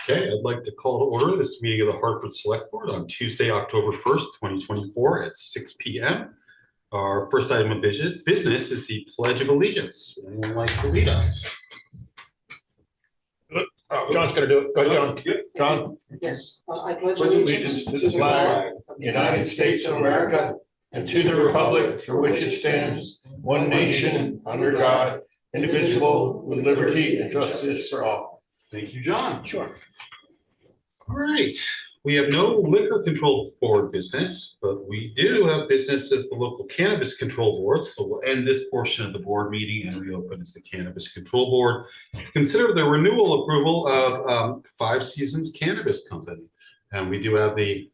Okay, I'd like to call to order this meeting of the Hartford Selectboard on Tuesday, October 1st, 2024 at 6 p.m. Our first item of business is the Pledge of Allegiance. Anyone like to lead us? John's going to do it. Go ahead, John. Yep. John? Yes. I pledge allegiance to the flag of the United States of America and to the republic for which it stands, one nation, under God, indivisible, with liberty and justice for all. Thank you, John. Sure. All right. We have no liquor control board business, but we do have business as the local cannabis control board. So we'll end this portion of the board meeting and reopen as the cannabis control board. Consider the renewal approval of Five Seasons Cannabis Company. And we do have the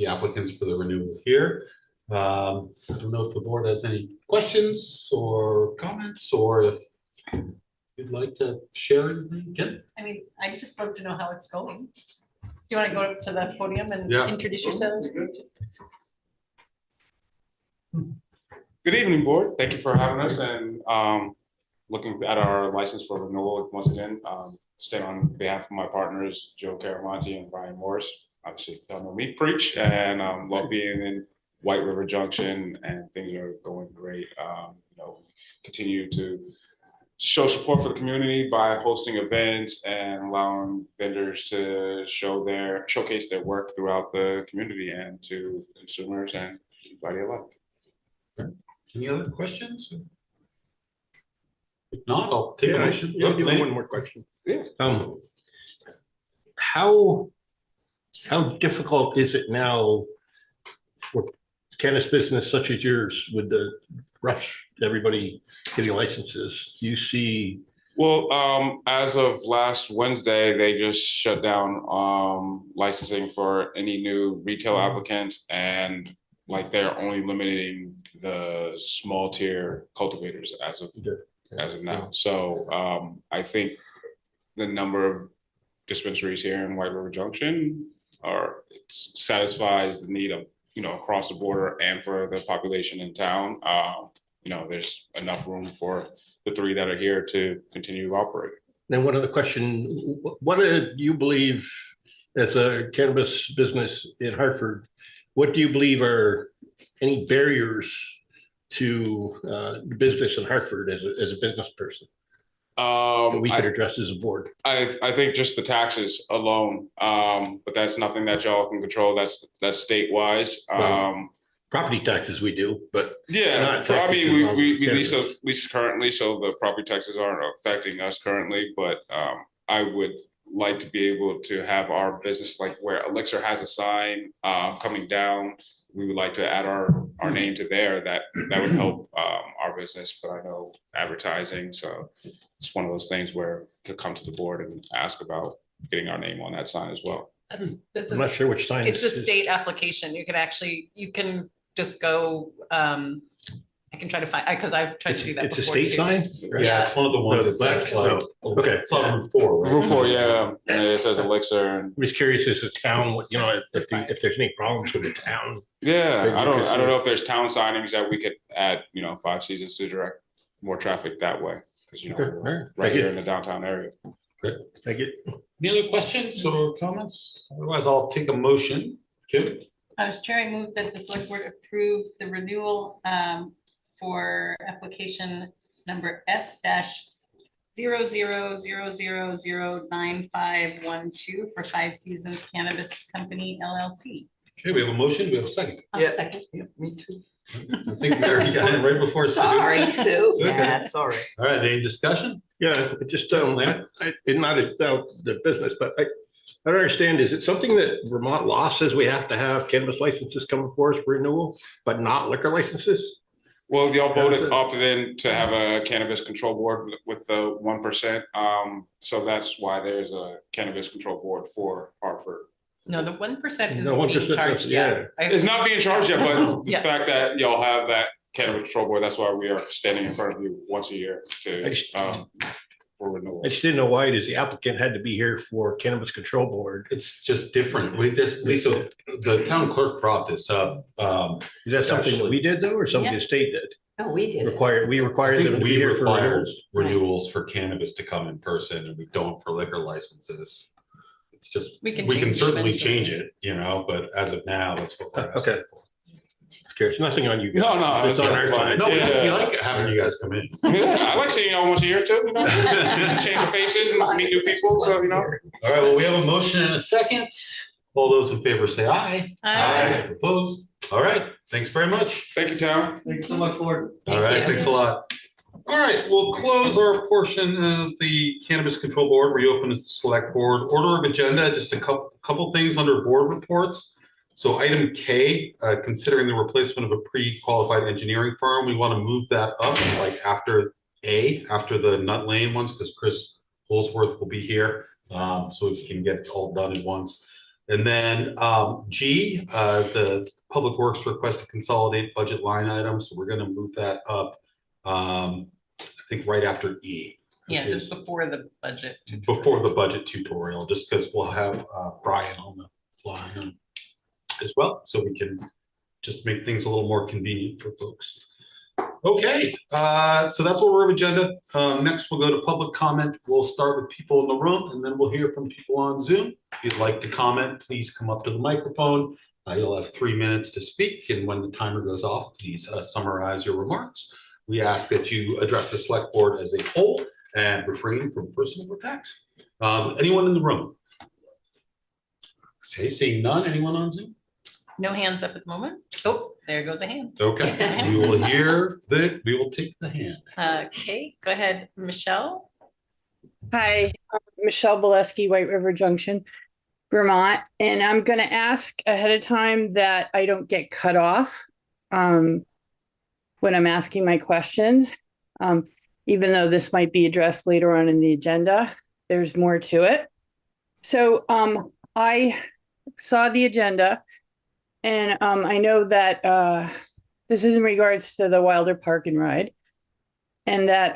applicants for the renewal here. I don't know if the board has any questions or comments, or if you'd like to share anything. Ken? I mean, I just love to know how it's going. Do you want to go up to the podium and introduce yourselves? Good evening, board. Thank you for having us and looking at our license for renewal once again. Staying on behalf of my partners, Joe Caramonte and Brian Morris. Obviously, y'all know me, preach, and love being in White River Junction, and things are going great. Continue to show support for the community by hosting events and allowing vendors to showcase their work throughout the community and to consumers and everybody alike. Any other questions? If not, I'll take a motion. Yeah, I'll do one more question. Yeah. How difficult is it now for cannabis business such as yours with the rush, everybody getting licenses? Do you see? Well, as of last Wednesday, they just shut down licensing for any new retail applicants, and like they're only limiting the small tier cultivators as of now. So I think the number of dispensaries here in White River Junction satisfies the need of across the border and for the population in town. There's enough room for the three that are here to continue operating. Then one other question, what do you believe as a cannabis business in Hartford, what do you believe are any barriers to business in Hartford as a business person? That we could address as a board. I think just the taxes alone, but that's nothing that y'all can control. That's state-wise. Property taxes we do, but yeah, I mean we lease currently, so the property taxes aren't affecting us currently. But I would like to be able to have our business like where Elixir has a sign coming down. We would like to add our name to there. That would help our business. But I know advertising, so it's one of those things where you could come to the board and ask about getting our name on that sign as well. I'm not sure which sign. It's a state application. You can just go. I can try to find, because I've tried to do that. It's a state sign? Yeah, it's one of the ones that's like, okay. It's on Route 4. Right? Route 4, yeah. And it says Elixir. And I'm just curious as a town, if there's any problems with the town. Yeah, I don't know if there's town signings that we could add, Five Seasons to direct more traffic that way. Because we're right here in the downtown area. Good. Thank you. Any other questions or comments? Otherwise, I'll take a motion. Kim? Mr. Chair, I move that the select board approve the renewal for application number S-00009512 for Five Seasons Cannabis Company LLC. Okay, we have a motion. We have a second. I'll second. Yeah, me too. I think we already got it right before. Sorry, Sue. Yeah, sorry. All right, any discussion? Yeah, just not about the business, but I don't understand. Is it something that Vermont law says we have to have cannabis licenses come before us for renewal, but not liquor licenses? Well, y'all opted in to have a cannabis control board with the 1%. So that's why there's a cannabis control board for Hartford. No, the 1% is being charged yet. It's not being charged yet, but the Yeah. fact that y'all have that cannabis control board, that's why we are standing in front of you once a year for renewal. I just didn't know why the applicant had to be here for cannabis control board. It's just different. Lisa, the town clerk brought this up. Is that something that we did though, or something the state did? No, we did. We require them to be here for renewals for cannabis to come in person, and we don't for liquor licenses. It's just, We can we can change it certainly eventually. change it, but as of now, that's what we're asking Okay. for. Curious, nothing on you guys. No, It's on our it's side. No, we Yeah. like having you guys come in. Yeah, I like seeing y'all once a year too, change the faces and meet new people, so All right, well, we have a motion and a second. All those in favor say aye. Aye. Opposed? All right, thanks very much. Thank you, Tom. Thanks so much, Board. All right, thanks a lot. All right, we'll close our portion of the Cannabis Control Board, reopen as the Select Board. Order of agenda, just a couple things under board reports. So item K, considering the replacement of a pre-qualified engineering firm, we want to move that up like after the Nutt Lane ones, because Chris Holsworth will be here, so we can get it all done at once. And then G, the Public Works request to consolidate budget line items. So we're going to move that up, I think right after E. Yeah, which just is before the budget. before the budget tutorial, just because we'll have Brian on the line as well, so we can just make things a little more convenient for folks. Okay, so that's what we're on agenda. Next, we'll go to public comment. We'll start with people in the room, and then we'll hear from people on Zoom. If you'd like to comment, please come up to the microphone. You'll have 3 minutes to speak, and when the timer goes off, please summarize your remarks. We ask that you address the select board as a whole and refrain from personal attacks. Anyone in the room? Seeing none. Anyone on Zoom? No hands up at the moment. Oh, there goes a hand. Okay, we will take the hand. Okay, go ahead, Michelle. Hi, I'm Michelle Bolesky, White River Junction, Vermont, and I'm going to ask ahead of time that I don't get cut off when I'm asking my questions, even though this might be addressed later on in the agenda. There's more to it. So I saw the agenda, and I know that this is in regards to the Wilder Park and Ride, and that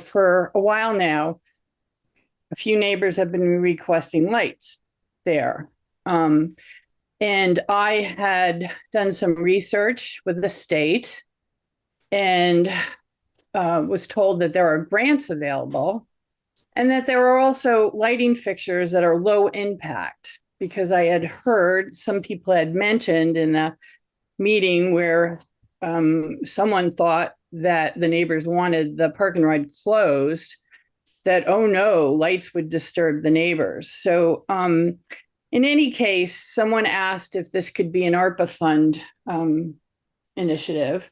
for a while now, a few neighbors have been requesting lights there. And I had done some research with the state and was told that there are grants available and that there are also lighting fixtures that are low impact, because I had heard some people had mentioned in the meeting where someone thought that the neighbors wanted the park and ride closed, that, oh no, lights would disturb the neighbors. So in any case, someone asked if this could be an ARPA fund initiative.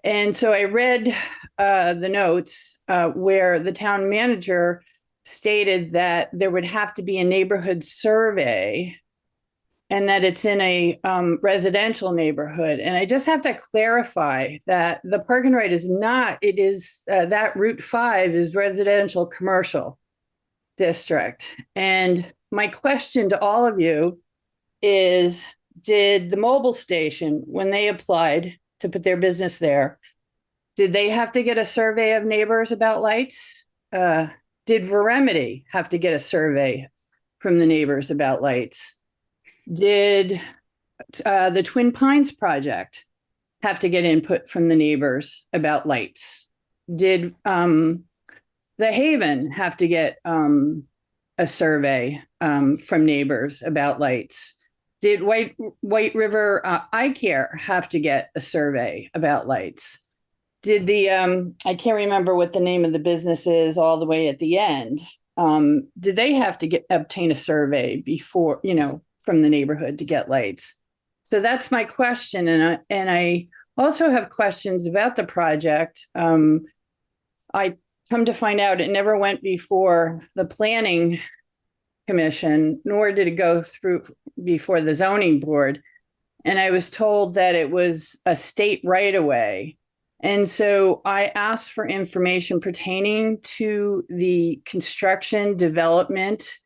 And so I read the notes where the town manager stated that there would have to be a neighborhood survey and that it's in a residential neighborhood. And I just have to clarify that the park and ride is not, it is that Route 5 is residential commercial district. And my question to all of you is, did the mobile station, when they applied to put their business there, did they have to get a survey of neighbors about lights? Did Veremedy have to get a survey from the neighbors about lights? Did the Twin Pines project have to get input from the neighbors about lights? Did the Haven have to get a survey from neighbors about lights? Did White River Eye Care have to get a survey about lights? Did the I can't remember what the name of the business is all the way at the end. Did they have to obtain a survey before, from the neighborhood to get lights? So that's my question. And I also have questions about the project. I come to find out it never went before the planning commission, nor did it go through before the zoning board. And I was told that it was a state right-of-way. And so I asked for information pertaining to the construction, development,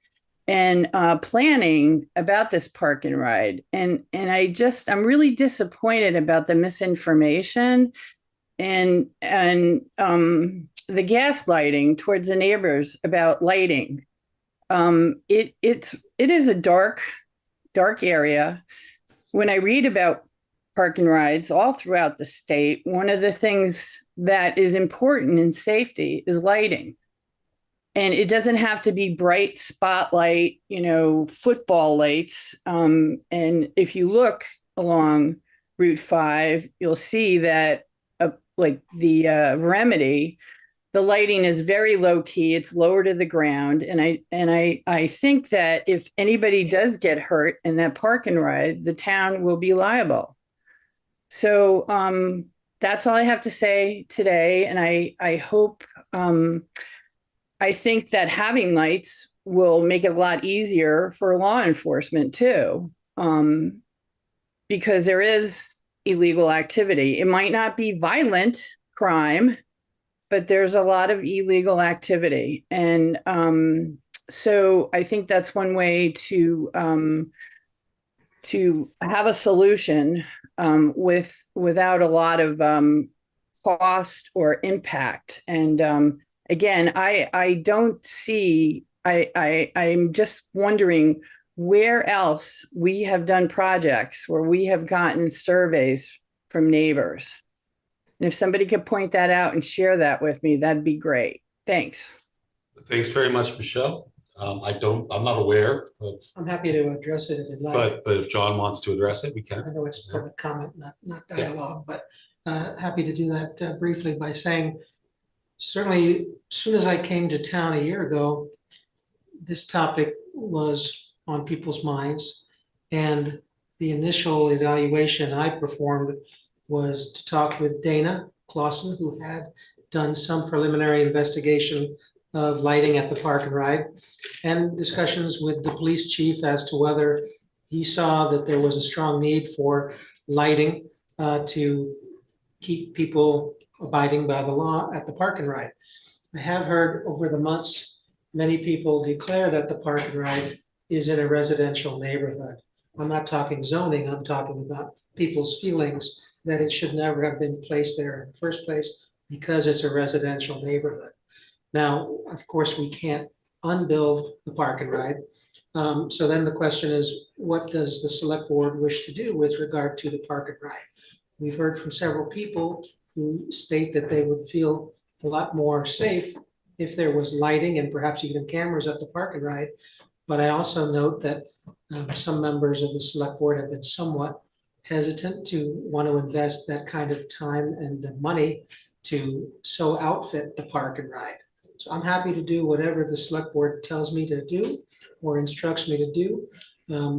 and planning about this park and ride. And I'm really disappointed about the misinformation and the gaslighting towards the neighbors about lighting. It is a dark area. When I read about park and rides all throughout the state, one of the things that is important in safety is lighting. And it doesn't have to be bright spotlight, football lights. And if you look along Route 5, you'll see that like the Remedy, the lighting is very low key. It's lower to the ground. And I think that if anybody does get hurt in that park and ride, the town will be liable. So that's all I have to say today. And I hope, I think that having lights will make it a lot easier for law enforcement too, because there is illegal activity. It might not be violent crime, but there's a lot of illegal activity. And so I think that's one way to have a solution without a lot of cost or impact. And again, I don't see, I'm just wondering where else we have done projects where we have gotten surveys from neighbors. And if somebody could point that out and share that with me, that'd be great. Thanks. Thanks very much, Michelle. I'm not aware of, I'm happy to address it if you'd like. but if John wants to address it, we I can. know it's public comment, not dialogue, but happy to do that briefly by saying, certainly, as soon as I came to town a year ago, this topic was on people's minds. And the initial evaluation I performed was to talk with Dana Clausen, who had done some preliminary investigation of lighting at the park and ride, and discussions with the police chief as to whether he saw that there was a strong need for lighting to keep people abiding by the law at the park and ride. I have heard over the months, many people declare that the park and ride is in a residential neighborhood. I'm not talking zoning, I'm talking about people's feelings that it should never have been placed there in the first place because it's a residential neighborhood. Now, of course, we can't unbuild the park and ride. So then the question is, what does the select board wish to do with regard to the park and ride? We've heard from several people who state that they would feel a lot more safe if there was lighting and perhaps even cameras at the park and ride. But I also note that some members of the select board have been somewhat hesitant to want to invest that kind of time and money to so outfit the park and ride. So I'm happy to do whatever the select board tells me to do or instructs me to do.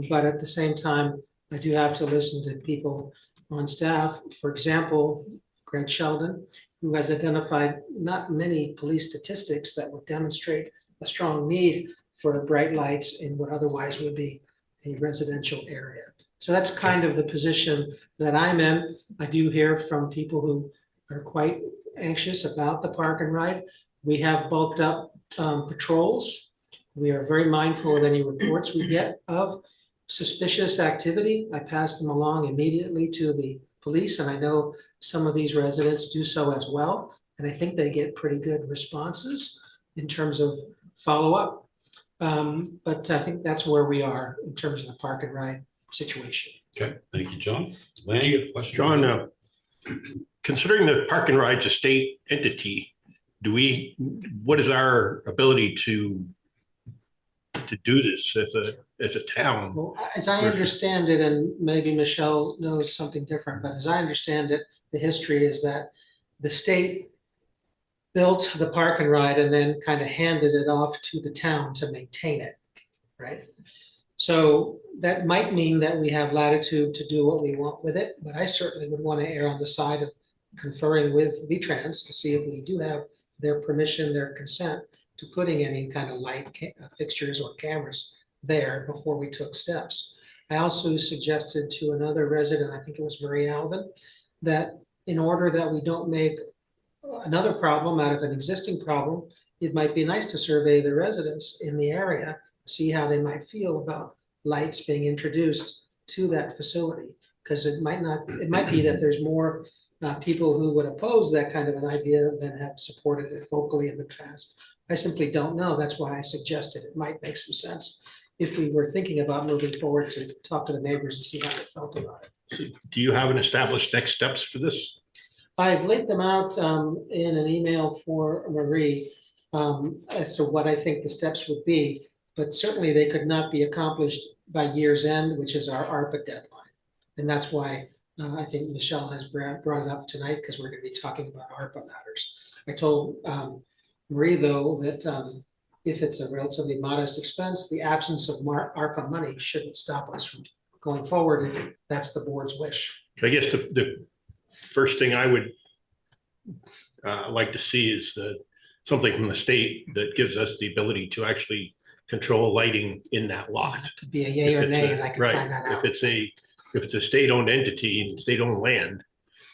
But at the same time, I do have to listen to people on staff. For example, Greg Sheldon, who has identified not many police statistics that would demonstrate a strong need for bright lights in what otherwise would be a residential area. So that's kind of the position that I'm in. I do hear from people who are quite anxious about the park and ride. We have bulked up patrols. We are very mindful of any reports we get of suspicious activity. I pass them along immediately to the police, and I know some of these residents do so as well. And I think they get pretty good responses in terms of follow-up. But I think that's where we are in terms of the park and ride situation. Okay, thank you, John. Lanny, you have a question? John, considering the park and ride's a state entity, what is our ability to do this as a town? Well, as I understand it, and maybe Michelle knows something different, but as I understand it, the history is that the state built the park and ride and then kind of handed it off to the town to maintain it, right? So that might mean that we have latitude to do what we want with it, but I certainly would want to err on the side of conferring with V-Trans to see if we do have their permission, their consent to putting any kind of light fixtures or cameras there before we took steps. I also suggested to another resident, I think it was Marie Alvin, that in order that we don't make another problem out of an existing problem, it might be nice to survey the residents in the area, see how they might feel about lights being introduced to that facility. Because it might be that there's more people who would oppose that kind of an idea than have supported it vocally in the past. I simply don't know. That's why I suggested it might make some sense if we were thinking about moving forward to talk to the neighbors and see how they felt about it. So do you have an established next steps for this? I've laid them out in an email for Marie. as to what I think the steps would be, but certainly they could not be accomplished by year's end, which is our ARPA deadline. And that's why I think Michelle has brought it up tonight, because we're going to be talking about ARPA matters. I told Marie, though, that if it's a relatively modest expense, the absence of ARPA money shouldn't stop us from going forward if that's the board's wish. I guess the first thing I would like to see is something from the state that gives us the ability to actually control lighting in that lot. It could be a yay or nay, and I can find that out. If it's a state-owned entity and state-owned land,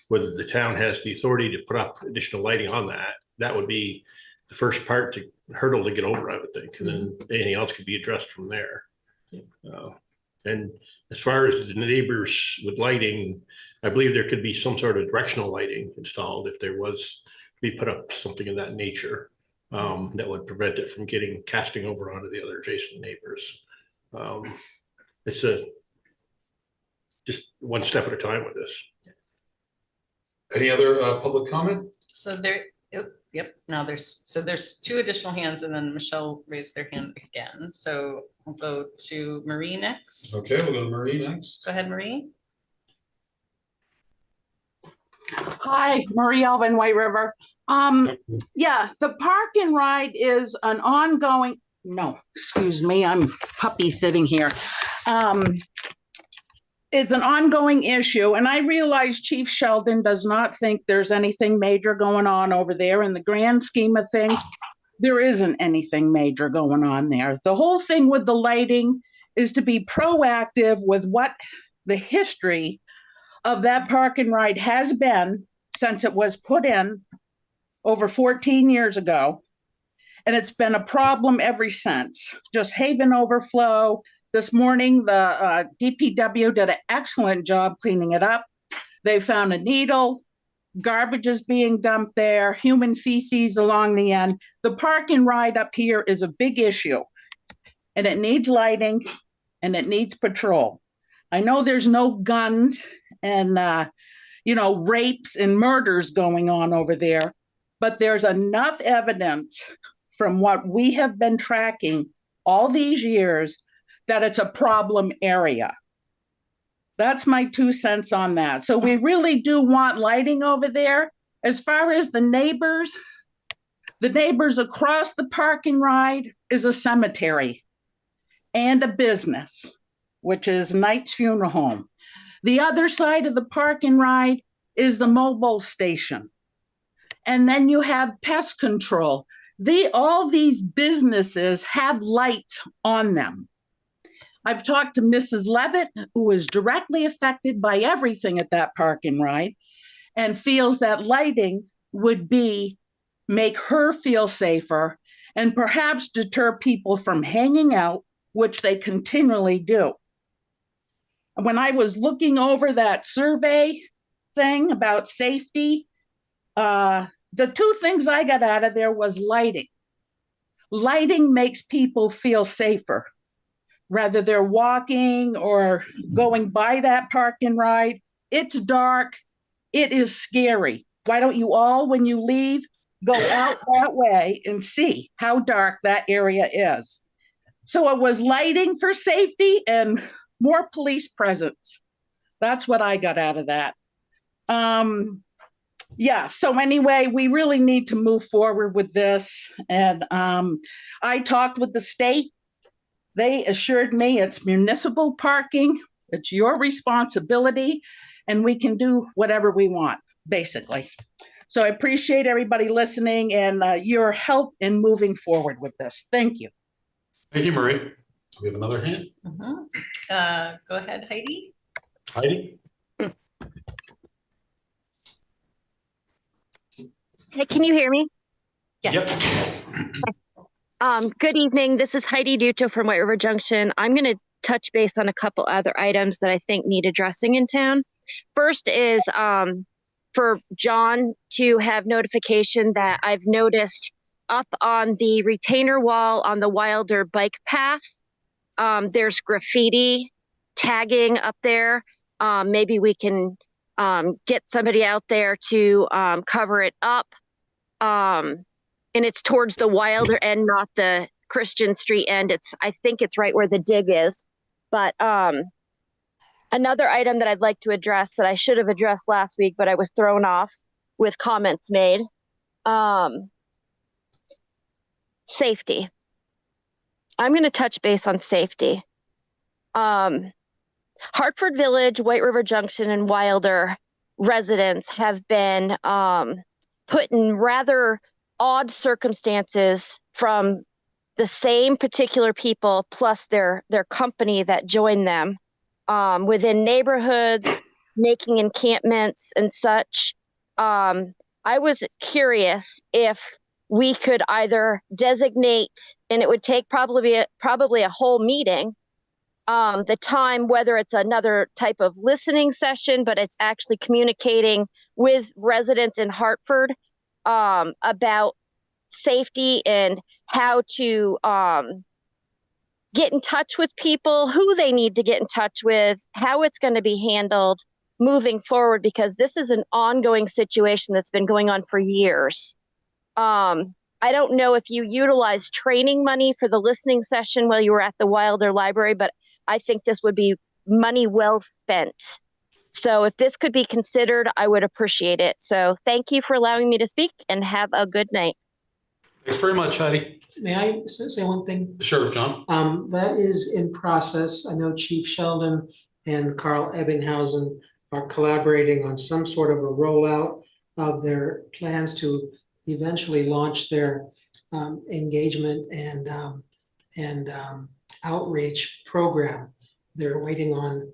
whether the town has the authority to put up additional lighting on that, that would be the first hurdle to get over, I would think, and then anything else could be addressed from there. And as far as the neighbors with lighting, I believe there could be some sort of directional lighting installed if there was, we put up something of that nature that would prevent it from casting over onto the other adjacent neighbors. It's just one step at a time with this. Any other public comment? So there's two additional hands, and then Michelle raised their hand again. So we'll go to Marie next. Okay, we'll go to Marie next. Go ahead, Marie. Hi, Marie Alvin, White River. Yeah, the park and ride is an ongoing, no, excuse me, I'm puppy sitting here. Is an ongoing issue, and I realize Chief Sheldon does not think there's anything major going on over there. In the grand scheme of things, there isn't anything major going on there. The whole thing with the lighting is to be proactive with what the history of that park and ride has been since it was put in over 14 years ago. And it's been a problem ever since. Just Haven overflow. This morning, the DPW did an excellent job cleaning it up. They found a needle, garbage is being dumped there, human feces along the end. The park and ride up here is a big issue, and it needs lighting and it needs patrol. I know there's no guns and, rapes and murders going on over there, but there's enough evidence from what we have been tracking all these years that it's a problem area. That's my 2 cents on that. So we really do want lighting over there. As far as the neighbors across the park and ride is a cemetery and a business, which is Knight's Funeral Home. The other side of the park and ride is the mobile station. And then you have pest control. All these businesses have lights on them. I've talked to Mrs. Levitt, who is directly affected by everything at that park and ride, and feels that lighting would make her feel safer and perhaps deter people from hanging out, which they continually do. When I was looking over that survey thing about safety, the 2 things I got out of there was lighting. Lighting makes people feel safer. Whether they're walking or going by that park and ride, it's dark, it is scary. Why don't you all, when you leave, go out that way and see how dark that area is? So it was lighting for safety and more police presence. That's what I got out of that. So anyway, we really need to move forward with this. And I talked with the state. They assured me it's municipal parking, it's your responsibility, and we can do whatever we want, basically. So I appreciate everybody listening and your help in moving forward with this. Thank you. Thank you, Marie. We have another hand. Go ahead, Heidi. Heidi? Hey, can you hear me? Yes. Yep. Good evening. This is Heidi Duto from White River Junction. I'm going to touch base on a couple other items that I think need addressing in town. First is for John to have notification that I've noticed up on the retainer wall on the Wilder bike path, there's graffiti tagging up there. Maybe we can get somebody out there to cover it up. and it's towards the Wilder end, not the Christian Street end. I think it's right where the dig is. But another item that I'd like to address that I should have addressed last week, but I was thrown off with comments made. Safety. I'm going to touch base on safety. Hartford Village, White River Junction, and Wilder residents have been put in rather odd circumstances from the same particular people plus their company that joined them within neighborhoods, making encampments and such. I was curious if we could either designate, and it would take probably a whole meeting, the time, whether it's another type of listening session, but it's actually communicating with residents in Hartford about safety and how to get in touch with people, who they need to get in touch with, how it's going to be handled moving forward, because this is an ongoing situation that's been going on for years. I don't know if you utilized training money for the listening session while you were at the Wilder Library, but I think this would be money well spent. So if this could be considered, I would appreciate it. So thank you for allowing me to speak, and have a good night. Thanks very much, Heidi. May I say one thing? Sure, John. That is in process. I know Chief Sheldon and Carl Ebbinghausen are collaborating on some sort of a rollout of their plans to eventually launch their engagement and outreach program. They're waiting on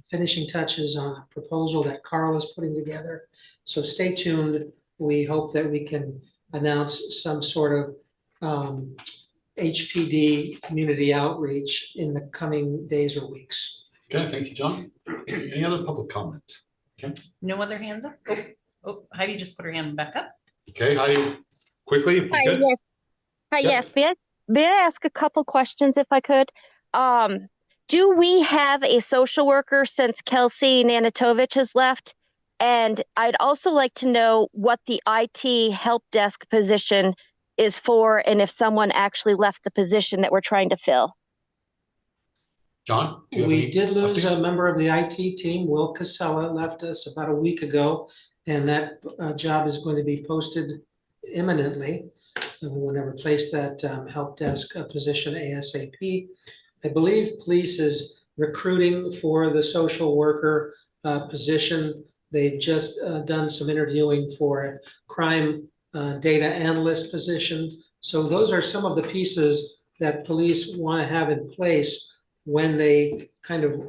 finishing touches on a proposal that Carl is putting together. So stay tuned. We hope that we can announce some sort of HPD community outreach in the coming days or weeks. Okay, thank you, John. Any other public comment? Okay, No other hands up? Oh, Heidi just put her hand back up. okay, Heidi, quickly, if you Hi, could. yes. Hi, Yep. yes. May I ask a couple questions if I could? Do we have a social worker since Kelsey Nanatovich has left? And I'd also like to know what the IT help desk position is for, and if someone actually left the position that we're trying to fill. John? do you have We any did lose updates? a member of the IT team. Will Casella left us about a week ago, and that job is going to be posted imminently. And we want to replace that help desk position ASAP. I believe police is recruiting for the social worker position. They've just done some interviewing for a crime data analyst position. So those are some of the pieces that police want to have in place when they kind of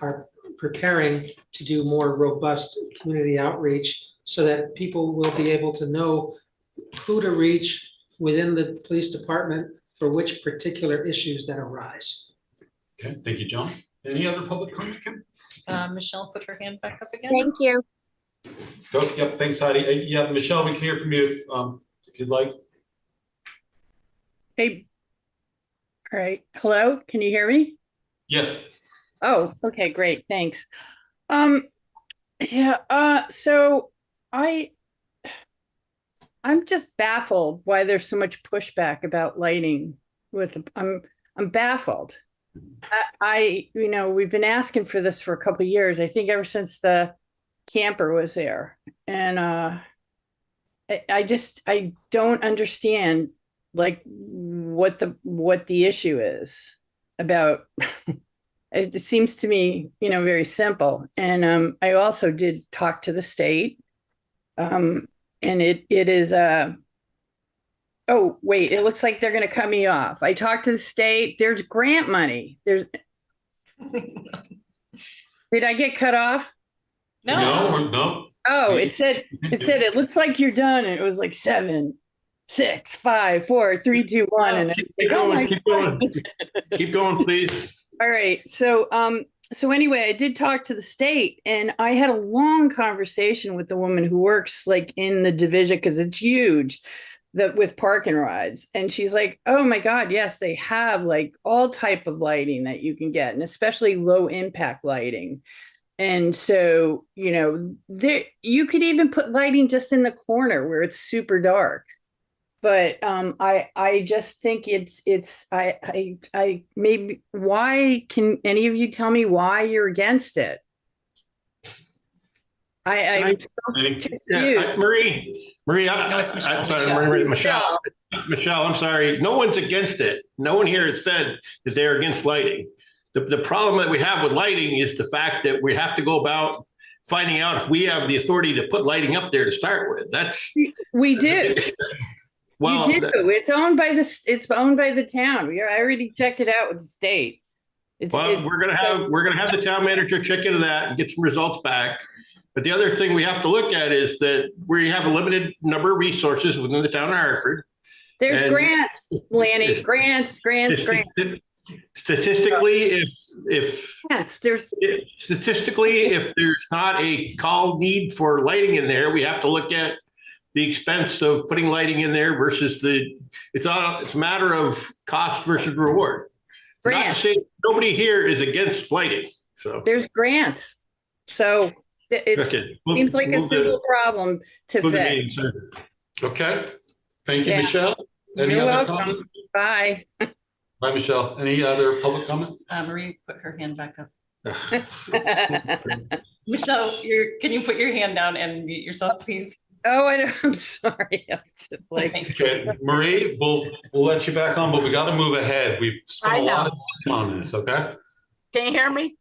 are preparing to do more robust community outreach, so that people will be able to know who to reach within the police department for which particular issues that arise. Okay, thank you, John. Any other public comment, Kim? Michelle put her hand back up again. Thank you. Oh, yep, thanks, Heidi. Yeah, Michelle, we can hear from you if you'd like. Hey. All right. Hello, can you hear me? Yes. Oh, okay, great. Thanks. Yeah, so I'm just baffled why there's so much pushback about lighting I'm baffled. We've been asking for this for a couple of years. I think ever since the camper was there. And I don't understand like what the issue is about. It seems to me, very simple. And I also did talk to the state. And it is oh, wait, it looks like they're going to cut me off. I talked to the state. There's grant money. Did I get cut off? No. Oh, it said it looks like you're done. And it was like 7, 6, 5, 4, 3, 2, 1. And Keep like, oh my going, keep going, please. All right. So anyway, I did talk to the state, and I had a long conversation with the woman who works like in the division, because it's huge, with park and rides. And she's like, oh my God, yes, they have like all type of lighting that you can get, and especially low impact lighting. And so, you know, there you could even put lighting just in the corner where it's super dark. But I just think I maybe, why can any of you tell me why you're against it? I'm so confused. Marie, No, it's Michelle. I'm sorry, Michelle, I'm sorry. No one's against it. No one here has said that they're against lighting. The problem that we have with lighting is the fact that we have to go about finding out if we have the authority to put lighting up there to start with. We do. Well, you do. It's owned by the town. I already checked it out with the state. We're gonna have the town manager check into that and get some results back. But the other thing we have to look at is that we have a limited number of resources within the town of Hartford. There's grants, Lanny, grants. Statistically, if there's not a call need for lighting in there, we have to look at the expense of putting lighting in there versus it's a matter of cost versus reward. Not to say nobody here is against lighting. So there's grants. So it seems like a simple problem to fix. Okay. Thank you, Yeah. Michelle. Any You're other welcome. comments? Bye. Bye, Michelle. Any other public comment? Marie put her hand back up. Michelle, can you put your hand down and mute yourself, please? Oh, I'm sorry. I'm just like. Okay, Marie, we'll let you back on, but we got to move ahead. We've spent a lot of time on this. Okay. Can you hear me?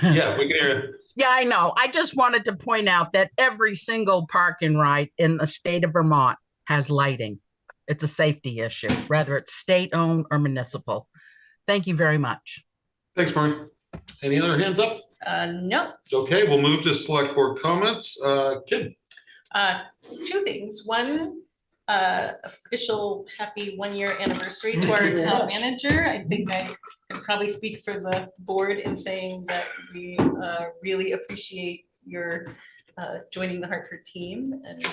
Yeah, we can hear you. Yeah, I know. I just wanted to point out that every single park and ride in the state of Vermont has lighting. It's a safety issue, whether it's state-owned or municipal. Thank you very much. Thanks, Marie. Any other hands up? No. Okay, we'll move to select board comments. Kim. Two things. One, official happy 1-year anniversary to our town manager. I think I can probably speak for the board in saying that we really appreciate your joining the Hartford team. And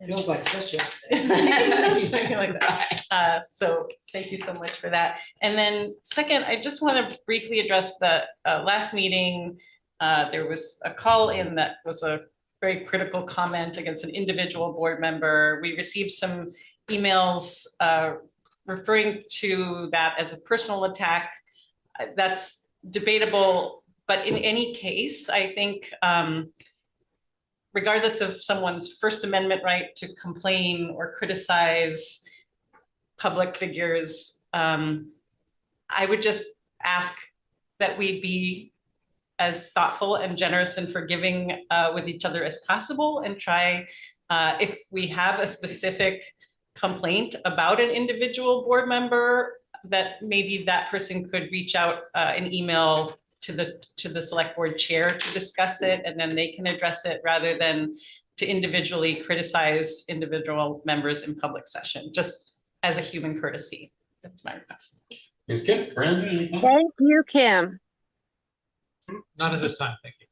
Feels like just yesterday. like that. So thank you so much for that. And then second, I just want to briefly address the last meeting. There was a call in that was a very critical comment against an individual board member. We received some emails referring to that as a personal attack. That's debatable, but in any case, I think regardless of someone's First Amendment right to complain or criticize public figures, I would just ask that we be as thoughtful and generous and forgiving with each other as possible, and try, if we have a specific complaint about an individual board member, that maybe that person could reach out an email to the select board chair to discuss it, and then they can address it rather than to individually criticize individual members in public session, just as a human courtesy. That's my request. Thanks, Kim. Brandon. Thank you, Kim. Not at this time, thank you.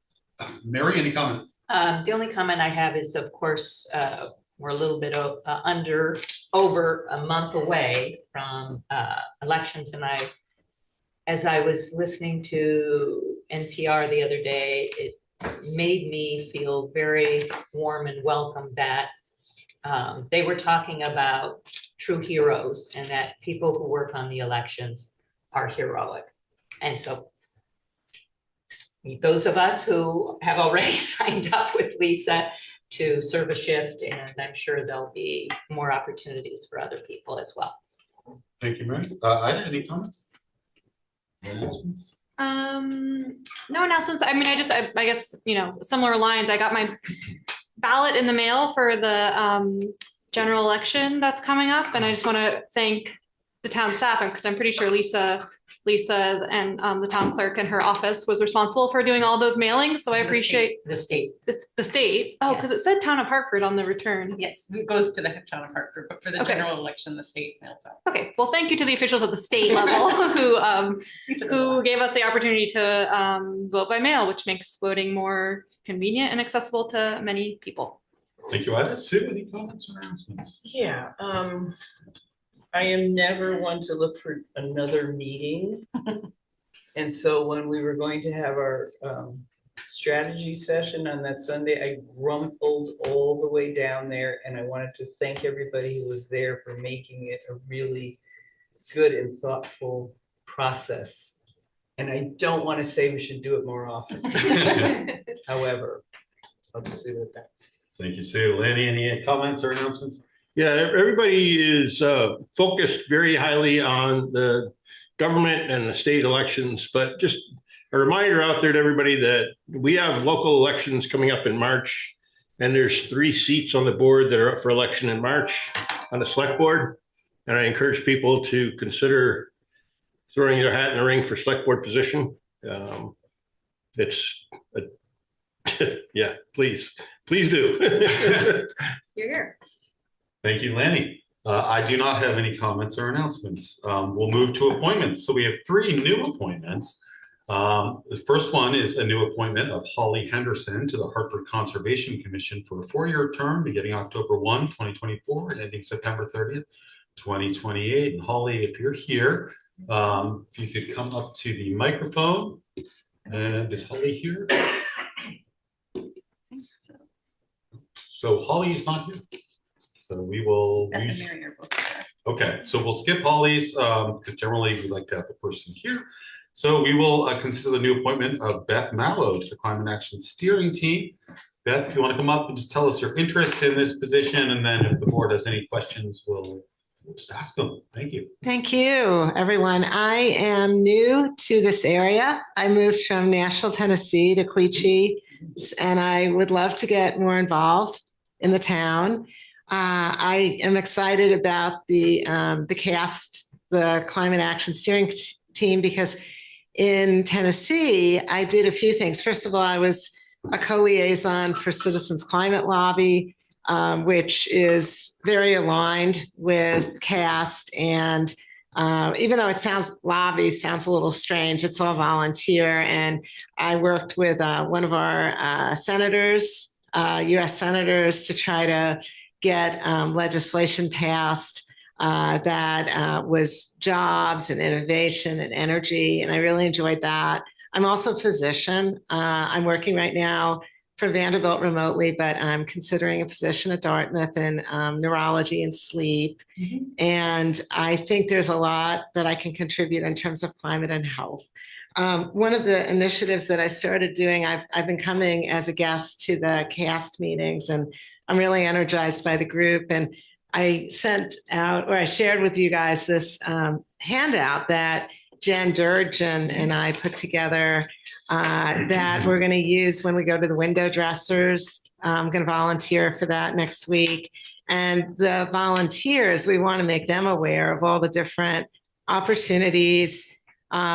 Mary, any comment? The only comment I have is, of course, we're a little bit over a month away from elections, and as I was listening to NPR the other day, it made me feel very warm and welcome that they were talking about true heroes and that people who work on the elections are heroic. And so those of us who have already signed up with Lisa to serve a shift, and I'm sure there'll be more opportunities for other people as well. Thank you, Mary. Ida, any comments? Announcements? No announcements. I mean, I guess, similar lines. I got my ballot in the mail for the general election that's coming up, and I just want to thank the town staff, because I'm pretty sure Lisa and the town clerk in her office was responsible for doing all those mailings. So I appreciate the state. It's the state. Oh, because it said town of Hartford on the return. Yes, it goes to the town of Hartford, but for the general election, the state mails out. Okay, well, thank you to the officials at the state level who gave us the opportunity to vote by mail, which makes voting more convenient and accessible to many people. Thank you, Ida. Sue, any comments or announcements? Yeah, I am never one to look for another meeting. And so when we were going to have our strategy session on that Sunday. I grumbled all the way down there, and I wanted to thank everybody who was there for making it a really good and thoughtful process. And I don't want to say we should do it more often. However, I'll just leave it at that. Thank you, Sue. Lanny, any comments or announcements? Yeah, everybody is focused very highly on the government and the state elections, but just a reminder out there to everybody that we have local elections coming up in March, and there's 3 seats on the board that are up for election in March on the select board. And I encourage people to consider throwing their hat in the ring for select board position. Yeah, please do. You're here. Thank you, Lanny. I do not have any comments or announcements. We'll move to appointments. So we have 3 new appointments. The first one is a new appointment of Holly Henderson to the Hartford Conservation Commission for a 4-year term beginning October 1, 2024 and ending September 30th, 2028. And Holly, if you're here, if you could come up to the microphone. And is Holly here? So Holly's not here. So we will. Okay, so we'll skip Holly's because generally we like to have the person here. So we will consider the new appointment of Beth Mallow to the Climate Action Steering Team. Beth, if you want to come up and just tell us your interest in this position, and then if the board has any questions, we'll just ask them. Thank you. Thank you, everyone. I am new to this area. I moved from Nashville, Tennessee to Quechee, and I would love to get more involved in the town. I am excited about the CAST, the Climate Action Steering Team, because in Tennessee, I did a few things. First of all, I was a co-liaison for Citizens Climate Lobby, which is very aligned with CAST. And even though it sounds a little strange, it's all volunteer. And I worked with one of our senators, US senators, to try to get legislation passed that was jobs and innovation and energy. And I really enjoyed that. I'm also a physician. I'm working right now for Vanderbilt remotely, but I'm considering a position at Dartmouth in neurology and sleep. Mm-hmm. And I think there's a lot that I can contribute in terms of climate and health. One of the initiatives that I started doing, I've been coming as a guest to the CAST meetings, and I'm really energized by the group. And I shared with you guys this handout that Jen Durgeon and I put together that we're going to use when we go to the window dressers. I'm going to volunteer for that next week. And the volunteers, we want to make them aware of all the different opportunities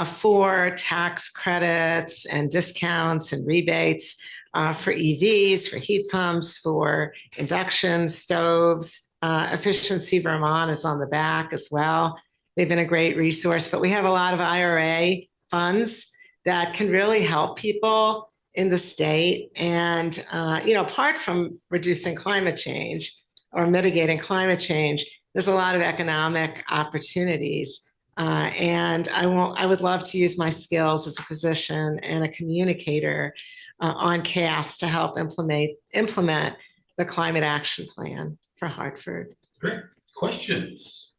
for tax credits and discounts and rebates for EVs, for heat pumps, for induction stoves. Efficiency Vermont is on the back as well. They've been a great resource, but we have a lot of IRA funds that can really help people in the state. And, apart from reducing climate change or mitigating climate change, there's a lot of economic opportunities. And I would love to use my skills as a physician and a communicator on CAST to help implement the climate action plan for Hartford. Great. Questions?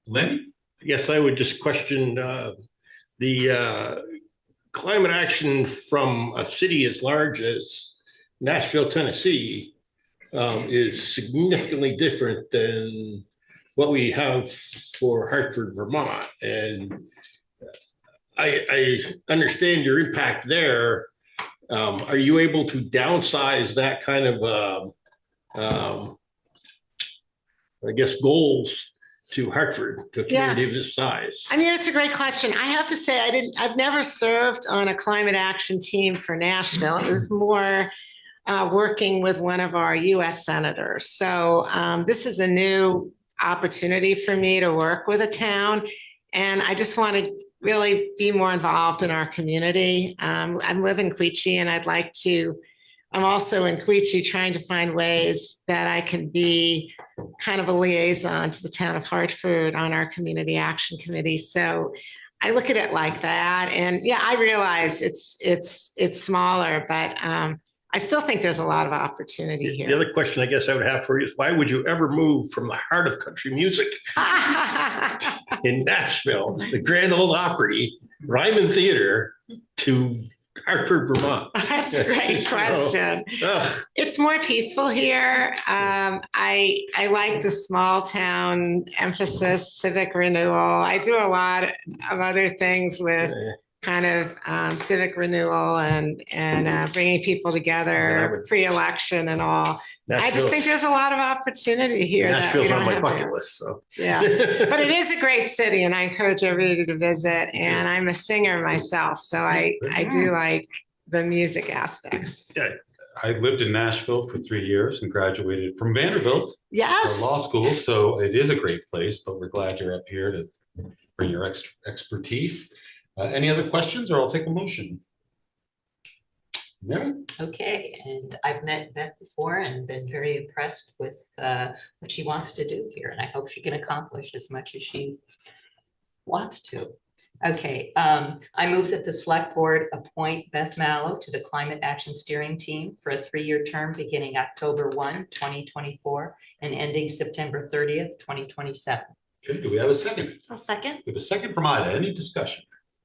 Lynn? Yes, I would just question the climate action from a city as large as Nashville, Tennessee is significantly different than what we have for Hartford, Vermont. And I understand your impact there. Are you able to downsize that kind of, goals to Hartford, to a community of this size? I mean, it's a great question. I have to say, I've never served on a climate action team for Nashville. It was more working with one of our US senators. So this is a new opportunity for me to work with a town. And I just want to really be more involved in our community. I live in Quechee, and I'm also in Quechee trying to find ways that I can be kind of a liaison to the town of Hartford on our community action committee. So I look at it like that. And yeah, I realize it's smaller, but I still think there's a lot of opportunity The here. other question I guess I would have for you is why would you ever move from the heart of country music in Nashville, the Grand Ole Opry, Ryman Theater, to Hartford, Vermont? That's a great question. Ugh. It's more peaceful here. I like the small town emphasis, civic renewal. I do a lot of other things with kind of civic renewal and bringing people together, pre-election and all. I just think there's a lot of opportunity here that we Nashville's don't on my have bucket there. list, so. Yeah, but it is a great city, and I encourage everybody to visit. And I'm a singer myself, so I do like the music aspects. Yeah, I lived in Nashville for 3 years and graduated from Vanderbilt Yes. law school, so it is a great place. But we're glad you're up here to bring your expertise. Any other questions, or I'll take a motion. Mary? Okay, and I've met Beth before and been very impressed with what she wants to do here, and I hope she can accomplish as much as she wants to. Okay, I move that the select board appoint Beth Mallow to the Climate Action Steering Team for a 3-year term beginning October 1, 2024 and ending September 30th, 2027. Okay, do we have a second? I'll second. We have a second from Ida. Any discussion?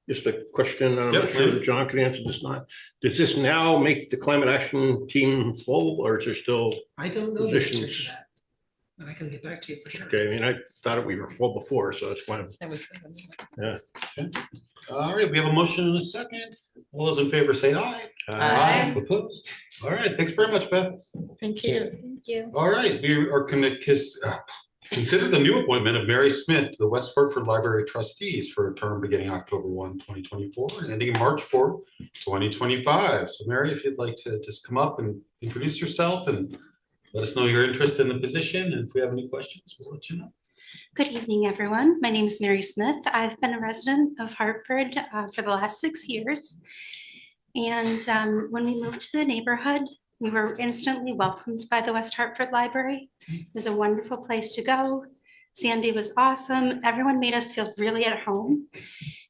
Just a question, I'm Yep, not sure right. that John can answer this not. Does this now make the climate action team full, or is there still, I don't know the answer Positions. to that. But I can get back to you for sure. okay, I mean, I thought we were full before, so it's fine. All right, we have a motion and a second. All those in favor say aye. Aye. Opposed? All right, thanks very much, Beth. Thank you. Thank you. All right, we are consider the new appointment of Mary Smith to the West Hartford Library Trustees for a term beginning October 1, 2024 and ending March 4th, 2025. So Mary, if you'd like to just come up and introduce yourself and let us know your interest in the position. And if we have any questions, we'll let you know. Good evening, everyone. My name is Mary Smith. I've been a resident of Hartford for the last 6 years. And when we moved to the neighborhood, we were instantly welcomed by the West Hartford Library. It was a wonderful place to go. Sandy was awesome. Everyone made us feel really at home.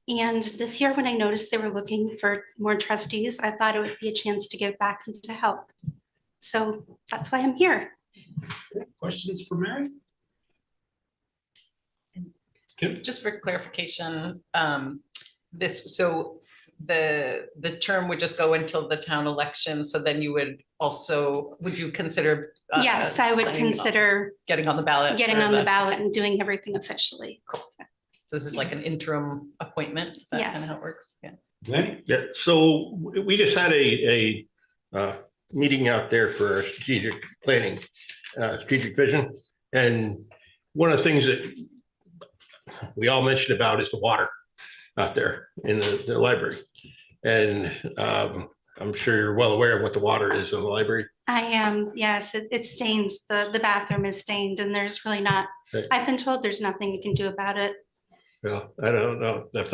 And this year, when I noticed they were looking for more trustees, I thought it would be a chance to give back and to help. So that's why I'm here. Questions for Mary? Kim? Just for clarification, the term would just go until the town election, so then you would you consider? Yes, I would consider getting on the ballot. getting on the ballot and doing everything officially. Cool. So this is like an interim appointment? Is that kind of Yes. how it works? Yeah. Lenny? Yeah, so we just had a meeting out there for our strategic planning, strategic vision. And one of the things that we all mentioned about is the water out there in the library. And I'm sure you're well aware of what the water is in the library. I am, yes, it stains, the bathroom is stained and there's really not, Right. I've been told there's nothing you can do about it. Well, I don't know if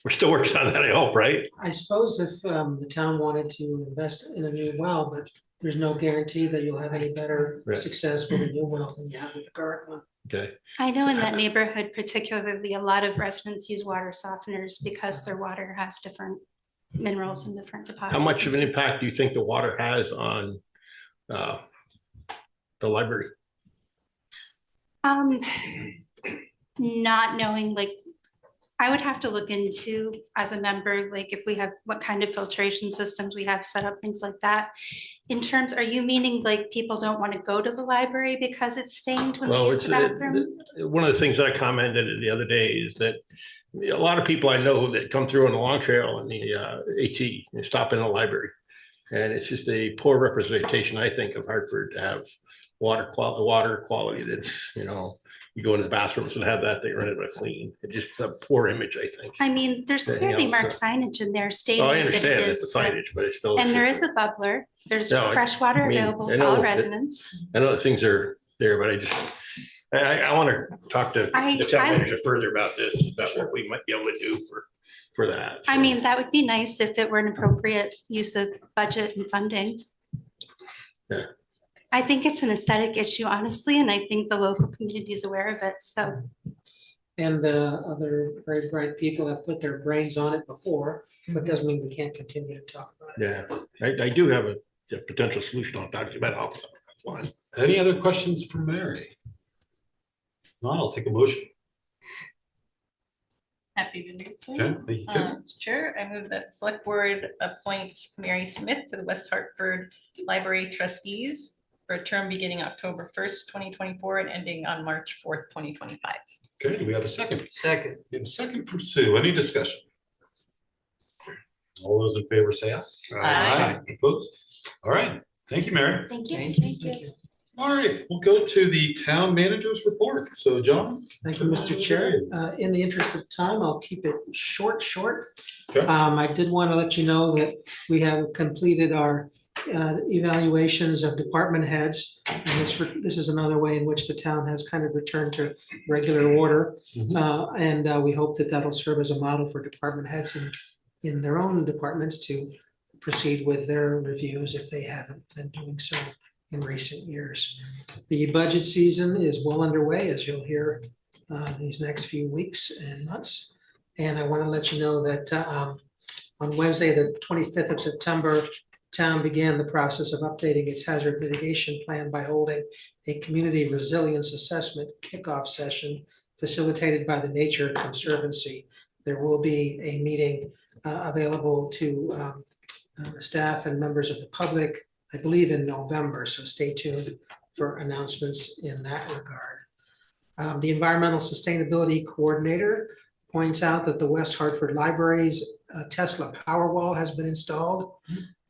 we're still working on that, I hope, right? I suppose if the town wanted to invest in a new well, but there's no guarantee that you'll have any better Right. success with a new well than you have with the current one. Okay. I know in that neighborhood particularly, a lot of residents use water softeners because their water has different minerals and different deposits. How much of an impact do you think the water has on the library? Not knowing, like, I would have to look into as a member, like if we have, what kind of filtration systems we have set up, things like that. In terms, are you meaning like people don't want to go to the library because it's stained when they use the bathroom? One of the things I commented the other day is that a lot of people I know that come through on the Long Trail and the AT and stop in the library. And it's just a poor representation, I think, of Hartford to have water quality that's, you go into the bathrooms and have that, they run it clean. It's just a poor image, I think. I mean, there's Anything clearly else, marked signage in there stating Oh, I that it understand is. it's the signage, but it's still. And there is a bubbler. There's No, fresh water I mean, available I to all know that- residents. I know that things are there, but I want to talk to the town manager further about this, about what we might be able to do for that. I mean, that would be nice if it were an appropriate use of budget and funding. Yeah. I think it's an aesthetic issue, honestly, and I think the local community is aware of it, so. and other very bright people have put their brains on it before, but doesn't mean we can't continue to talk about it. Yeah, I do have a potential solution I'll talk to you about. That's fine. Any other questions for Mary? No, I'll take a motion. Happy to do so. Okay, thank you, Kim. Chair, I move that the select board appoint Mary Smith to the West Hartford Library Trustees for a term beginning October 1st, 2024 and ending on March 4th, 2025. Okay, do we have a second? Second. We have a second from Sue. Any discussion? All those in favor say aye. Aye. Opposed? All right. Thank you, Mary. Thank you. Thank you. All right, we'll go to the town manager's report. So, John? Thank you, Mr. Chair. In the interest of time, I'll keep it short. Okay. I did want to let you know that we have completed our evaluations of department heads. And this is another way in which the town has kind of returned to regular order. And we hope that that'll serve as a model for department heads in their own departments to proceed with their reviews if they haven't been doing so in recent years. The budget season is well underway, as you'll hear these next few weeks and months. And I want to let you know that on Wednesday, the 25th of September, town began the process of updating its hazard mitigation plan by holding a community resilience assessment kickoff session facilitated by the Nature Conservancy. There will be a meeting available to staff and members of the public, I believe in November, so stay tuned for announcements in that regard. The Environmental Sustainability Coordinator points out that the West Hartford Library's Tesla Powerwall has been installed.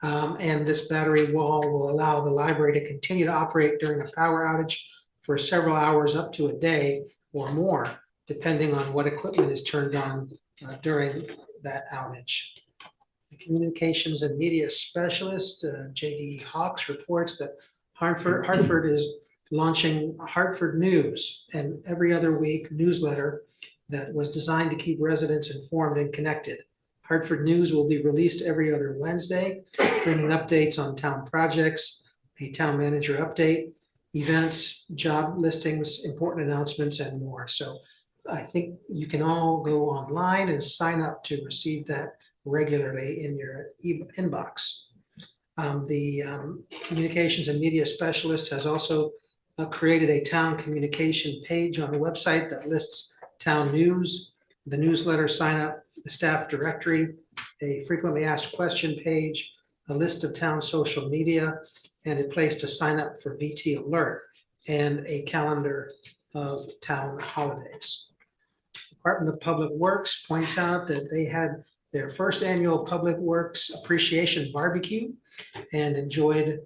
And this battery wall will allow the library to continue to operate during a power outage for several hours up to a day or more, depending on what equipment is turned on during that outage. The Communications and Media Specialist, J.D. Hawks, reports that Hartford is launching Hartford News, an every other week newsletter that was designed to keep residents informed and connected. Hartford News will be released every other Wednesday, bringing updates on town projects, a town manager update, events, job listings, important announcements, and more. So I think you can all go online and sign up to receive that regularly in your inbox. The Communications and Media Specialist has also created a town communication page on the website that lists town news, the newsletter sign up, the staff directory, a frequently asked question page, a list of town social media, and a place to sign up for VT Alert, and a calendar of town holidays. Department of Public Works points out that they had their first annual Public Works Appreciation Barbecue and enjoyed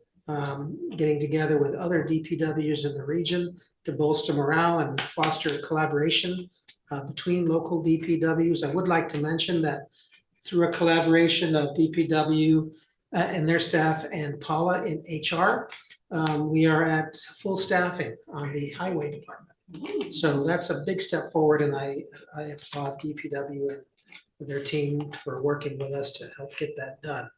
getting together with other DPWs in the region to bolster morale and foster collaboration between local DPWs. I would like to mention that through a collaboration of DPW and their staff and Paula in HR, we are at full staffing on the highway department. So that's a big step forward, and I applaud DPW and their team for working with us to help get that done.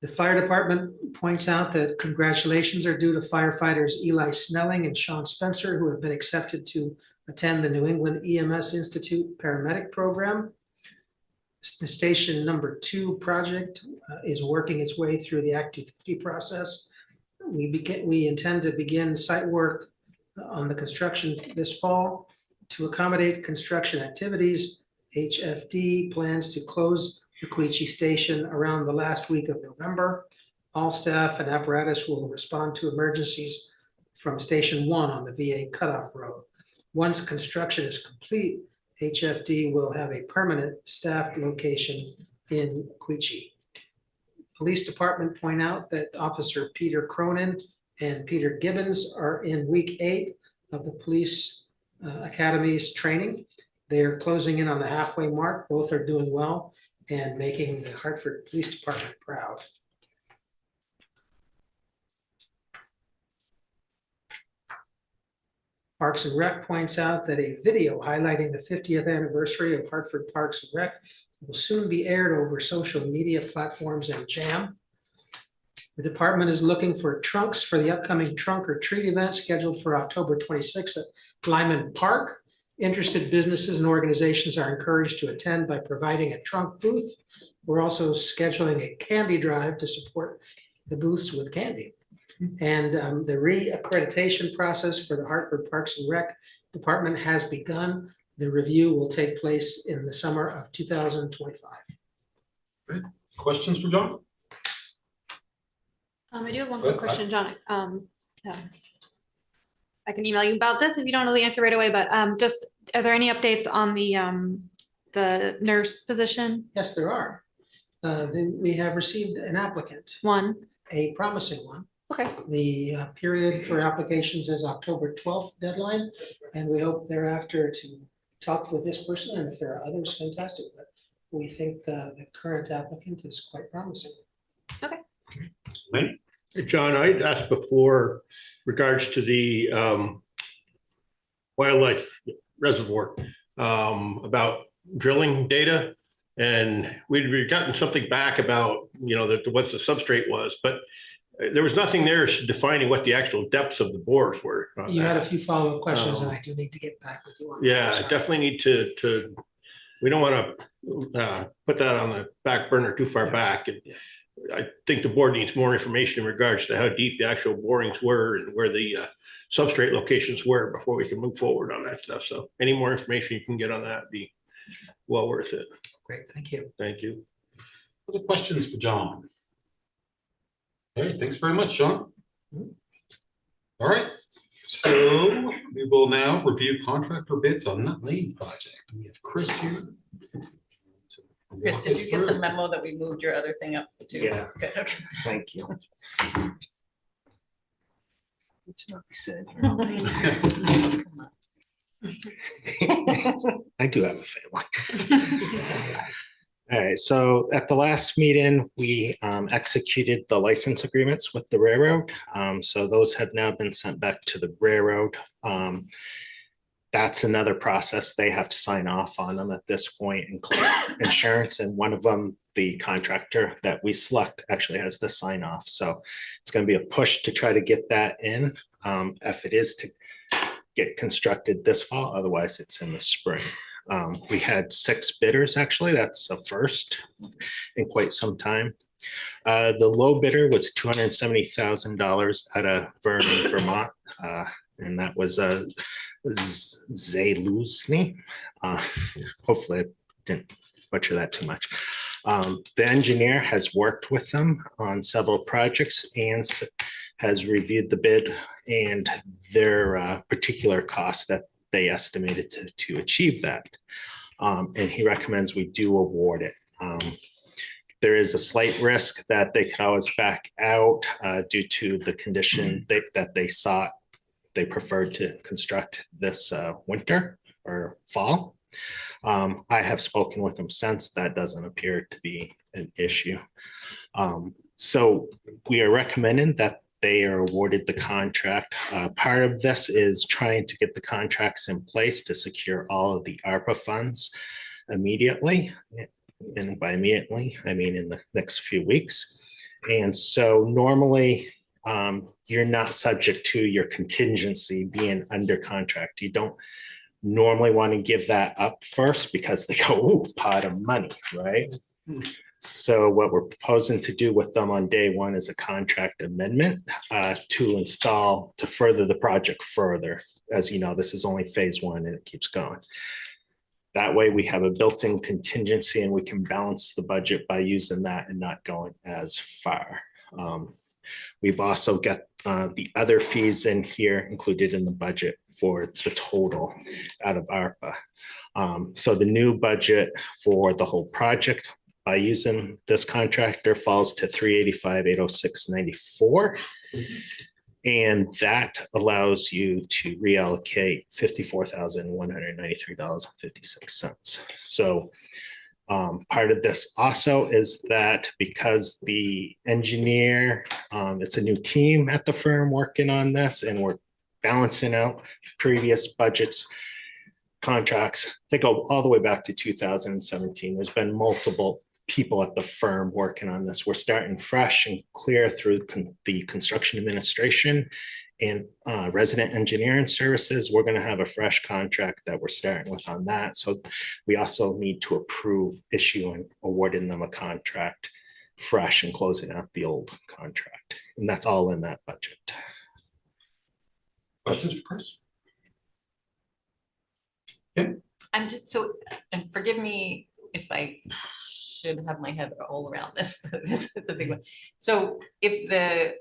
The fire department points out that congratulations are due to firefighters Eli Snelling and Sean Spencer, who have been accepted to attend the New England EMS Institute paramedic program. The station number 2 project is working its way through the Act 250 process. We intend to begin site work on the construction this fall. To accommodate construction activities, HFD plans to close the Queechee Station around the last week of November. All staff and apparatus will respond to emergencies from Station 1 on the VA cutoff road. Once construction is complete, HFD will have a permanent staffed location in Queechee. Police Department point out that Officer Peter Cronin and Peter Gibbons are in week 8 of the Police Academy's training. They're closing in on the halfway mark. Both are doing well and making the Hartford Police Department proud. Parks and Rec points out that a video highlighting the 50th anniversary of Hartford Parks and Rec will soon be aired over social media platforms and Jam. The department is looking for trunks for the upcoming trunk or treat event scheduled for October 26th at Lyman Park. Interested businesses and organizations are encouraged to attend by providing a trunk booth. We're also scheduling a candy drive to support the booths with candy. And the re-accreditation process for the Hartford Parks and Rec Department has begun. The review will take place in the summer of 2025. Great. Questions for John? I do have one quick question, John. I can email you about this if you don't know the answer right away, but just, are there any updates on the nurse position? Yes, there are. We have received an applicant, a promising one. Okay. The period for applications is October 12th deadline, and we hope thereafter to talk with this person, and if there are others, fantastic. But we think the current applicant is quite promising. Okay. Right. John, I asked before regards to the wildlife reservoir about drilling data, and we'd gotten something back about, you know, what the substrate was, but there was nothing there defining what the actual depths of the bores were. You had a few follow-up questions, and I do need to get back with you on that. Yeah, I definitely need to, we don't want to put that on the back burner too far back. And I think the board needs more information in regards to how deep the actual borings were and where the substrate locations were before we can move forward on that stuff. So any more information you can get on that would be well worth it. Great, thank you. Thank you. Other questions for John? Okay, thanks very much, Sean. All right, so we will now review contractor bids on Nutt Lane project. We have Chris here. Chris, did you get the memo that we moved your other thing up to? Yeah. Good, okay. Thank you. It's not said. I do have a family. All right, so at the last meeting, we executed the license agreements with the railroad. So those have now been sent back to the railroad. That's another process. They have to sign off on them at this point, including insurance. And one of them, the contractor that we select, actually has to sign off. So it's going to be a push to try to get that in. If it is to get constructed this fall, otherwise it's in the spring. We had 6 bidders, actually. That's a first in quite some time. The low bidder was $270,000 out of Vernon, Vermont. And that was Zaluzny. Hopefully I didn't butcher that too much. The engineer has worked with them on several projects and has reviewed the bid and their particular cost that they estimated to achieve that. And he recommends we do award it. There is a slight risk that they could always back out due to the condition that they sought. They preferred to construct this winter or fall. I have spoken with them since. That doesn't appear to be an issue. So we are recommending that they are awarded the contract. Part of this is trying to get the contracts in place to secure all of the ARPA funds immediately. And by immediately, I mean in the next few weeks. And so normally you're not subject to your contingency being under contract. You don't normally want to give that up first because they go, ooh, pot of money, right? So what we're proposing to do with them on day one is a contract amendment to further the project further. As you know, this is only phase 1 and it keeps going. That way we have a built-in contingency and we can balance the budget by using that and not going as far. We've also got the other fees in here included in the budget for the total out of ARPA. So the new budget for the whole project by using this contractor falls to $385,806.94. And that allows you to reallocate $54,193.56. So part of this also is that because the engineer, it's a new team at the firm working on this, and we're balancing out previous budgets, contracts. They go all the way back to 2017. There's been multiple people at the firm working on this. We're starting fresh and clear through the construction administration and resident engineering services. We're going to have a fresh contract that we're starting with on that. So we also need to approve issuing, awarding them a contract fresh and closing out the old contract. And that's all in that budget. Questions for Chris? I'm just so, and forgive me if I should have my head all around this, but it's the big one. So if the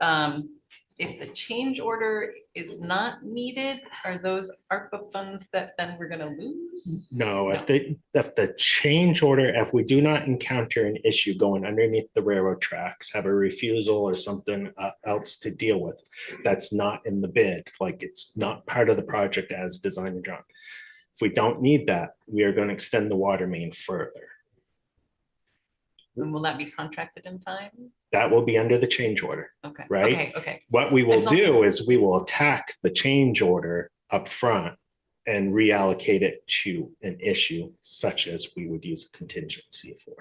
change order is not needed, are those ARPA funds that then we're gonna lose? No, if the change order, if we do not encounter an issue going underneath the railroad tracks, have a refusal or something else to deal with, that's not in the bid, like it's not part of the project as designed and drawn. If we don't need that, we are going to extend the water main further. And will that be contracted in time? That will be under the change order. Okay. Right? Okay. What we will As long do as- is we will attack the change order up front and reallocate it to an issue such as we would use a contingency for.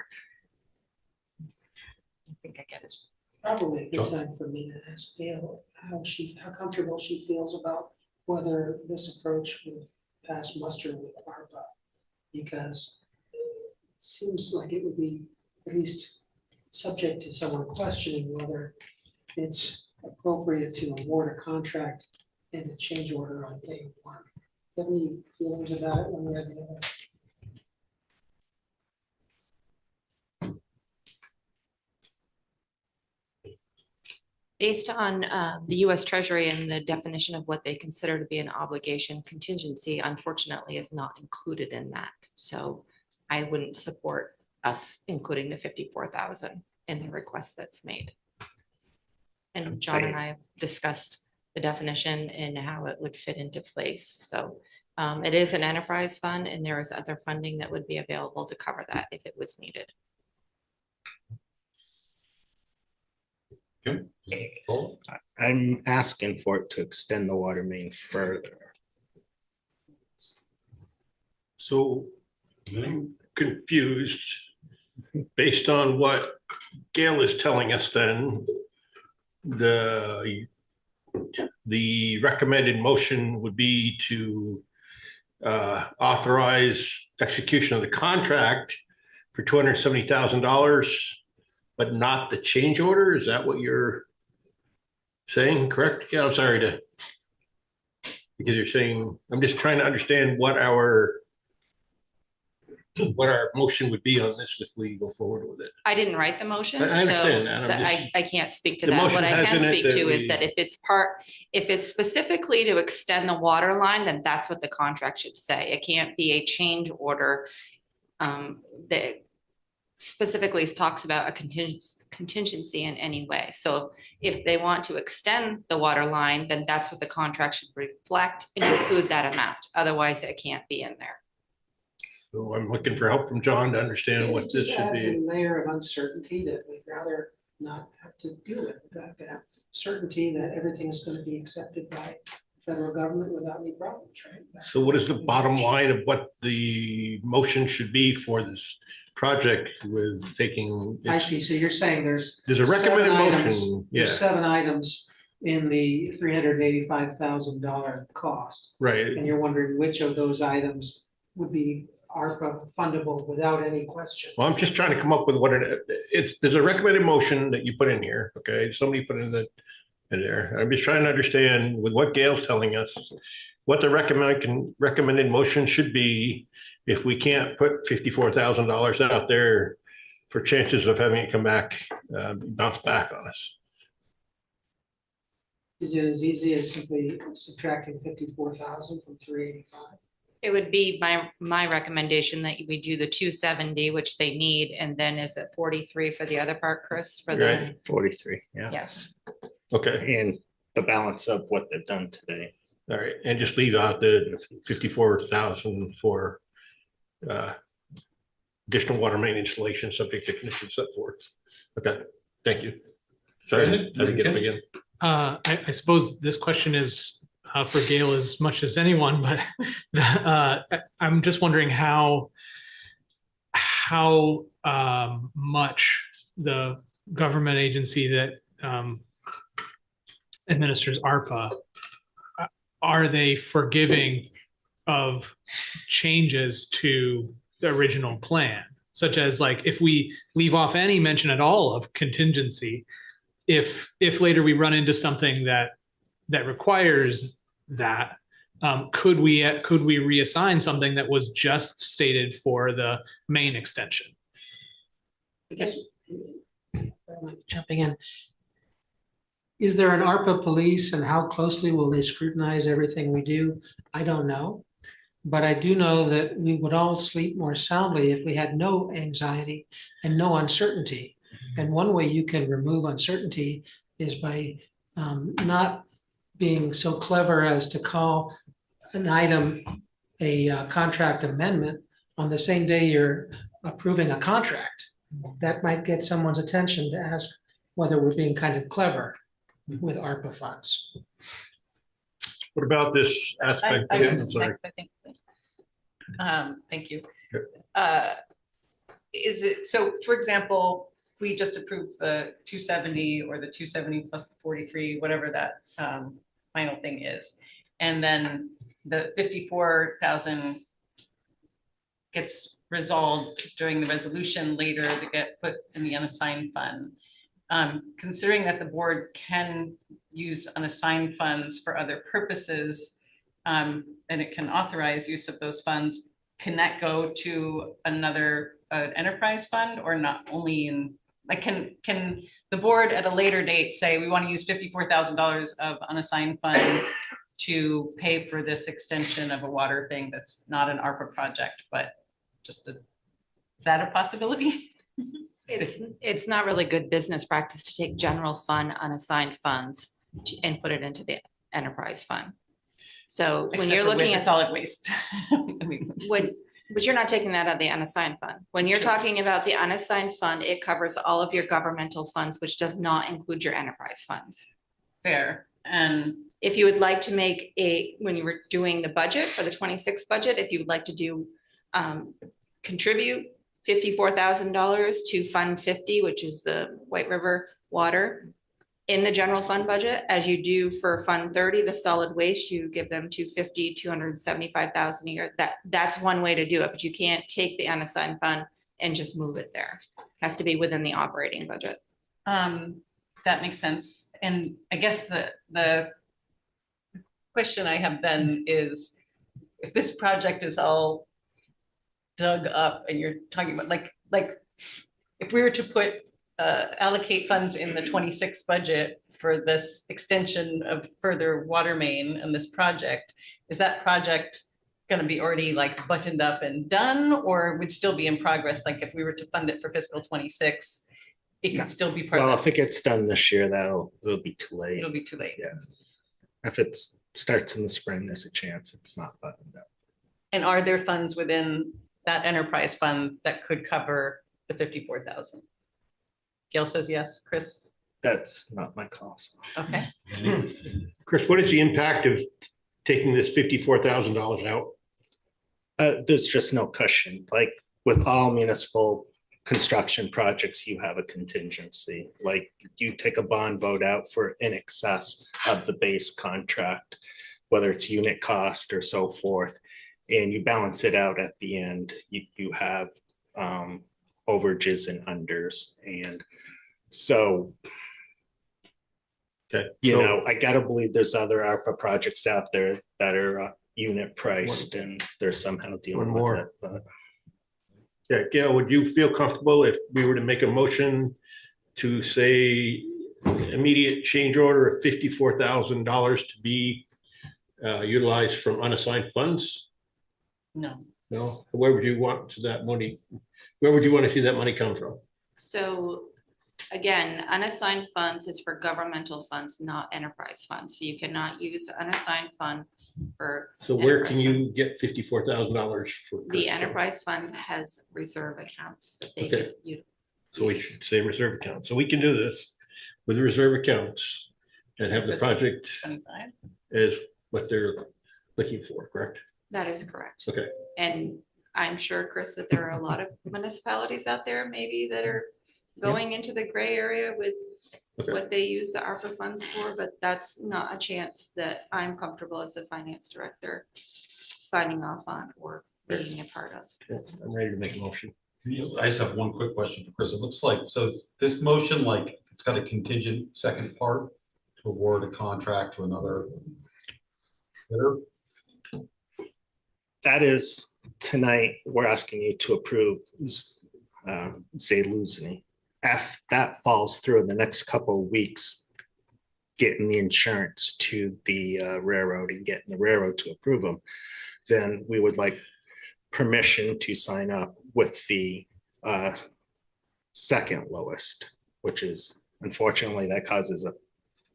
I think I get it. Probably a good time for me to ask Gail how comfortable she feels about whether this approach would pass muster with ARPA. Because it seems like it would be at least subject to someone questioning whether it's appropriate to award a contract and a change order on day one. Do you have any feelings about it one way or the other? Based on the US Treasury and the definition of what they consider to be an obligation, contingency unfortunately is not included in that. So I wouldn't support us including the 54,000 in the request that's made. And John and I have discussed the definition and how it would fit into place. So it is an enterprise fund and there is other funding that would be available to cover that if it was needed. I'm asking for it to extend the water main further. So I'm confused based on what Gail is telling us then. The recommended motion would be to authorize execution of the contract for $270,000, but not the change order. Is that what you're saying? Correct? Yeah, I'm sorry because you're saying, I'm just trying to understand what our motion would be on this if we go forward with it. I didn't write the motion, I understand that. so I can't speak to The that. motion What I has can in it speak that to is we- that if it's specifically to extend the water line, then that's what the contract should say. It can't be a change order that specifically talks about a contingency in any way. So if they want to extend the water line, then that's what the contract should reflect and include that amount. Otherwise, it can't be in there. So I'm looking for help from John to understand what It this just should adds be. a layer of uncertainty that we'd rather not have to deal with. We'd have to have certainty that everything is going to be accepted by the federal government without any problems, right? So what is the bottom line of what the motion should be for this project with taking? I see, so you're saying there's a recommended 7 items- motion, yeah. There's 7 items in the $385,000 cost. Right. And you're wondering which of those items would be ARPA fundable without any question. Well, I'm just trying to come up with what there's a recommended motion that you put in here, okay? Somebody put in there. I'm just trying to understand with what Gail's telling us, what the recommended motion should be if we can't put $54,000 out there for chances of having it come back, bounce back on us. Is it as easy as simply subtracting 54,000 from 385? It would be my recommendation that we do the 270, which they need, and then is it 43 for the other part, Chris? For the Right. 43, yeah. Yes. Okay. And the balance of what they've done today. All right, and just leave out the 54,000 for additional water main installation subject to conditions set forth. Okay, thank you. Sorry, I didn't get up again. I suppose this question is for Gail as much as anyone, but I'm just wondering how how much the government agency that administers ARPA, are they forgiving of changes to the original plan? Such as like, if we leave off any mention at all of contingency, if later we run into something that requires that, could we reassign something that was just stated for the main extension? I guess, jumping in, is there an ARPA police, and how closely will they scrutinize everything we do? I don't know. But I do know that we would all sleep more soundly if we had no anxiety and no uncertainty. And one way you can remove uncertainty is by not being so clever as to call an item a contract amendment on the same day you're approving a contract. That might get someone's attention to ask whether we're being kind of clever with ARPA funds. What about this aspect? I I'm was sorry. next, I think. Thank you. Is it, so for example, we just approved the 270 or the 270 plus the 43, whatever that final thing is. And then the 54,000 gets resolved during the resolution later to get put in the unassigned fund. Considering that the board can use unassigned funds for other purposes, and it can authorize use of those funds, can that go to another enterprise fund, or not only in, like, can the board at a later date say we want to use $54,000 of unassigned funds to pay for this extension of a water thing that's not an ARPA project, but just is that a possibility? It's not really good business practice to take general fund unassigned funds and put it into the enterprise fund. So when you're looking at solid waste, but you're not taking that out of the unassigned fund. When you're talking about the unassigned fund, it covers all of your governmental funds, which does not include your enterprise funds. Fair. And if you would like to make when you were doing the budget for the 26 budget, if you would like to do contribute $54,000 to Fund 50, which is the White River Water, in the general fund budget, as you do for Fund 30, the solid waste, you give them $275,000 a year. That's one way to do it, but you can't take the unassigned fund and just move it there. It has to be within the operating budget. That makes sense. And I guess the question I have then is, if this project is all dug up and you're talking about like if we were to put allocate funds in the 26 budget for this extension of further water main and this project, is that project going to be already like buttoned up and done, or would still be in progress? Like if we were to fund it for fiscal 26, it could still be part Well, of if it gets done this year, it'll be too late. It'll be too late. Yeah. If it starts in the spring, there's a chance it's not buttoned up. And are there funds within that enterprise fund that could cover the 54,000? Gail says yes. Chris? That's not my call. So. Okay. Chris, what is the impact of taking this $54,000 out? There's just no cushion. Like with all municipal construction projects, you have a contingency. Like you take a bond vote out for in excess of the base contract, whether it's unit cost or so forth, and you balance it out at the end. You have overages and unders, and so okay, you know, I gotta believe there's other ARPA projects out there that are unit priced, and they're somehow dealing with it. But yeah, Gail, would you feel comfortable if we were to make a motion to say immediate change order of $54,000 to be utilized from unassigned funds? No. No. Where would you want that money? Where would you want to see that money come from? So again, unassigned funds is for governmental funds, not enterprise funds. So you cannot use unassigned fund for. So where can you get $54,000 for? The enterprise fund has reserve accounts that they Okay. could use. So we should say reserve account. So we can do this with reserve accounts and have the Just project 25? as what they're looking for, correct? That is correct. Okay. And I'm sure, Chris, that there are a lot of municipalities out there maybe that are going into the gray area with what they use the ARPA funds for, but that's not a chance that I'm comfortable as a finance director signing off on or being a part of. I'm ready to make a motion. I just have one quick question for Chris. It looks like, so is this motion, like, it's got a contingent second part to award a contract to another bidder? That is, tonight, we're asking you to approve Zaluzny. If that falls through in the next couple of weeks, getting the insurance to the railroad and getting the railroad to approve them, then we would like permission to sign up with the second lowest, which is, unfortunately, that causes a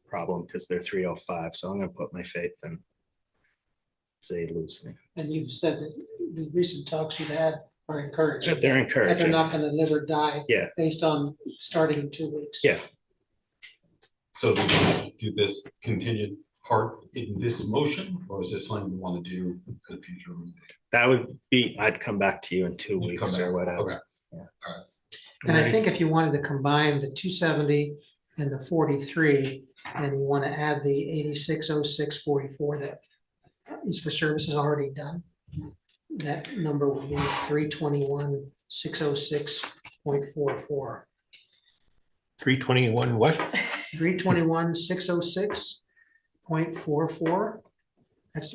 problem because they're 305. So I'm going to put my faith in Zaluzny. And you've said that the recent talks you've had are encouraging. They're That encouraging. they're not gonna live or die. Yeah. Based on starting in 2 weeks. Yeah. So do we do this contingent part in this motion, or is this something we want to do for the future? That would be, I'd come back to you in 2 You'd come weeks or back. whatever. Okay. Yeah. All right. And I think if you wanted to combine the 270 and the 43, and you want to add the 860644 that is for services already done, that number would be 321,606.44. 321 what? 321,606.44. That's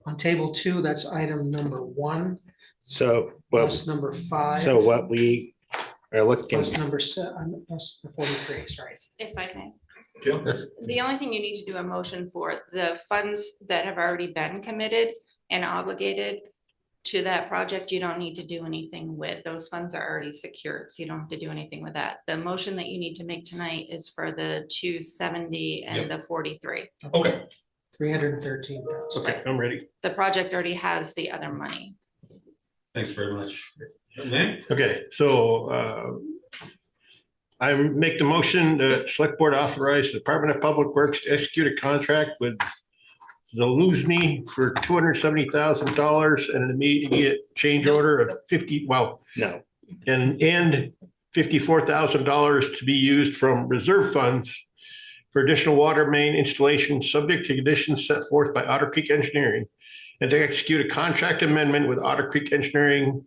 on table 2, that's item number 1, So, plus number 5. so what we are looking, Plus number 7, plus the 43, sorry. If I may. Yeah. The only thing you need to do a motion for, the funds that have already been committed and obligated to that project, you don't need to do anything with. Those funds are already secured, so you don't have to do anything with that. The motion that you need to make tonight is for the 270 and the 43. Okay. 313. Okay, I'm ready. The project already has the other money. Thanks very much. Lynn? Okay, so I make the motion that select board authorize the Department of Public Works to execute a contract with Zaluzny for $270,000 and an immediate change order of and $54,000 to be used from reserve funds for additional water main installation, subject to conditions set forth by Otter Creek Engineering, and to execute a contract amendment with Otter Creek Engineering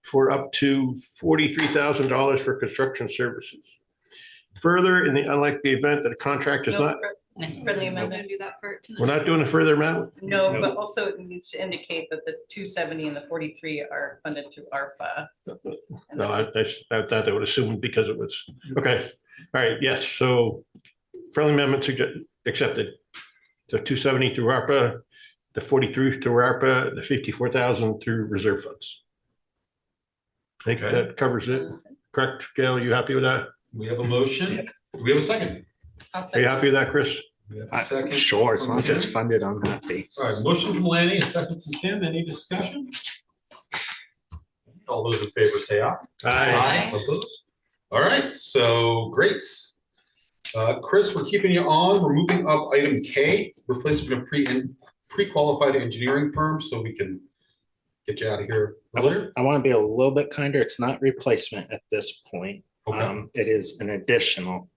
for up to $43,000 for construction services. Further, in the unlikely event that a contract is not, Friendly amendment. Do that for we're not doing a further amendment? No, but also it needs to indicate that the 270 and the 43 are funded through ARPA. No, I thought they would assume because it was, okay. All right, yes, so friendly amendments accepted. So 270 through ARPA, the 43 through ARPA, the 54,000 through reserve funds. I think that covers it. Correct, Gail, you happy with that? We have a motion. Do we have a second? Are you happy with that, Chris? We have a second. sure, as long as it's from funded, I'm happy. All right, motion from Lanny, a second from Kim. Any discussion? All those in favor say aye. Aye. Opposed? All right, so great. Chris, we're keeping you on. We're moving up item K, replacement of pre-qualified engineering firm, so we can get you out of here earlier. I want to be a little bit kinder. It's not replacement at this point. Okay. It is an additional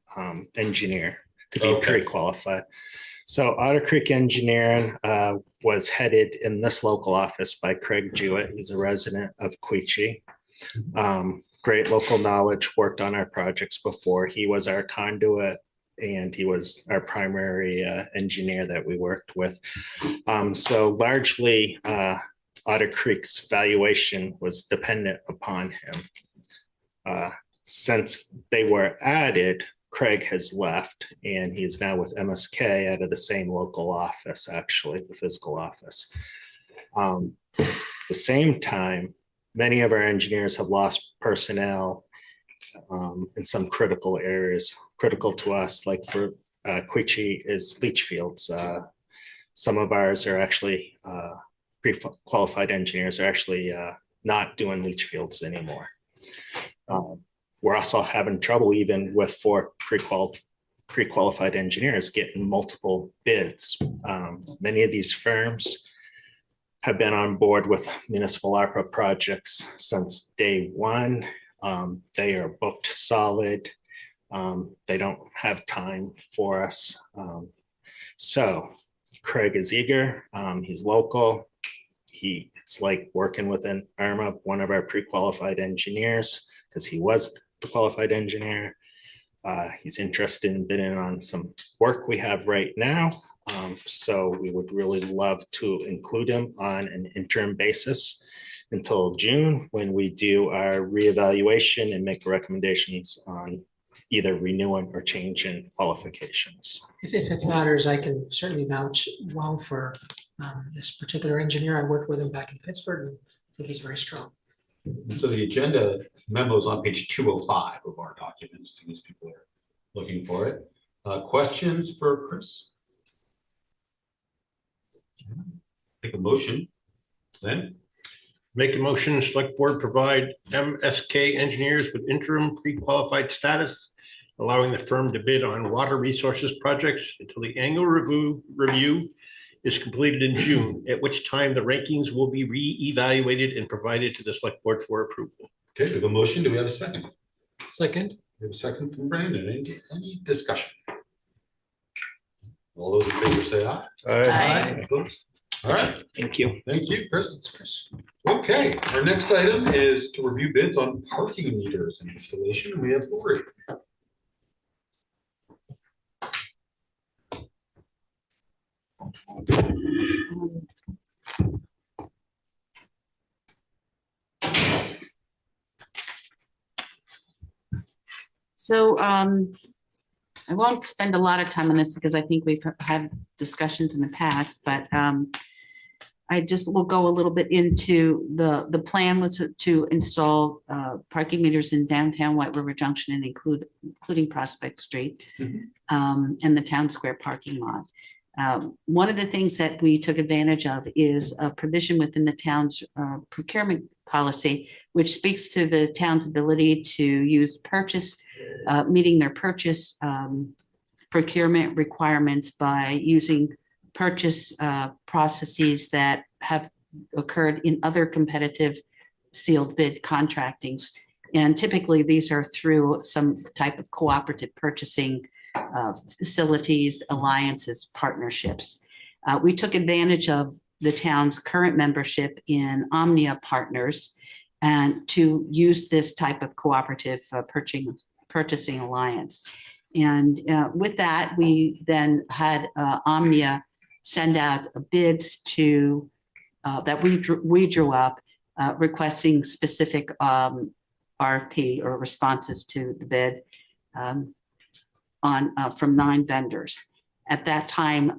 engineer to be Okay. pre-qualified. So Otter Creek Engineering was headed in this local office by Craig Jewett. He's a resident of Quechee. Great local knowledge, worked on our projects before. He was our conduit and he was our primary engineer that we worked with. So largely Otter Creek's valuation was dependent upon him. Since they were added, Craig has left and he's now with MSK out of the same local office, actually, the physical office. At the same time, many of our engineers have lost personnel in some critical areas, critical to us, like for Quechee is leach fields. Some of ours are actually pre-qualified engineers are actually not doing leach fields anymore. We're also having trouble even with 4 pre-qualified engineers getting multiple bids. Many of these firms have been on board with municipal ARPA projects since day one. They are booked solid. They don't have time for us. So Craig is eager. He's local. It's like working with an Irma, one of our pre-qualified engineers, because he was the qualified engineer. He's interested in bidding on some work we have right now. So we would really love to include him on an interim basis until June, when we do our reevaluation and make recommendations on either renewing or changing qualifications. If it matters, I can certainly vouch well for this particular engineer. I worked with him back in Pittsburgh, and I think he's very strong. And so the agenda memo is on page 205 of our documents, in case people are looking for it. Questions for Chris? Take a motion, then. Make a motion, select board provide MSK engineers with interim pre-qualified status, allowing the firm to bid on water resources projects until the annual review is completed in June, at which time the rankings will be re-evaluated and provided to the select board for approval. Okay, we have a motion. Do we have a second? Second. We have a second from Brandon. Any discussion? All those in favor say aye. Aye. Opposed? All right. Thank you. Thank you, Chris. Okay, our next item is to review bids on parking meters and installation. We have Lori. So I won't spend a lot of time on this because I think we've had discussions in the past, but I just will go a little bit into the plan was to install parking meters in downtown White River Junction and including Prospect Street and the town square parking lot. One of the things that we took advantage of is a provision within the town's procurement policy, which speaks to the town's ability to use meeting their purchase procurement requirements by using purchase processes that have occurred in other competitive sealed bid contractings. And typically these are through some type of cooperative purchasing facilities, alliances, partnerships. We took advantage of the town's current membership in Omnia Partners and to use this type of cooperative purchasing alliance. And with that, we then had Omnia send out bids to that we drew up requesting specific RFP or responses to the bid from 9 vendors. At that time,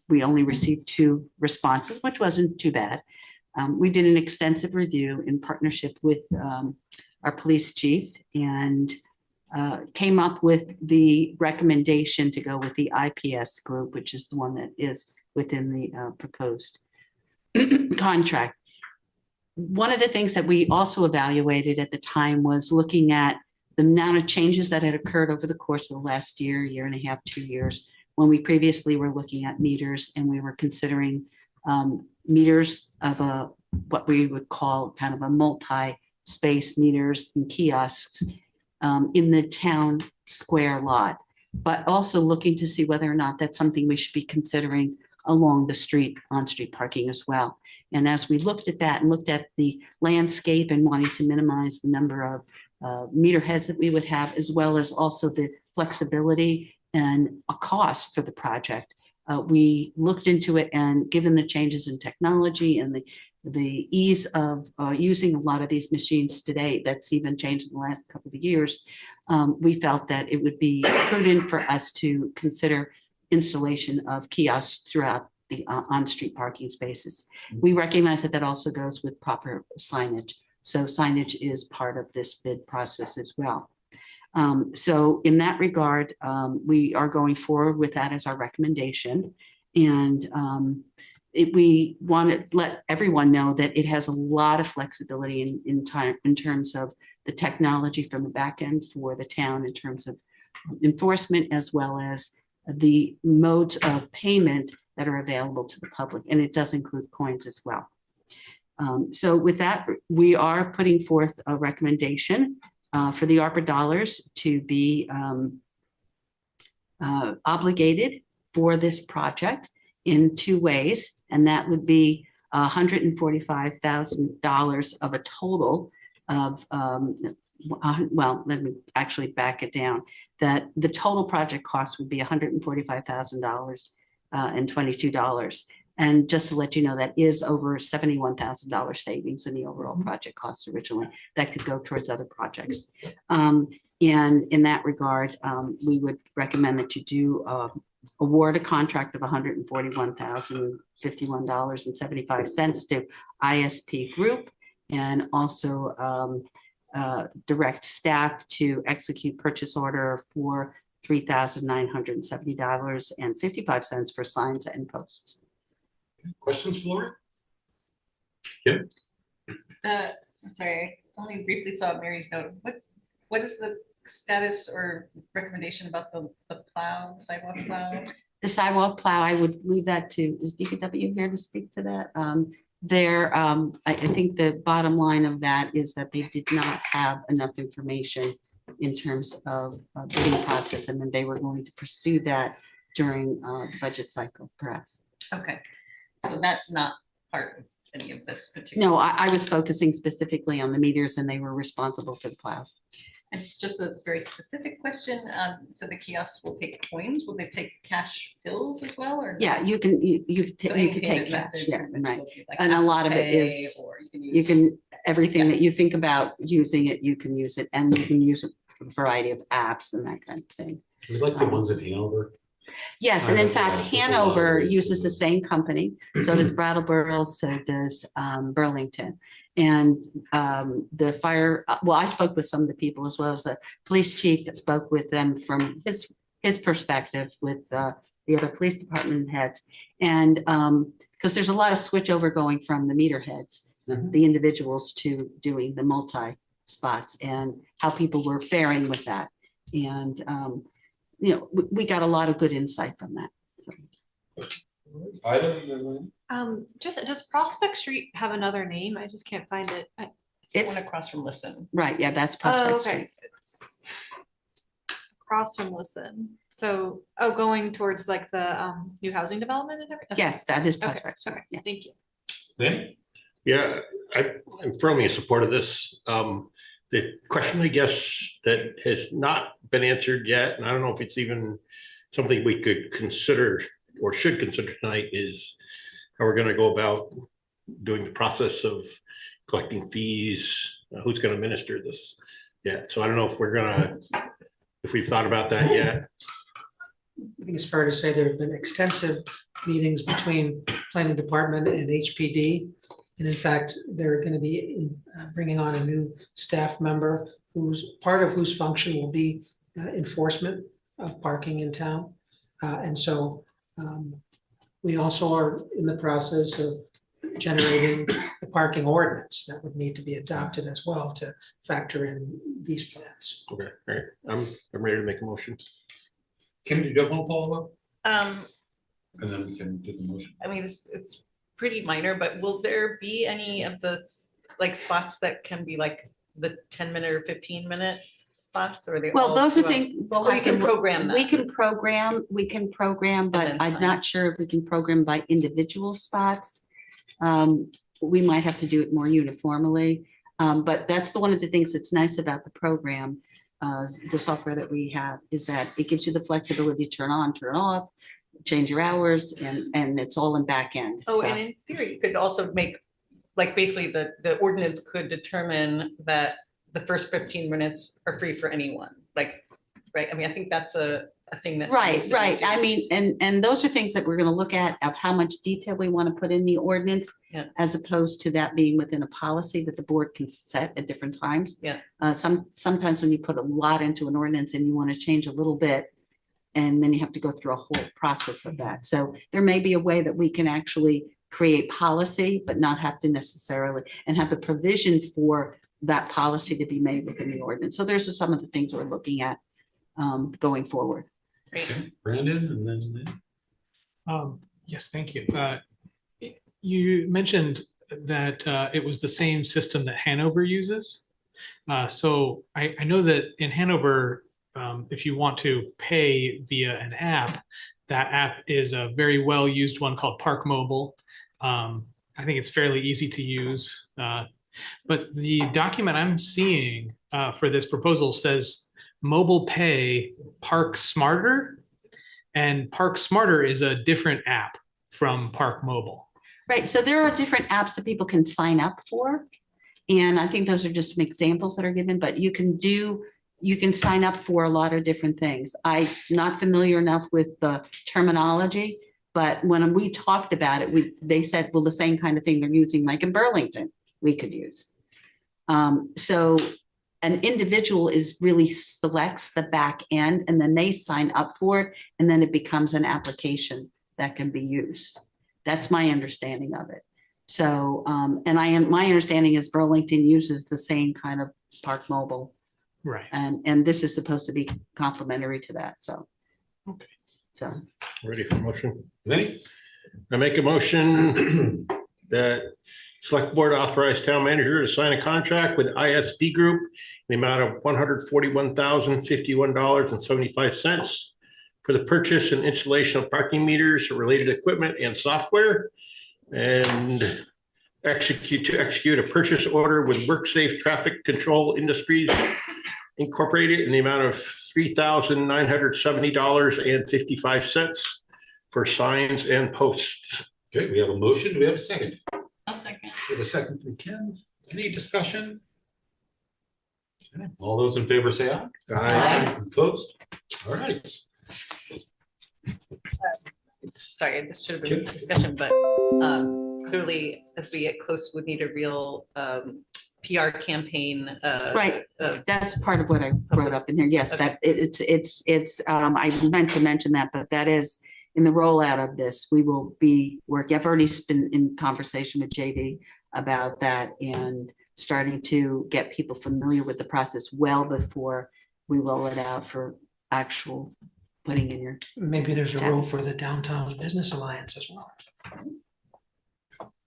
we only received 2 responses, which wasn't too bad. We did an extensive review in partnership with our police chief and came up with the recommendation to go with the IPS group, which is the one that is within the proposed contract. One of the things that we also evaluated at the time was looking at the amount of changes that had occurred over the course of the last year and a half, 2 years, when we previously were looking at meters and we were considering meters of what we would call kind of a multi-space meters and kiosks in the town square lot, but also looking to see whether or not that's something we should be considering along the street, on-street parking as well. And as we looked at that and looked at the landscape and wanting to minimize the number of meter heads that we would have, as well as also the flexibility and a cost for the project, we looked into it, and given the changes in technology and the ease of using a lot of these machines today, that's even changed in the last couple of years, we felt that it would be prudent for us to consider installation of kiosks throughout the on-street parking spaces. We recognize that that also goes with proper signage. So signage is part of this bid process as well. So in that regard, we are going forward with that as our recommendation. And we want to let everyone know that it has a lot of flexibility in terms of the technology from the back end for the town, in terms of enforcement, as well as the modes of payment that are available to the public. And it does include coins as well. So with that, we are putting forth a recommendation for the ARPA dollars to be obligated for this project in two ways, and that would be $145,000 of a total of, well, let me actually back it down, that the total project cost would be $145,000 and $22. And just to let you know, that is over $71,000 savings in the overall project cost originally that could go towards other projects. And in that regard, we would recommend that you do award a contract of $141,051.75 to ISP Group, and also direct staff to execute purchase order for $3,970.55 for signs and posts. Questions for Laura? Kim? I'm sorry, I only briefly saw Mary's note. What is the status or recommendation about the plow, sidewalk plow? The sidewalk plow, I would leave that to, is DPW here to speak to that? I think the bottom line of that is that they did not have enough information in terms of the bidding process, and then they were going to pursue that during the budget cycle, perhaps. Okay, so that's not part of any of this particular. No, I was focusing specifically on the meters, and they were responsible for the plows. And just a very specific question, so the kiosks will take coins, will they take cash bills as well, or? Yeah, you can take cash, yeah, right. And a lot of it is, everything that you think about using it, you can use it, and you can use a variety of apps and that kind of thing. We like the ones in Hanover. Yes, and in fact, Hanover uses the same company. So does Brattleboro, so does Burlington. And the fire, well, I spoke with some of the people as well as the police chief that spoke with them from his perspective with the other police department heads. And because there's a lot of switchover going from the meter heads, the individuals, to doing the multi spots, and how people were faring with that. And we got a lot of good insight from that. Does Prospect Street have another name? I just can't find it. It's one across from Listen. Right, yeah, that's Prospect Street. Okay. It's across from Listen. So, going towards like the new housing development and everything? Yes, that is Prospect Street. Okay, yeah. Thank you. Ben? Yeah, I'm firmly in support of this. The question, I guess, that has not been answered yet, and I don't know if it's even something we could consider or should consider tonight, is how we're going to go about doing the process of collecting fees, who's going to administer this. Yeah, so I don't know if we've thought about that yet. I think it's fair to say there have been extensive meetings between planning department and HPD. And in fact, they're going to be bringing on a new staff member whose function will be enforcement of parking in town. And so we also are in the process of generating the parking ordinance that would need to be adopted as well to factor in these plans. Okay, all right. I'm ready to make a motion. Kim, did you have one follow-up? And then we can do the motion. I mean, it's pretty minor, but will there be any of the spots that can be like the 10-minute or 15-minute spots, or those are things we can program that. We can program, but I'm not sure if we can program by individual spots. We might have to do it more uniformly, but that's one of the things that's nice about the program. The software that we have is that it gives you the flexibility to turn on, turn off, change your hours, and it's all in back end. Oh, and in theory, you could also make, like, basically the ordinance could determine that the first 15 minutes are free for anyone, like, right? I mean, I think that's a thing that's right. I mean, and those are things that we're going to look at, of how much detail we want to put in the ordinance, as opposed to that being within a policy that the board can set at different times. Yeah. Sometimes when you put a lot into an ordinance and you want to change a little bit, and then you have to go through a whole process of that. So there may be a way that we can actually create policy, but not have to necessarily, and have the provision for that policy to be made within the ordinance. So there's some of the things we're looking at going forward. Okay. Brandon, and then yes, thank you. You mentioned that it was the same system that Hanover uses. So I know that in Hanover, if you want to pay via an app, that app is a very well used one called Park Mobile. I think it's fairly easy to use. But the document I'm seeing for this proposal says mobile pay Park Smarter, and Park Smarter is a different app from Park Mobile. Right, so there are different apps that people can sign up for. And I think those are just some examples that are given, but you can sign up for a lot of different things. I'm not familiar enough with the terminology, but when we talked about it, they said, well, the same kind of thing they're using like in Burlington, we could use. So an individual really selects the back end and then they sign up for it, and then it becomes an application that can be used. That's my understanding of it. So, my understanding is Burlington uses the same kind of Park Mobile. Right. And this is supposed to be complementary to that, so. Okay. So. Ready for motion? Ready? I make a motion that Select Board authorize town manager to sign a contract with ISP Group in the amount of $141,051.75 for the purchase and installation of parking meters, related equipment and software, and execute a purchase order with WorkSafe Traffic Control Industries Incorporated in the amount of $3,970.55 for signs and posts. Okay, we have a motion. Do we have a second? I'll second. We have a second from Ken. Any discussion? Okay, all those in favor say aye. Aye. Opposed? All right. Sorry, this should have been a discussion, but clearly, as we get close, we need a real PR campaign. Right, that's part of what I wrote up in there. Yes, Okay. that it's, I meant to mention that, but that is in the rollout of this, we will be working. I've already been in conversation with JD about that and starting to get people familiar with the process well before we roll it out for actual putting in your. Maybe there's a role for the Downtown Business Alliance as well.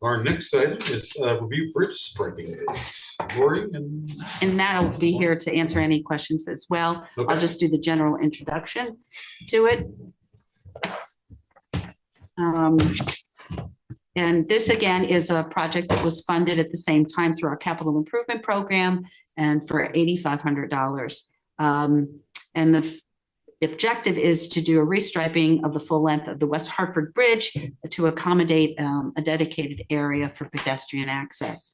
Our next item is review bridge striping bids. Lori and. And Matt will be here to answer any questions as well. Okay. I'll just do the general introduction to it. And this again is a project that was funded at the same time through our capital improvement program and for $8,500. And the objective is to do a restriping of the full length of the West Hartford Bridge to accommodate a dedicated area for pedestrian access.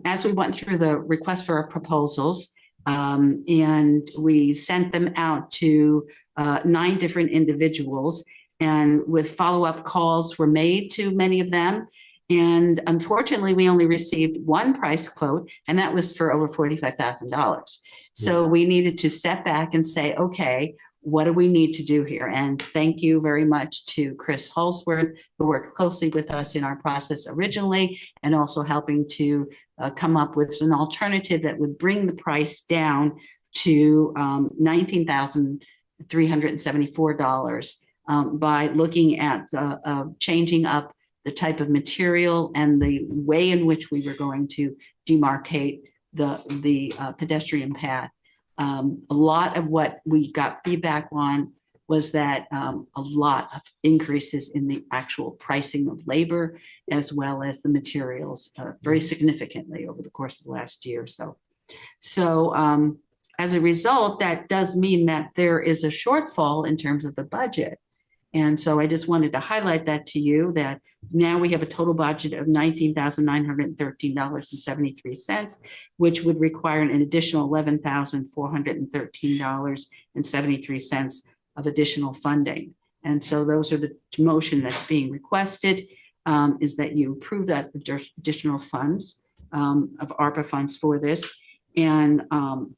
As we went through the request for our proposals, and we sent them out to 9 different individuals, and with follow-up calls were made to many of them. And unfortunately, we only received one price quote, and that was for over $45,000. So we needed to step back and say, okay, what do we need to do here? And thank you very much to Chris Holsworth, who worked closely with us in our process originally, and also helping to come up with an alternative that would bring the price down to $19,374 by looking at changing up the type of material and the way in which we were going to demarcate the pedestrian path. A lot of what we got feedback on was that a lot of increases in the actual pricing of labor as well as the materials very significantly over the course of the last year or so. So as a result, that does mean that there is a shortfall in terms of the budget. And so I just wanted to highlight that to you, that now we have a total budget of $19,913.73, which would require an additional $11,413.73 of additional funding. And so those are the motion that's being requested, is that you approve that additional funds of ARPA funds for this, and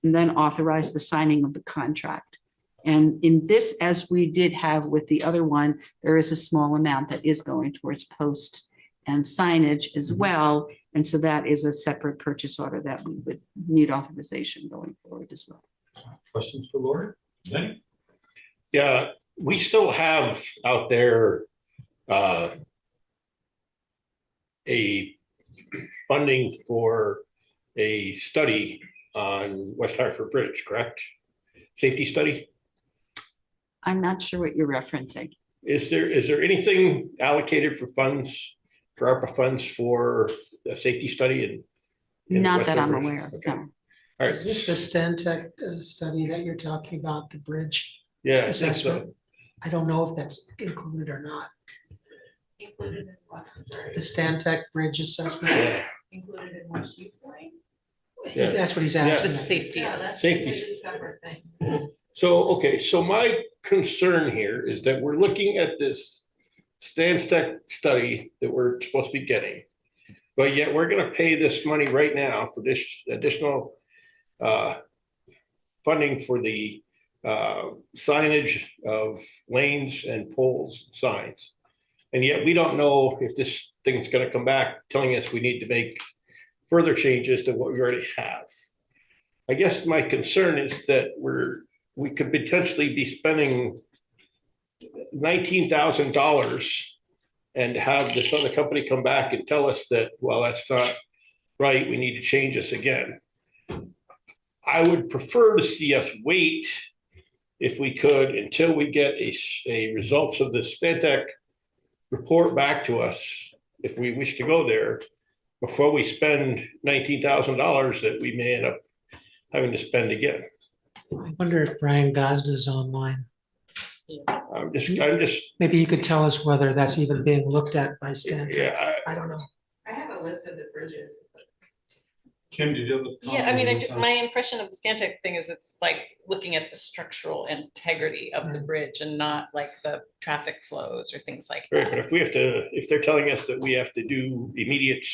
then authorize the signing of the contract. And in this, as we did have with the other one, there is a small amount that is going towards posts and signage as well. And so that is a separate purchase order that we would need authorization going forward as well. Questions for Lori? Lenny? Yeah, we still have out there a funding for a study on West Hartford Bridge, correct? Safety study? I'm not sure what you're referencing. Is there anything allocated for funds, for ARPA funds for a safety study? in Not West that I'm Hartford? aware of, Okay. no. All right. Is this the Stantec study that you're talking about, the bridge Yeah, I think assessment? so. I don't know if that's included or not. Included in what? Sorry. The Stantec bridge assessment. Yeah. Included in what she's doing? Yeah. That's what he's Yeah. asking. The safety. Yeah, that's a Safety. completely separate thing. So, okay, so my concern here is that we're looking at this Stantec study that we're supposed to be getting, but yet we're gonna pay this money right now for this additional funding for the signage of lanes and poles, signs. And yet we don't know if this thing's gonna come back telling us we need to make further changes to what we already have. I guess my concern is that we could potentially be spending $19,000 and have this other company come back and tell us that, well, that's not right, we need to change this again. I would prefer to see us wait, if we could, until we get a results of the Stantec report back to us, if we wish to go there, before we spend $19,000 that we may end up having to spend again. I wonder if Brian Gosda is online. I'm just. Maybe you could tell us whether that's even being looked at by Stantec. Yeah, I don't know. I have a list of the bridges. Kim, did you have? Yeah, I mean, my impression of the Stantec thing is it's like looking at the structural integrity of the bridge and not like the traffic flows or things like Right, that. but if they're telling us that we have to do immediate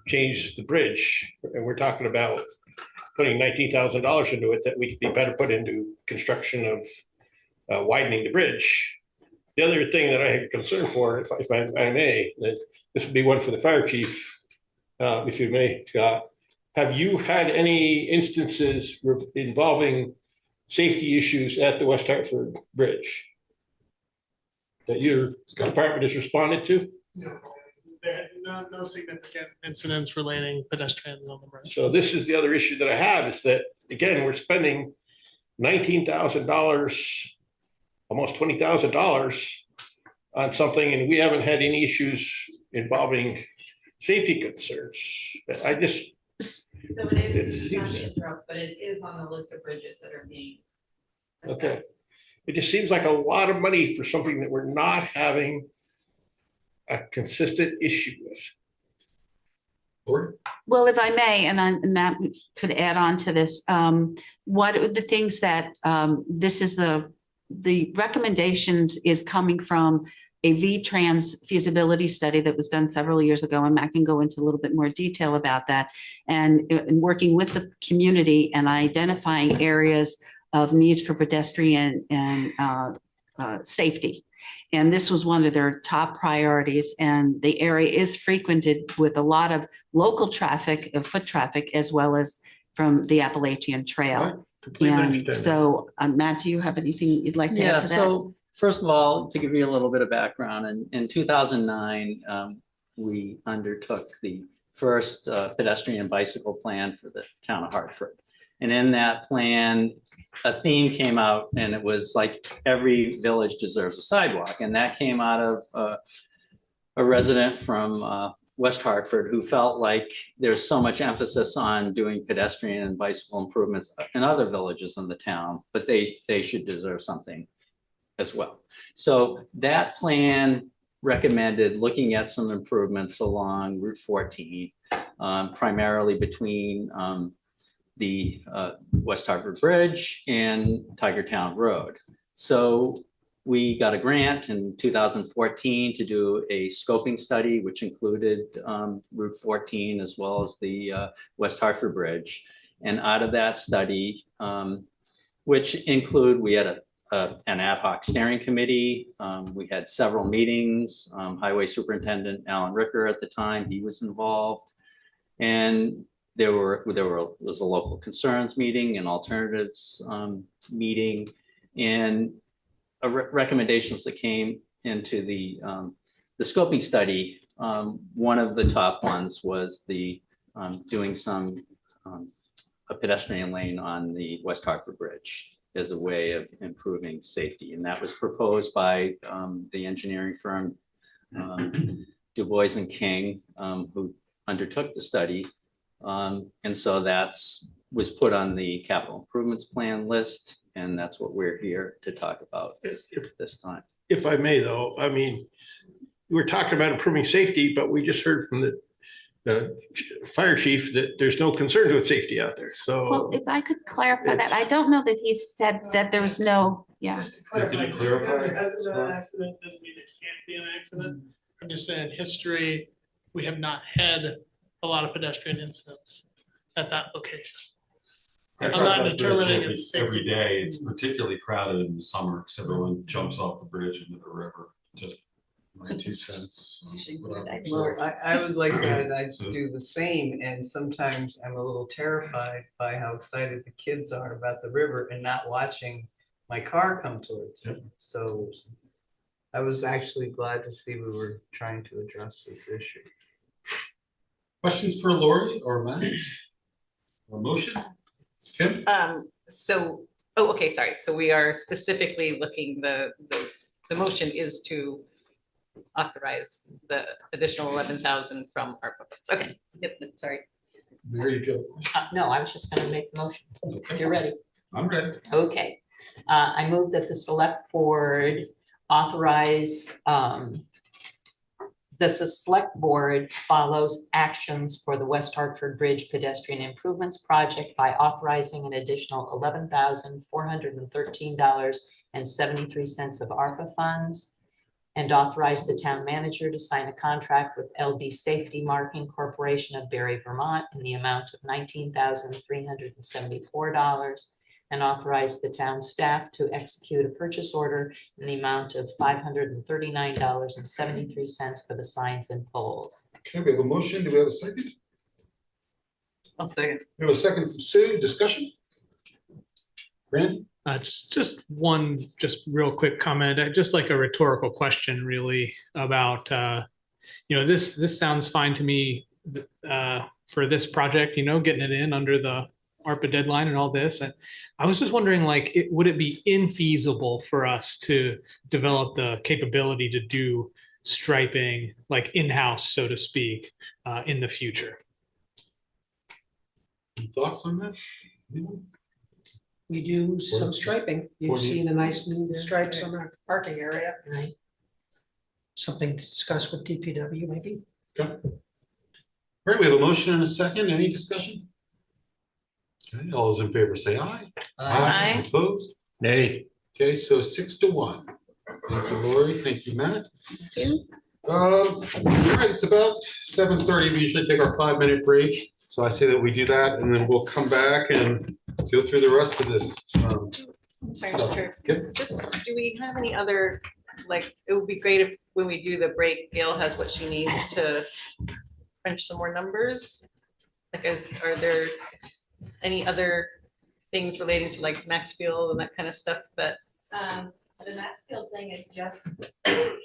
changes to the bridge, and we're talking about putting $19,000 into it, that we could be better put into construction of widening the bridge. The other thing that I have concern for, if I may, that this would be one for the fire chief, if you may, Scott. Have you had any instances involving safety issues at the West Hartford Bridge that your department has responded to? No significant incidents relating pedestrians on the bridge. So this is the other issue that I have, is that, again, we're spending $19,000, almost $20,000 on something, and we haven't had any issues involving safety concerns. I just. So it is, not to interrupt, but it is on the list of bridges that are being assessed. Okay. It just seems like a lot of money for something that we're not having a consistent issue with. Well, if I may, and Matt could add on to this, what are the things that, this is the recommendations is coming from a V-Trans feasibility study that was done several years ago, and Matt can go into a little bit more detail about that, and working with the community and identifying areas of needs for pedestrian and safety. And this was one of their top priorities, and the area is frequented with a lot of local traffic, foot traffic, as well as from the Appalachian Trail. And so, Matt, do you have anything you'd like to add to that? So first of all, to give you a little bit of background, in 2009, we undertook the first pedestrian and bicycle plan for the town of Hartford. And in that plan, a theme came out, and it was like every village deserves a sidewalk. And that came out of a resident from West Hartford who felt like there's so much emphasis on doing pedestrian and bicycle improvements in other villages in the town, but they should deserve something as well. So that plan recommended looking at some improvements along Route 14, primarily between the West Hartford Bridge and Tigertown Road. So we got a grant in 2014 to do a scoping study, which included Route 14 as well as the West Hartford Bridge. And out of that study, which we had an ad hoc steering committee. We had several meetings. Highway Superintendent Alan Ricker at the time, he was involved. And there was a local concerns meeting, an alternatives meeting, and recommendations that came into the scoping study One of the top ones was doing a pedestrian lane on the West Hartford Bridge as a way of improving safety. And that was proposed by the engineering firm Du Bois and King, who undertook the study. And so was put on the capital improvements plan list, and that's what we're here to talk about this time. If I may, though, I mean, we're talking about improving safety, but we just heard from the fire chief that there's no concerns with safety out there. So, Well, if I could clarify that, I don't know that he said that there was no, yeah. Did you clarify? Because of an accident doesn't mean it can't be an accident. I'm just saying, history, we have not had a lot of pedestrian incidents at that location. I'm not determining its every safety. day. It's particularly crowded in the summer because everyone jumps off the bridge into the river. Just my 2 cents. Well, I would like that, I'd do the same, and sometimes I'm a little terrified by how excited the kids are about the river and not watching my car come towards it. So I was actually glad to see we were trying to address this issue. Questions for Lori or Matt? Or motion? Kim? Okay, sorry. So we are specifically looking, the motion is to authorize the additional 11,000 from ARPA. Okay, yep, sorry. There you go. No, I was just gonna make the motion. If you're ready. I'm ready. Okay. I move that the select board authorize, that the select board follows actions for the West Hartford Bridge pedestrian improvements project by authorizing an additional $11,413.73 of ARPA funds, and authorize the town manager to sign a contract with LD Safety Marking Corporation of Barre, Vermont in the amount of $19,374, and authorize the town staff to execute a purchase order in the amount of $539.73 for the signs and poles. Okay, we have a motion. Do we have a second? I'll second. We have a second from Sue. Discussion? Randy? Just one, real quick comment, just like a rhetorical question really about, this sounds fine to me for this project, getting it in under the ARPA deadline and all this. And I was just wondering, would it be infeasible for us to develop the capability to do striping, like in-house, so to speak, in the future? Any thoughts on that? We do some striping. You've seen the nice new stripes on our parking area. Right. Something to discuss with DPW maybe. Okay. All right, we have a motion and a second. Any discussion? Okay, all those in favor say aye. Aye. Opposed? nay. Okay, so 6-1. Thank you, Lori. Thank you, Matt. All right, it's about 7:30. We usually take our 5-minute break. So I say that we do that and then we'll come back and go through the rest of this. I'm sorry, Mr. Chair. Just, do we have any other, it would be great if when we do the break, Gail has what she needs to crunch some more numbers. Are there any other things relating to Maxfield and that kind of stuff that? The Maxfield thing is just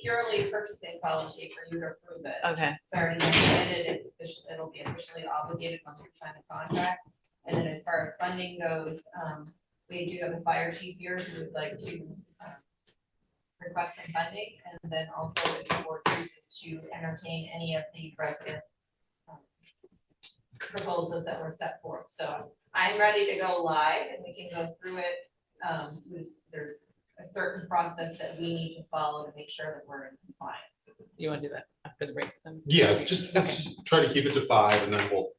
purely purchasing policy for you to approve it. Okay. It's already submitted, it's official, it'll be officially obligated once we sign a contract. And then as far as funding goes, we do have a fire chief here who would like to request some funding. And then also if the board chooses to entertain any of the resident proposals that were set forth. So I'm ready to go live and we can go through it. There's a certain process that we need to follow to make sure that we're in compliance. You want to do that after the break then? Yeah, let's just try to keep it to 5 and then we'll.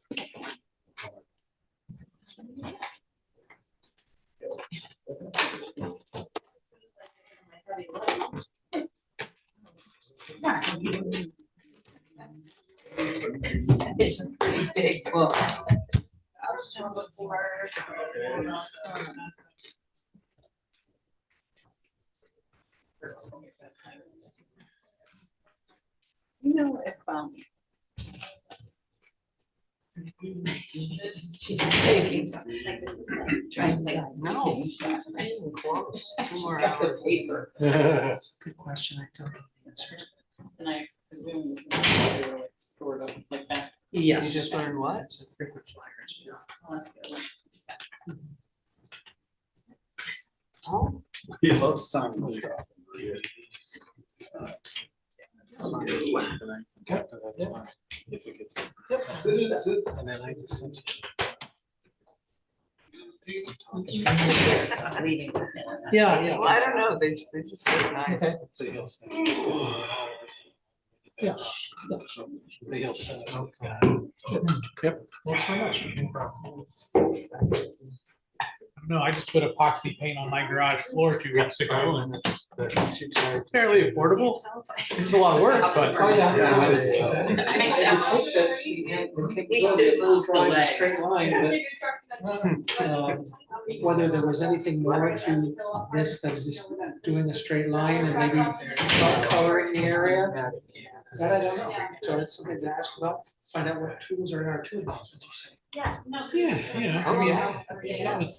It's a pretty big book. If she's taking. Trying to say, no. That's a good question. I don't know the answer to. Can I presume this is how they were like stored up like that. Yes. You just learned what? It's a frequent flyers, yeah. Oh, that's good. Yeah. Love signing stuff. If it gets. And then I just sent Yeah, yeah. Well, I don't know, they just look nice. Yeah. Yep. Thanks very much. No, I just put epoxy paint on my garage floor 2 weeks ago and it's fairly affordable. It's a lot of work, but. Oh, yeah. Straight line, but, whether there was anything more to this than just doing a straight line and maybe coloring the area. That I don't know, so it's something to ask about, find out what tools are in our toolbox, as you say. Yeah, I mean, something to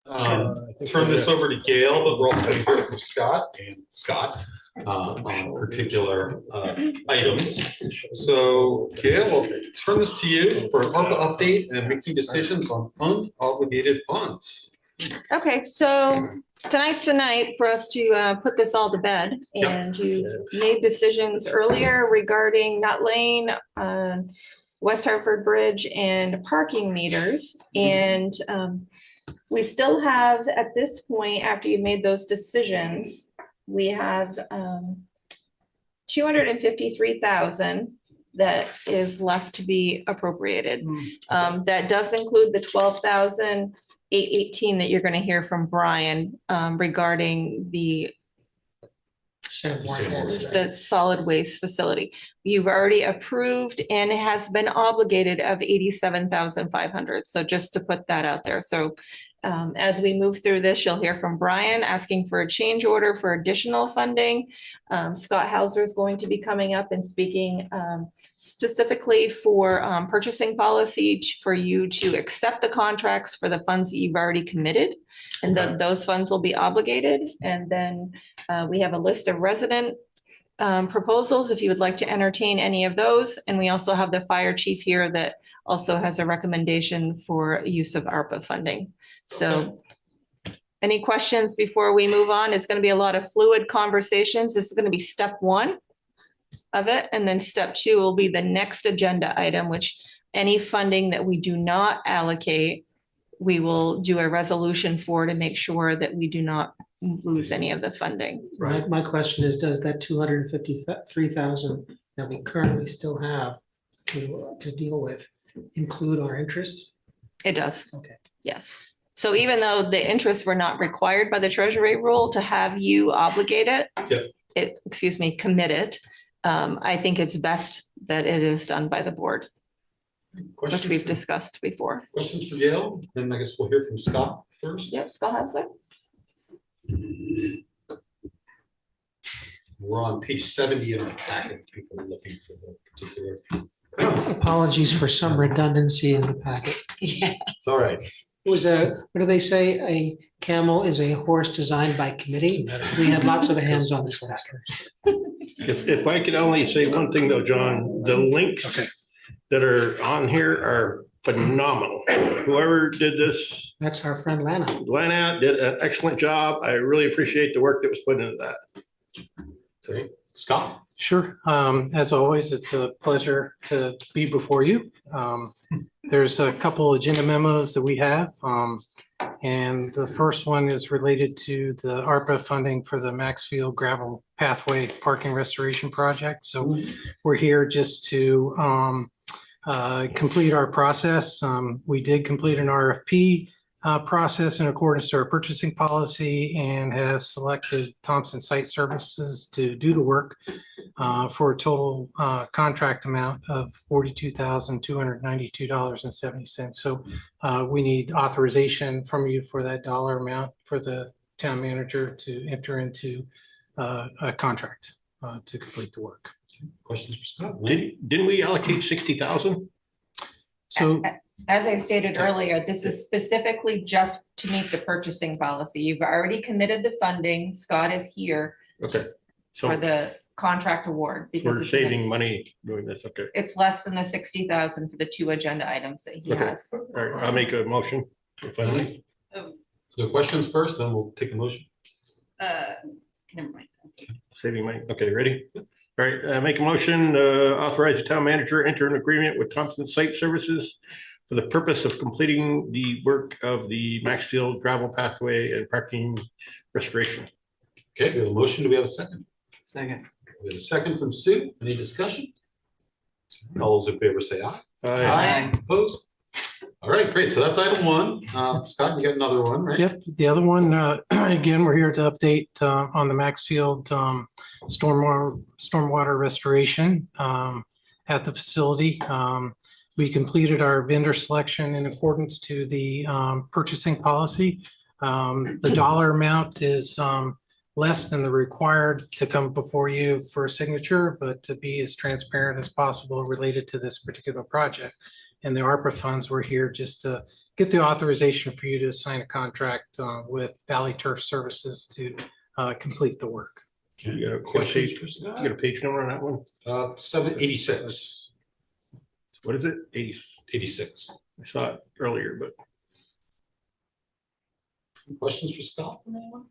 turn this over to Gail, but we're also going to hear from Scott on particular items. So Gail, I'll turn this to you for an ARPA update and making decisions on unobligated funds. Okay, so tonight's the night for us to put this all to bed. And you made decisions earlier regarding Nutt Lane, West Hartford Bridge, and parking meters. And we still have, at this point, after you made those decisions, we have 253,000 that is left to be appropriated. That does include the 12,818 that you're going to hear from Brian regarding the solid waste facility. You've already approved and it has been obligated of 87,500. So just to put that out there. So as we move through this, you'll hear from Brian asking for a change order for additional funding. Scott Hauser is going to be coming up and speaking specifically for purchasing policy for you to accept the contracts for the funds that you've already committed. And then those funds will be obligated. And then we have a list of resident proposals if you would like to entertain any of those. And we also have the fire chief here that also has a recommendation for use of ARPA funding. So any questions before we move on? It's going to be a lot of fluid conversations. This is going to be step one of it. And then step two will be the next agenda item, which any funding that we do not allocate, we will do a resolution for to make sure that we do not lose any of the funding. Right. My question is, does that 253,000 that we currently still have to deal with include our interest? It does. Okay. Yes. So even though the interests were not required by the Treasury rule to have you obligate it, commit it, I think it's best that it is done by the board, which we've discussed before. Questions for Gail? Then I guess we'll hear from Scott first. Yep, Scott Hauser. We're on page 70 in our packet. People are looking for the particular. Apologies for some redundancy in the packet. Yeah, it's all right. It was what do they say? A camel is a horse designed by committee. We had lots of hands on this packet. If I could only say one thing though, John, the links that are on here are phenomenal. Whoever did this. That's our friend Lana. Lana did an excellent job. I really appreciate the work that was put into that. Okay, Scott. Sure. As always, it's a pleasure to be before you. There's a couple agenda memos that we have. And the first one is related to the ARPA funding for the Maxfield Gravel Pathway Parking Restoration Project. So we're here just to complete our process. We did complete an RFP process in accordance to our purchasing policy and have selected Thompson Site Services to do the work for a total contract amount of $42,292.70. So we need authorization from you for that dollar amount for the town manager to enter into a contract to complete the work. Questions for Scott? Didn't we allocate 60,000? So as I stated earlier, this is specifically just to meet the purchasing policy. You've already committed the funding. Scott is here Okay. So for the contract award. we're saving money doing this. Okay. It's less than the 60,000 for the two agenda items that he Okay. has. All right. I'll make a motion. Finally. So questions first, then we'll take a motion. Never mind. Saving money. Okay, ready? All right, make a motion, authorize the town manager enter an agreement with Thompson Site Services for the purpose of completing the work of the Maxfield Gravel Pathway and Parking Restoration. Okay, we have a motion. Do we have a second? Second. We have a second from Sue. Any discussion? All those in favor say aye. Aye. Opposed? All right, great. So that's item one. Scott, you got another one, right? Yep. The other one, again, we're here to update on the Maxfield stormwater restoration at the facility. We completed our vendor selection in accordance to the purchasing policy. The dollar amount is less than the required to come before you for a signature, but to be as transparent as possible related to this particular project. And the ARPA funds were here just to get the authorization for you to sign a contract with Valley Turf Services to complete the work. You got a question? You got a page number on that one? 786. What is it? 86. I saw it earlier, but. Any questions for Scott from anyone?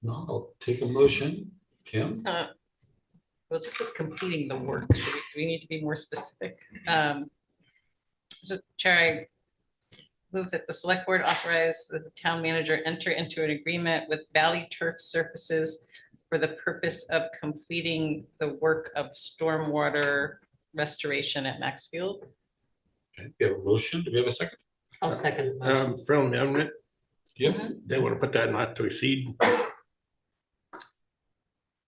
No, I'll take a motion. Kim? Well, this is completing the work. Do we need to be more specific? Chair, I move that the select board authorize the town manager enter into an agreement with Valley Turf Services for the purpose of completing the work of stormwater restoration at Maxfield. Okay, we have a motion. Do we have a second? I'll second. the motion. From amendment. Yeah. They want to put that not to exceed.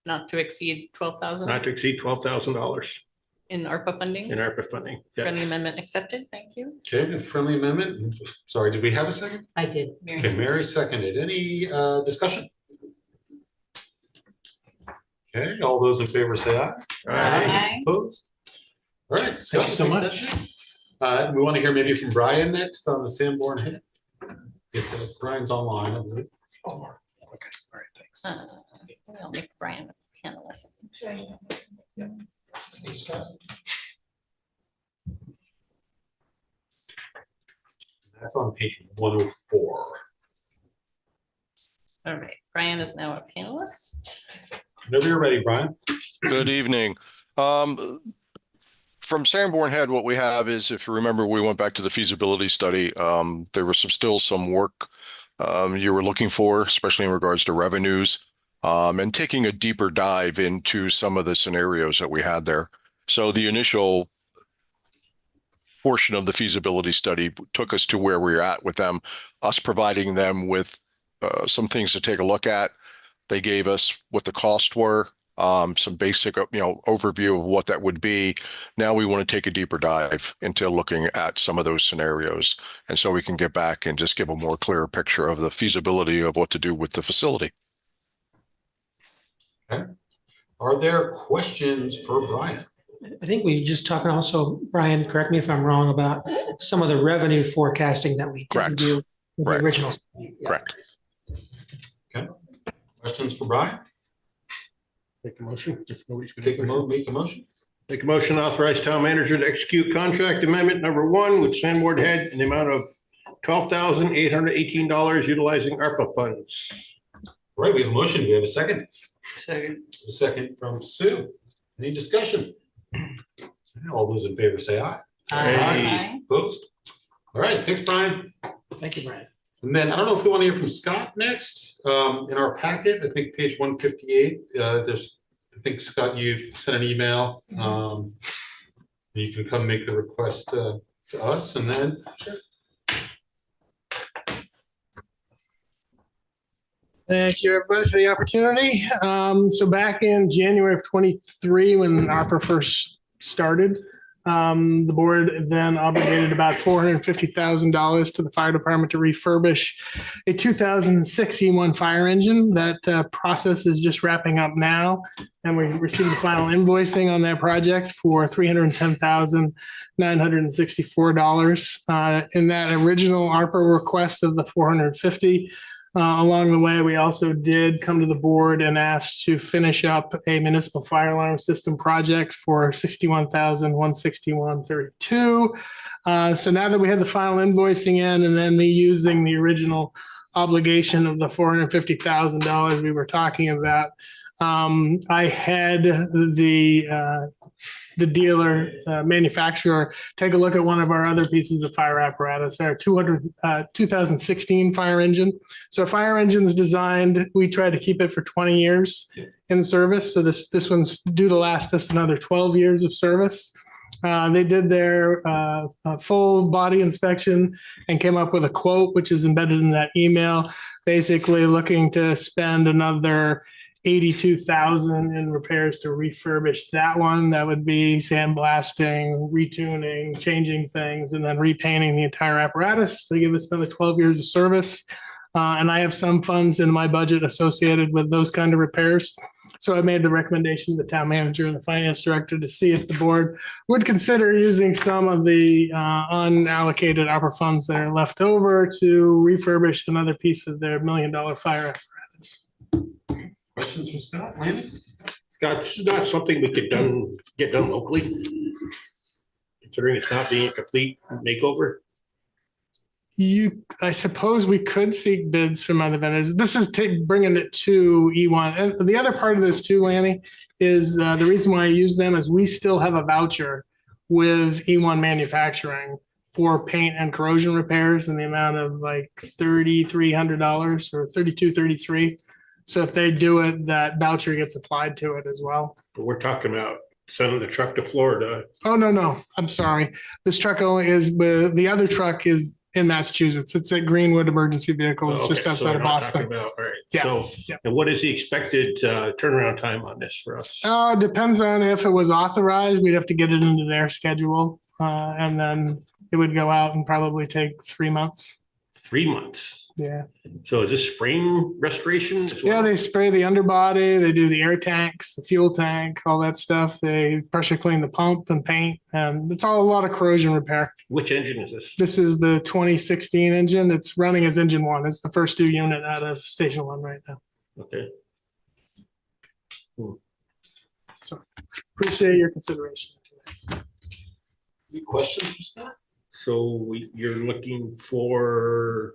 Not to exceed 12,000 Not to exceed $12,000 in ARPA funding. in ARPA funding. Yeah. Friendly amendment accepted. Thank you. Okay, we have a friendly amendment. Sorry, did we have a second? I did. Okay, Mary seconded. Any discussion? Okay, all those in favor say aye. Aye. Opposed? All right. Thank you so much. We want to hear maybe from Brian next on the Sanborn hit. If Brian's online. Okay, all right, thanks. I'll make Brian a panelist. Hey, Scott. That's on page 104. All right, Brian is now a panelist. Whenever you're ready, Brian. Good evening. From Sanborn Head, what we have is, if you remember, we went back to the feasibility study. There was still some work you were looking for, especially in regards to revenues, and taking a deeper dive into some of the scenarios that we had there. So the initial portion of the feasibility study took us to where we were at with them, us providing them with some things to take a look at. They gave us what the costs were, some basic, overview of what that would be. Now we want to take a deeper dive into looking at some of those scenarios. And so we can get back and just give a more clearer picture of the feasibility of what to do with the facility. Okay. Are there questions for Brian? I think we just talked also, Brian, correct me if I'm wrong, about some of the revenue forecasting that we didn't do with the original. Yeah. Correct. Okay. Questions for Brian? Make a motion. If nobody's going to make a motion. Make a motion to authorize town manager to execute contract amendment number 1 with Sanborn Head in the amount of $12,818 utilizing ARPA funds. All right, we have a motion. Do we have a second? Second. A second from Sue. Any discussion? All those in favor say aye. Aye. Opposed? All right, thanks, Brian. Thank you, Brian. And then I don't know if we want to hear from Scott next. In our packet, I think page 158, I think, Scott, you sent an email. You can come make the request to us, and then Thank you, everybody, for the opportunity. So back in January of 23, when ARPA first started, the board then obligated about $450,000 to the fire department to refurbish a 2006 E1 fire engine. That process is just wrapping up now, and we received the final invoicing on that project for $310,964. In that original ARPA request of the $450,000. Along the way, we also did come to the board and asked to finish up a municipal fire alarm system project for $61,161.32. So now that we had the final invoicing in, and then me using the original obligation of the $450,000 we were talking about, I had the dealer manufacturer take a look at one of our other pieces of fire apparatus, our 2016 fire engine. So a fire engine is designed, we try to keep it for 20 years in service. So this one's due to last us another 12 years of service. They did their full body inspection and came up with a quote, which is embedded in that email, basically looking to spend another $82,000 in repairs to refurbish that one. That would be sandblasting, retuning, changing things, and then repainting the entire apparatus. They give us another 12 years of service. And I have some funds in my budget associated with those kind of repairs. So I made the recommendation to the town manager and the finance director to see if the board would consider using some of the unallocated ARPA funds that are left over to refurbish another piece of their $1 million fire apparatus. Questions for Scott? Lanny? Scott, this is not something we could get done locally, considering it's not being a complete makeover. I suppose we could seek bids from other vendors. This is bringing it to E1. And the other part of this too, Lanny, is the reason why I use them is we still have a voucher with E1 Manufacturing for paint and corrosion repairs in the amount of like $3,300 or $3,233. So if they do it, that voucher gets applied to it as well. But we're talking about sending the truck to Florida. Oh, no, I'm sorry. This truck only is, the other truck is in Massachusetts. It's at Greenwood Emergency Vehicles, Okay, just so outside we're of not Boston. talking about- All right, Yeah, so, yeah. and what is the expected turnaround time on this for us? Depends on if it was authorized. We'd have to get it into their schedule. And then it would go out and probably take 3 months. 3 months. Yeah. So is this frame restoration as well? Yeah, they spray the underbody, they do the air tanks, the fuel tank, all that stuff. They pressure clean the pump and paint, and it's all a lot of corrosion repair. Which engine is this? This is the 2016 engine. It's running as engine one. It's the first due unit out of station one right now. Okay. So appreciate your consideration. Any questions for Scott? So you're looking for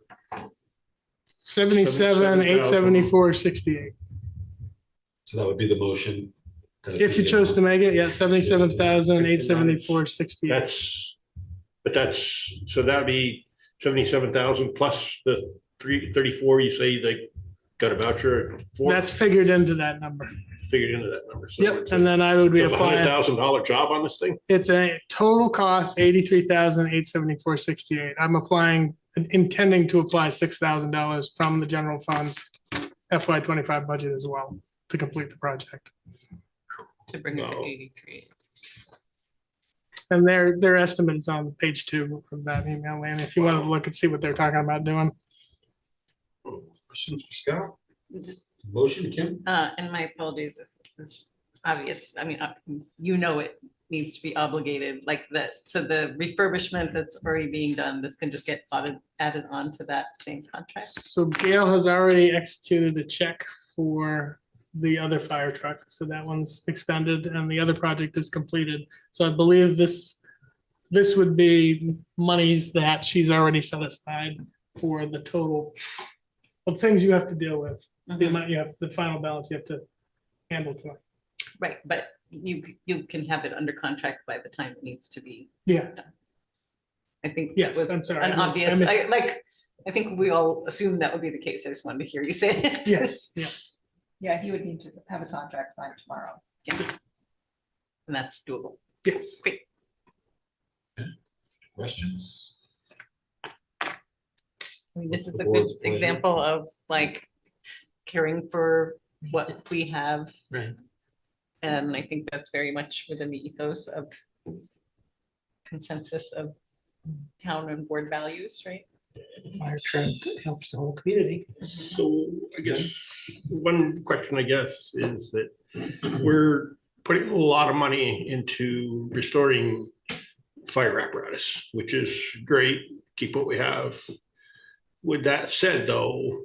77,874.68. So that would be the motion. If you chose to make it, yeah, 77,874.68. So that'd be 77,000 plus the 334 you say they got a voucher for? That's figured into that number. Figured into that number. So Yep, and then I would be so it's applying. $100,000 job on this thing? It's a total cost, 83,874.68. I'm intending to apply $6,000 from the general fund FY25 budget as well to complete the project. To bring it to 83. And their estimate is on page 2 of that email, and if you want to look and see what they're talking about doing. Questions for Scott? Motion, Kim? And my apologies if this is obvious. I mean, you know, it needs to be obligated like that. So the refurbishment that's already being done, this can just get added on to that same contract. So Gail has already executed a check for the other fire truck. So that one's expended and the other project is completed. So I believe this would be monies that she's already set aside for the total of things you have to deal with. The amount you have, the final balance you have to handle tonight. Right, but you can have it under contract by the time it needs to be. Yeah. done. I think. Yes, that was I'm sorry. An obvious, I think we all assumed that would be the case. I just wanted to hear you say it. Yes. Yeah, he would need to have a contract signed tomorrow. Yeah. And that's doable. Yes. Great. Questions? I mean, this is a The good board's pleasure. example of like caring for what we have. Right. And I think that's very much within the ethos of consensus of town and board values, right? Fire truck helps the whole community. So I guess one question, I guess, is that we're putting a lot of money into restoring fire apparatus, which is great. Keep what we have. With that said, though,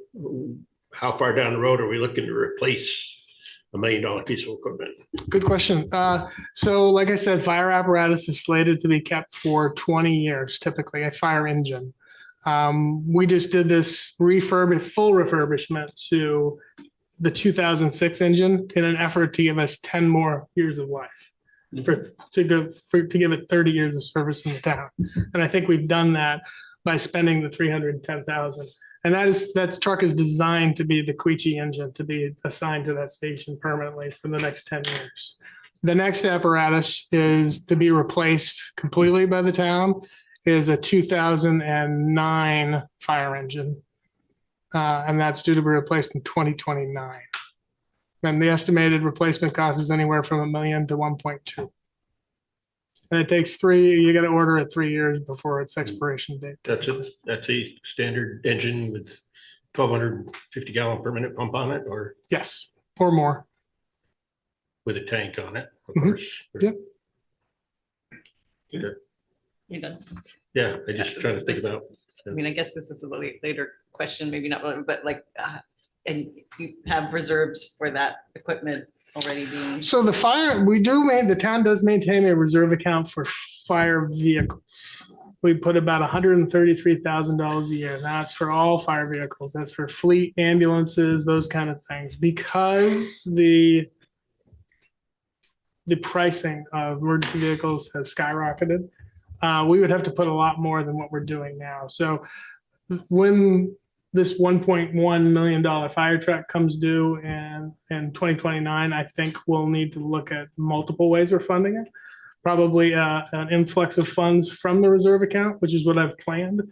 how far down the road are we looking to replace $1 million piece of equipment? Good question. So like I said, fire apparatus is slated to be kept for 20 years, typically a fire engine. We just did this full refurbishment to the 2006 engine in an effort to give us 10 more years of life, to give it 30 years of service in the town. And I think we've done that by spending the $310,000. And that truck is designed to be the Queechee engine, to be assigned to that station permanently for the next 10 years. The next apparatus is to be replaced completely by the town, is a 2009 fire engine. And that's due to be replaced in 2029. And the estimated replacement cost is anywhere from $1 million to 1.2. And it takes you got to order it 3 years before its expiration date. That's a standard engine with 1,250 gallon per minute pump on it, or? Yes, or more. with a tank on it, of Mhm. course. Yep. Okay. You done? Yeah, I just trying to think about. I mean, I guess this is a later question, maybe not, but like, and you have reserves for that equipment already being. So the the town does maintain a reserve account for fire vehicles. We put about $133,000 a year. That's for all fire vehicles. That's for fleet, ambulances, those kind of things. Because the pricing of emergency vehicles has skyrocketed, we would have to put a lot more than what we're doing now. So when this $1.1 million fire truck comes due in 2029, I think we'll need to look at multiple ways we're funding it. Probably an influx of funds from the reserve account, which is what I've planned.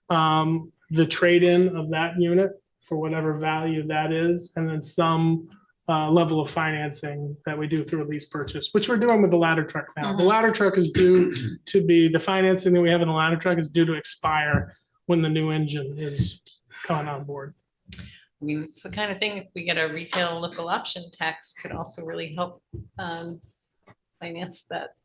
The trade-in of that unit for whatever value that is, and then some level of financing that we do through a lease purchase, which we're doing with the ladder truck now. The ladder truck is due to be, the financing that we have in the ladder truck is due to expire when the new engine is coming on board. I mean, it's the kind of thing, if we get a retail local option tax, could also really help finance that.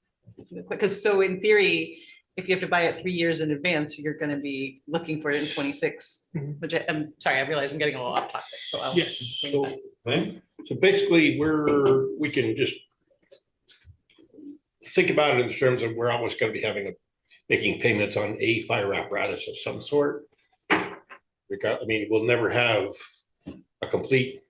Because so in theory, if you have to buy it 3 years in advance, you're going to be looking for it in 26. Which I'm sorry, I realize I'm getting a little off topic. So I'll Yes. bring it back. So basically, we can just think about it in terms of we're almost going to be making payments on a fire apparatus of some sort. I mean, we'll never have a complete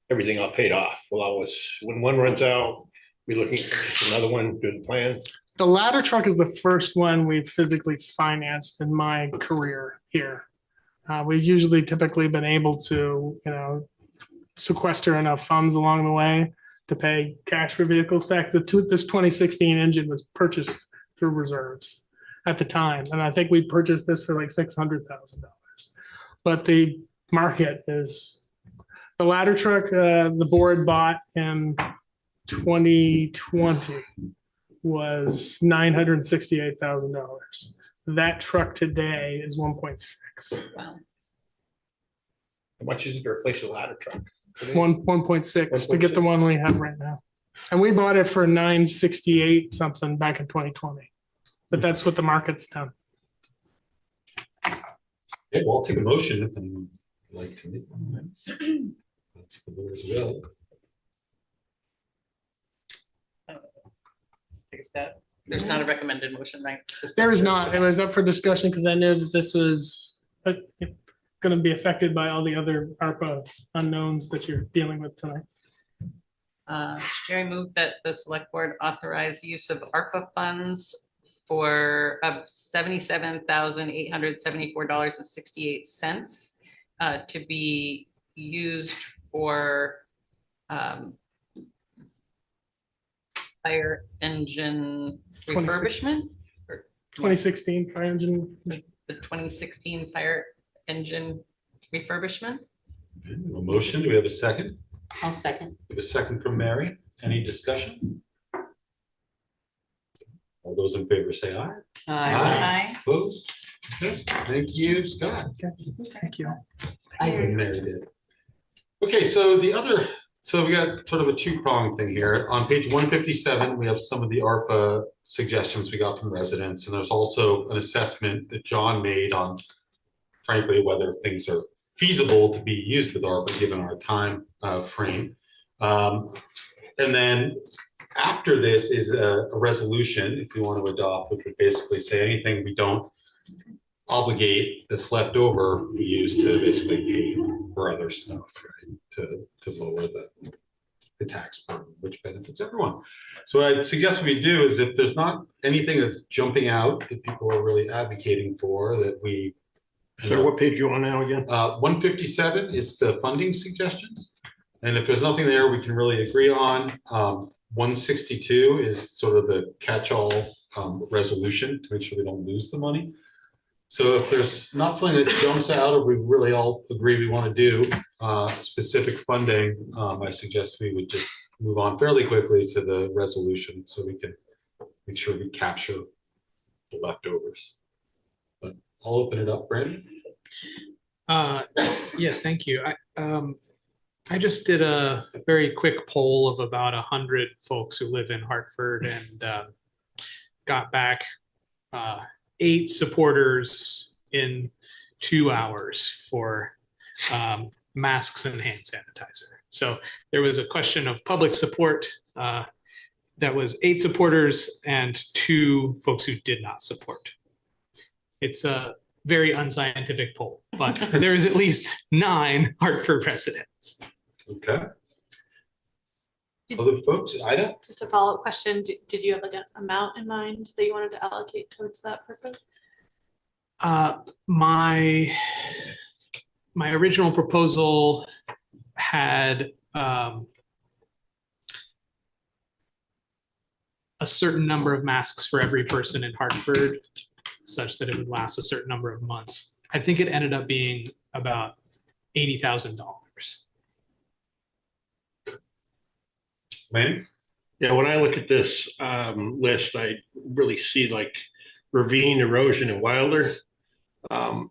everything all paid off. We'll always, when one runs out, be looking at just another one, do the plan. The ladder truck is the first one we've physically financed in my career here. We've usually typically been able to, sequester enough funds along the way to pay cash for vehicles. In fact, this 2016 engine was purchased through reserves at the time. And I think we purchased this for like $600,000. But the market is, the ladder truck the board bought in 2020 was $968,000. That truck today is 1.6. Wow. How much is it to replace a ladder truck? 1.6 to get the one we have right now. And we bought it for 968 something back in 2020. But that's what the market's done. Okay, well, I'll take a motion if anyone would like to make one. That's the board's will. Take a step. There's not a recommended motion, right? There is not. It was up for discussion because I knew that this was going to be affected by all the other ARPA unknowns that you're dealing with tonight. Jerry moved that the select board authorize the use of ARPA funds of $77,874.68 to be used for fire engine refurbishment. 2016 fire engine. The 2016 fire engine refurbishment. A motion, do we have a second? I'll second. We have a second from Mary. Any discussion? All those in favor say aye. Aye. Opposed? Okay, thank you, Scott. Thank you. And Mary did. Okay, so we got sort of a two-pronged thing here. On page 157, we have some of the ARPA suggestions we got from residents, and there's also an assessment that John made on, frankly, whether things are feasible to be used with ARPA given our time frame. And then after this is a resolution, if you want to adopt, which would basically say anything we don't obligate that's left over, we use to basically pay for other stuff, right? To lower the tax burden, which benefits everyone. So I'd suggest we do is if there's not anything that's jumping out that people are really advocating for, that we. So what page you on now again? 157 is the funding suggestions. And if there's nothing there we can really agree on, 162 is sort of the catch-all resolution to make sure we don't lose the money. So if there's not something that jumps out or we really all agree we want to do specific funding, I suggest we would just move on fairly quickly to the resolution so we can make sure we capture the leftovers. But I'll open it up, Brandon. Yes, thank you. I just did a very quick poll of about 100 folks who live in Hartford and got back 8 supporters in 2 hours for masks and hand sanitizer. So there was a question of public support. That was 8 supporters and 2 folks who did not support. It's a very unscientific poll, but there is at least 9 Hartford residents. Okay. Other folks, Ida? Just a follow-up question. Did you have like an amount in mind that you wanted to allocate towards that purpose? My original proposal had a certain number of masks for every person in Hartford, such that it would last a certain number of months. I think it ended up being about $80,000. Manny? Yeah, when I look at this list, I really see like ravine erosion and Wilder.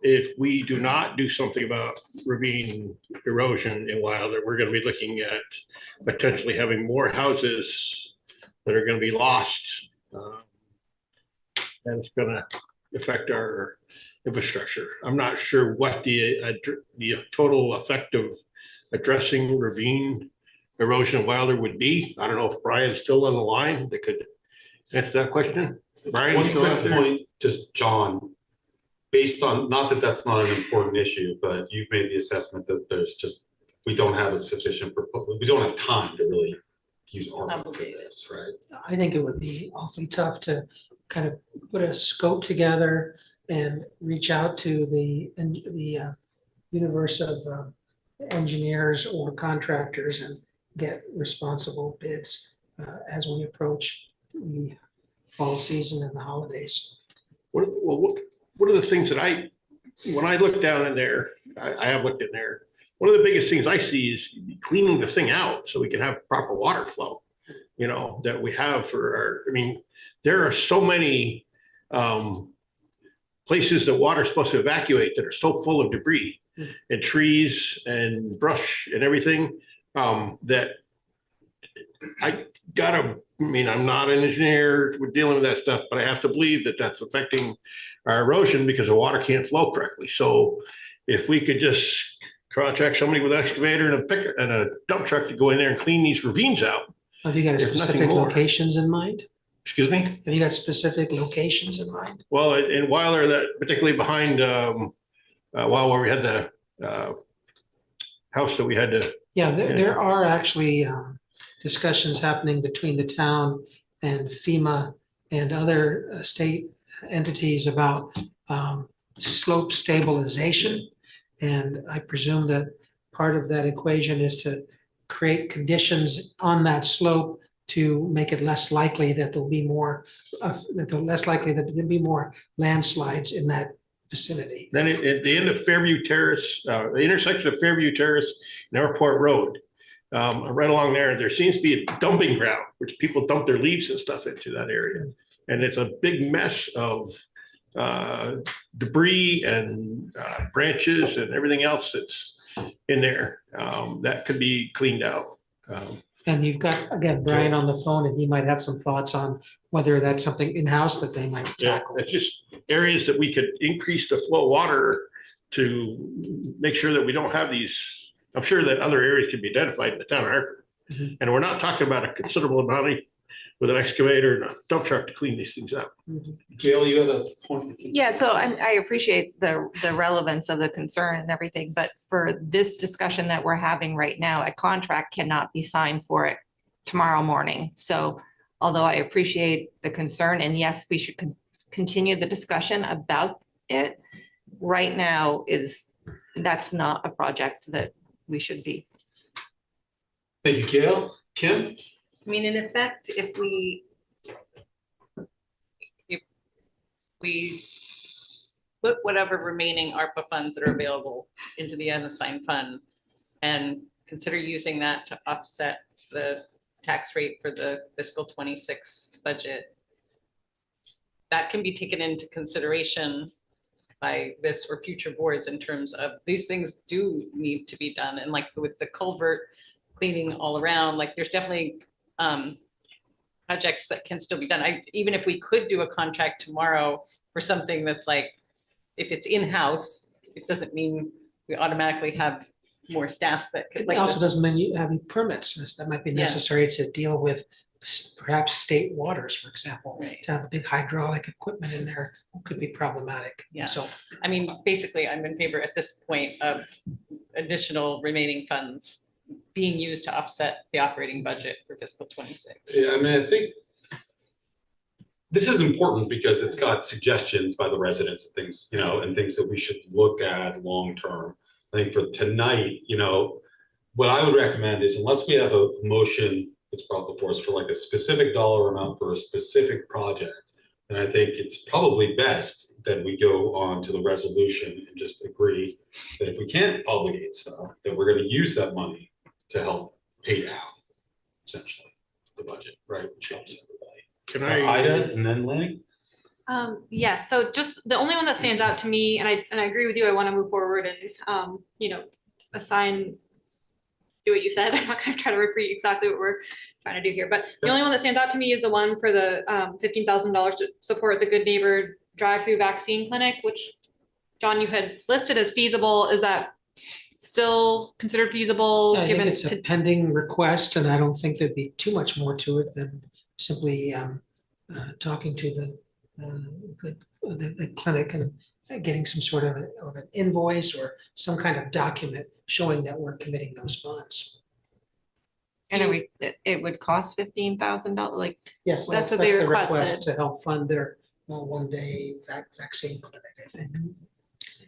If we do not do something about ravine erosion in Wilder, we're going to be looking at potentially having more houses that are going to be lost. And it's going to affect our infrastructure. I'm not sure what the total effect of addressing ravine erosion in Wilder would be. I don't know if Brian's still on the line that could answer that question. Brian, One still out quick there? point, just John, based on, not that that's not an important issue, but you've made the assessment that there's just, we don't have a sufficient, we don't have time to really use ARPA for this, right? I think it would be awfully tough to kind of put a scope together and reach out to the universe of engineers or contractors and get responsible bids as we approach the fall season and the holidays. What are the things that when I look down in there, I have looked in there, one of the biggest things I see is cleaning the thing out so we can have proper water flow, you know, that we have for our, I mean, there are so many places that water is supposed to evacuate that are so full of debris and trees and brush and everything that I'm not an engineer, we're dealing with that stuff, but I have to believe that that's affecting our erosion because the water can't flow correctly. So if we could just contract somebody with an excavator and a dump truck to go in there and clean these ravines out. Have you got There's nothing specific more. locations in mind? Excuse me? Have you got specific locations in mind? Well, in Weiler, that particularly behind, where we had the house that we had to. Yeah, there are actually discussions happening between the town and FEMA and other state entities about slope stabilization. And I presume that part of that equation is to create conditions on that slope to make it less likely that there'll be more, landslides in that vicinity. Then at the end of Fairview Terrace, the intersection of Fairview Terrace and Airport Road, right along there seems to be a dumping ground, which people dump their leaves and stuff into that area. And it's a big mess of debris and branches and everything else that's in there that could be cleaned out. And you've got, again, Brian on the phone, and he might have some thoughts on whether that's something in-house that they might tackle. It's just areas that we could increase the flow of water to make sure that we don't have these. I'm sure that other areas can be identified in the town of Hartford. Mhm. And we're not talking about a considerable amount of money with an excavator and a dump truck to clean these things out. Gail, you had a point? Yeah, so I appreciate the relevance of the concern and everything, but for this discussion that we're having right now, a contract cannot be signed for it tomorrow morning. So although I appreciate the concern, and yes, we should continue the discussion about it, right now that's not a project that we should be. Thank you, Gail. Kim? I mean, in effect, if we put whatever remaining ARPA funds that are available into the unassigned fund and consider using that to offset the tax rate for the fiscal 26 budget, that can be taken into consideration by this or future boards in terms of these things do need to be done. And like with the culvert cleaning all around, like there's definitely projects that can still be done. Even if we could do a contract tomorrow for something that's like, if it's in-house, it doesn't mean we automatically have more staff that could. It also doesn't mean you have permits that might be necessary to deal with perhaps state waters, for example. Right. To have a big hydraulic equipment in there could be problematic. Yeah. So I mean, basically, I'm in favor at this point of additional remaining funds being used to offset the operating budget for fiscal 26. Yeah, I mean, I think this is important because it's got suggestions by the residents and things, you know, and things that we should look at long-term. I think for tonight, you know, what I would recommend is unless we have a motion that's brought before us for like a specific dollar amount for a specific project, then I think it's probably best that we go on to the resolution and just agree that if we can't obligate stuff, that we're going to use that money to help pay down, essentially, the budget, right? Which helps everybody. Can I? Ida and then Lanny? Yeah, so just the only one that stands out to me, and I agree with you, I want to move forward and, you know, assign, do what you said. I'm not going to try to repeat exactly what we're trying to do here, but the only one that stands out to me is the one for the $15,000 to support the Good Neighbor drive-through vaccine clinic, which, John, you had listed as feasible. Is that still considered feasible? I think given it's a pending request, and I don't think there'd be too much more to it than simply talking to the clinic and getting some sort of an invoice or some kind of document showing that we're committing those funds. And it would cost $15,000, like. Yes, That's what they the request requested. to help fund their one-day vaccine clinic, I think.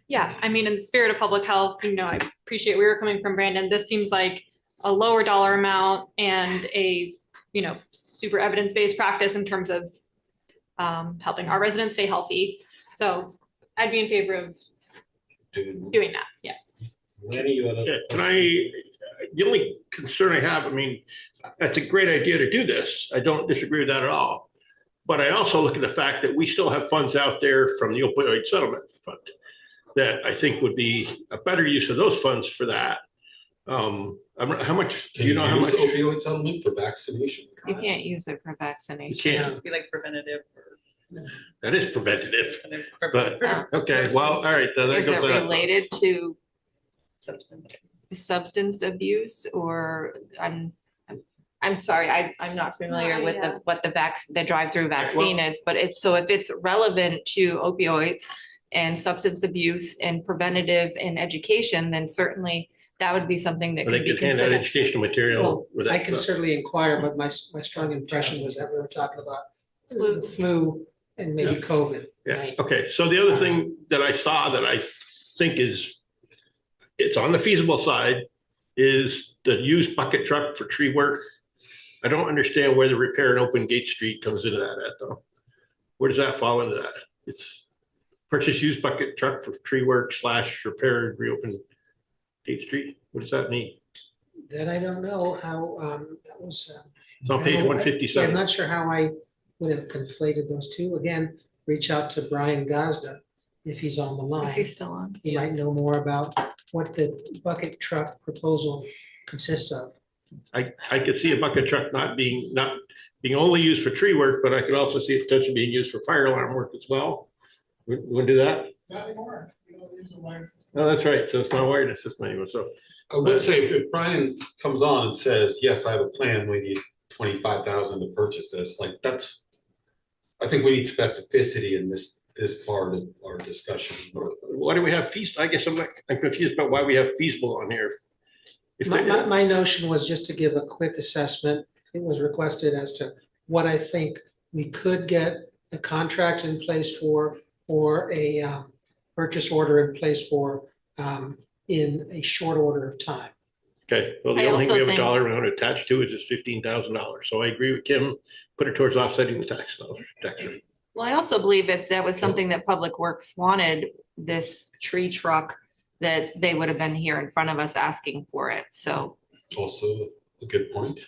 Yeah, I mean, in the spirit of public health, you know, I appreciate where you're coming from, Brandon. This seems like a lower dollar amount and a, you know, super evidence-based practice in terms of helping our residents stay healthy. So I'd be in favor of doing that, yeah. Lanny, you had a. Yeah, can I, the only concern I have, I mean, that's a great idea to do this. I don't disagree with that at all. But I also look at the fact that we still have funds out there from the opioid settlement fund that I think would be a better use of those funds for that. How much, do you know how much? Opioid settlement for vaccination? You can't use it for vaccination. You can't. It has to be like preventative. That is preventative, or- but, okay, well, all right. then that Is goes it out. related to Substance. substance abuse, or I'm sorry, I'm not familiar with what the drive-through vaccine is, but if it's relevant to opioids and substance abuse and preventative and education, then certainly that would be something that They could be could hand out considered. educational material with I that. can stuff. certainly inquire, but my strong impression was that we were talking about the flu and maybe COVID. Yeah, okay, so the other thing that I saw that I think it's on the feasible side is the used bucket truck for tree work. I don't understand where the repair and open Gate Street comes into that at though. Where does that fall into that? It's purchase used bucket truck for tree work / repair and reopen Gate Street. What does that mean? That I don't know how, that was. It's on I page don't know, 157. I'm not sure how I would have conflated those two. Again, reach out to Brian Gazda if he's on the line. Is he still on? He might know more about what the bucket truck proposal consists of. I could see a bucket truck not being only used for tree work, but I could also see it potentially being used for fire alarm work as well. We want to do that? Not anymore. You don't use a wired system. No, that's right. So it's not a wired system anymore. So I would say if Brian comes on and says, yes, I have a plan, we need 25,000 to purchase this, like I think we need specificity in this part of our discussion. why do we have feasible? I guess I'm confused about why we have feasible on here. If they- My notion was just to give a quick assessment. It was requested as to what I think we could get a contract in place for or a purchase order in place for in a short order of time. Okay, well, the I only thing also we have a think- dollar amount attached to is $15,000. So I agree with Kim, put it towards offsetting the tax rate. Well, I also believe if that was something that Public Works wanted, this tree truck, that they would have been here in front of us asking for it, so. Also a good point.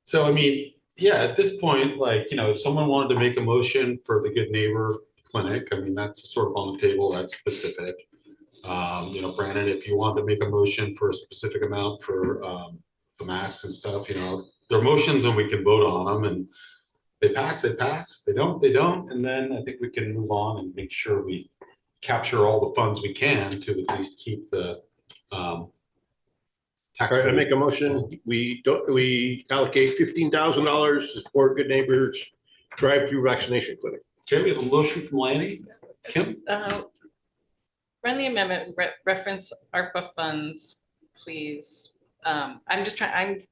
So, I mean, yeah, at this point, like, you know, if someone wanted to make a motion for the Good Neighbor clinic, I mean, that's sort of on the table, that's specific. You know, Brandon, if you want to make a motion for a specific amount for the masks and stuff, you know, they're motions and we can vote on them, and they pass, they pass. If they don't, they don't. And then I think we can move on and make sure we capture all the funds we can to at least keep the All tax right, I rate. make a motion, we allocate $15,000 to support Good Neighbors drive-through vaccination clinic. Okay, we have a motion from Lanny. Kim? Friendly amendment, reference ARPA funds, please. I'm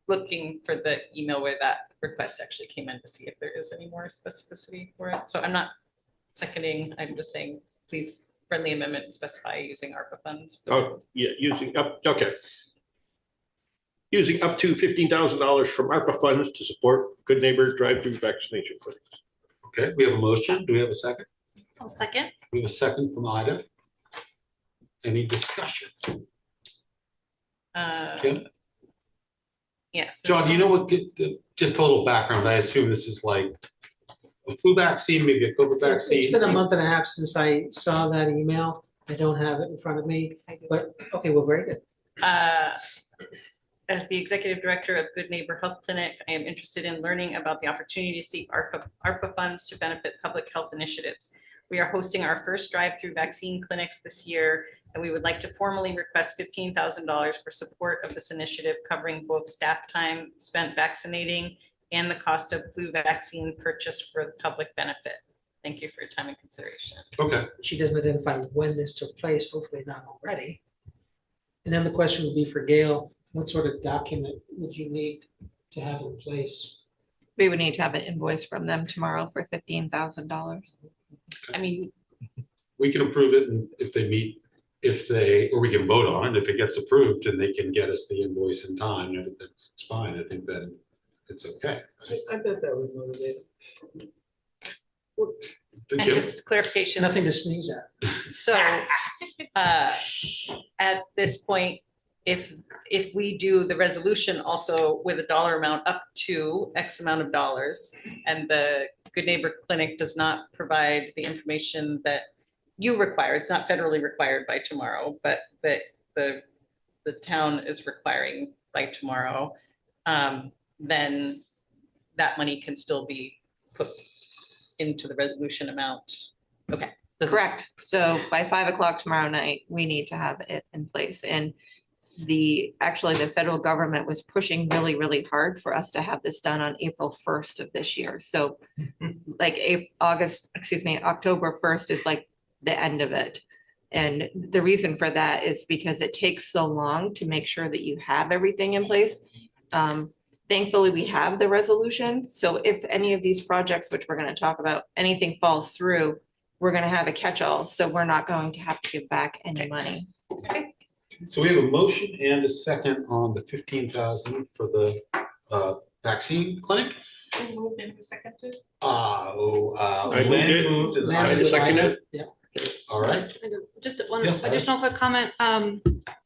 looking for the email where that request actually came in to see if there is any more specificity for it. So I'm not seconding, I'm just saying, please, friendly amendment, specify using ARPA funds. Oh, yeah, using up to $15,000 from ARPA funds to support Good Neighbors drive-through vaccination clinics. Okay, we have a motion. Do we have a second? I'll second. We have a second from Ida. Any discussion? Kim? Yes. John, you know what, just a little background, I assume this is like a flu vaccine, maybe a COVID vaccine? It's been a month and a half since I saw that email. I don't have it in front of me, but, okay, well, very good. As the Executive Director of Good Neighbor Health Clinic, I am interested in learning about the opportunity to seek ARPA funds to benefit public health initiatives. We are hosting our first drive-through vaccine clinics this year, and we would like to formally request $15,000 for support of this initiative, covering both staff time spent vaccinating and the cost of flu vaccine purchase for the public benefit. Thank you for your time and consideration. Okay. She doesn't identify when this took place, hopefully not already. And then the question would be for Gail, what sort of document would you need to have in place? We would need to have an invoice from them tomorrow for $15,000. I mean, we can approve it, and if they meet, or we can vote on it, if it gets approved and they can get us the invoice in time, and that's fine, I think then it's okay. I bet that would motivate and just clarification. Nothing to sneeze at. So at this point, if we do the resolution also with a dollar amount up to X amount of dollars, and the Good Neighbor Clinic does not provide the information that you require, it's not federally required by tomorrow, but that the town is requiring by tomorrow, then that money can still be put into the resolution amount. Okay. Correct. So by 5 o'clock tomorrow night, we need to have it in place. And actually the federal government was pushing really, really hard for us to have this done on April 1st of this year. So like October 1st is like the end of it. And the reason for that is because it takes so long to make sure that you have everything in place. Thankfully, we have the resolution. So if any of these projects, which we're going to talk about, anything falls through, we're going to have a catch-all. So we're not going to have to give back any money. Okay. So we have a motion and a second on the 15,000 for the vaccine clinic. Who moved and who seconded? I Lanny moved and I seconded. Yeah. All right. Just one Yes, additional quick comment.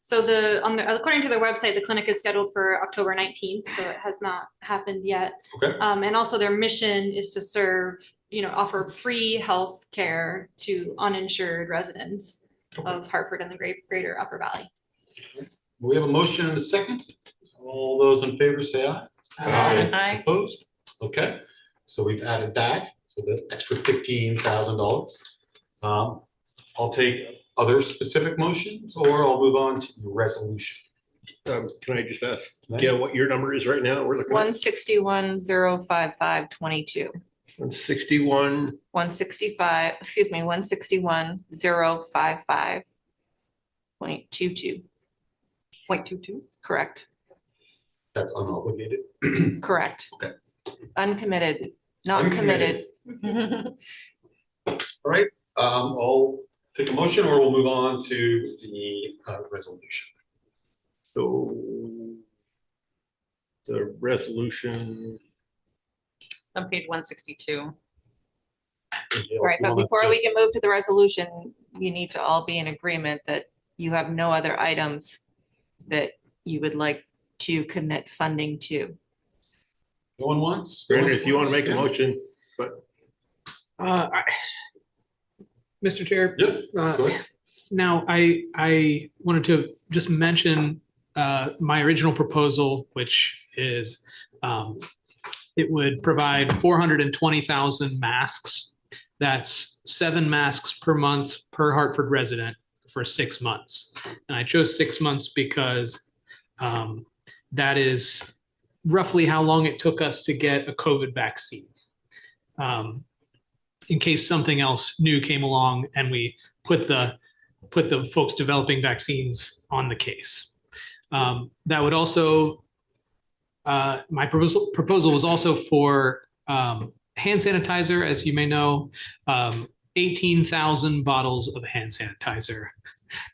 So according to their website, the clinic is scheduled for October 19th, so it has not happened yet. Okay. And also their mission is to serve, offer free health care to uninsured residents of Hartford and the greater Upper Valley. We have a motion and a second. All those in favor say aye. Aye. Opposed? Okay, so we've added that, so the extra $15,000. I'll take other specific motions, or I'll move on to the resolution. Can I just ask, Gail, what your number is right now? We're looking at 161,055.22. 161. 161,055.22. 0.22, correct. That's unobligated. Correct. Okay. Uncommitted, not committed. All right, I'll take a motion, or we'll move on to the resolution. So the resolution. On page 162. Right, but before we can move to the resolution, you need to all be in agreement that you have no other items that you would like to commit funding to. No one wants? Brandon, if you want to make a motion, but Mr. Chair. Yep, go ahead. Now, I wanted to just mention my original proposal, which is it would provide 420,000 masks. That's 7 masks per month per Hartford resident for 6 months. And I chose 6 months because that is roughly how long it took us to get a COVID vaccine. In case something else new came along and we put the folks developing vaccines on the case. That would also, my proposal was also for hand sanitizer, as you may know, 18,000 bottles of hand sanitizer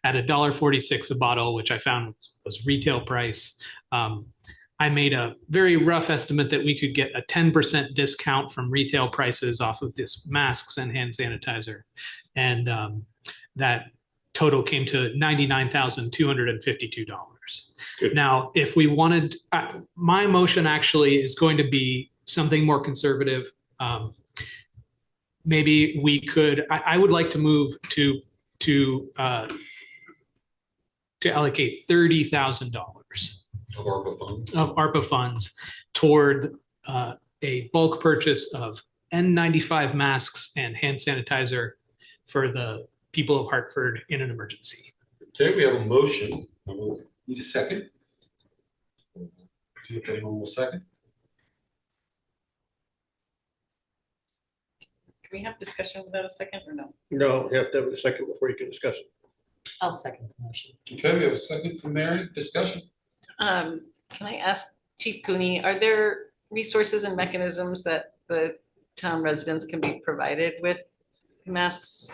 at $1.46 a bottle, which I found was retail price. I made a very rough estimate that we could get a 10% discount from retail prices off of this masks and hand sanitizer. And that total came to $99,252. Now, if we wanted, my motion actually is going to be something more conservative. Maybe we could, I would like to move to allocate $30,000 of ARPA funds toward a bulk purchase of N95 masks and hand sanitizer for the people of Hartford in an emergency. Okay, we have a motion. Need a second? See if anyone will second. Can we have discussion without a second or no? No, you have to have a second before you can discuss it. I'll second the motion. Okay, we have a second from Mary. Discussion. Can I ask Chief Cooney, are there resources and mechanisms that the town residents can be provided with masks?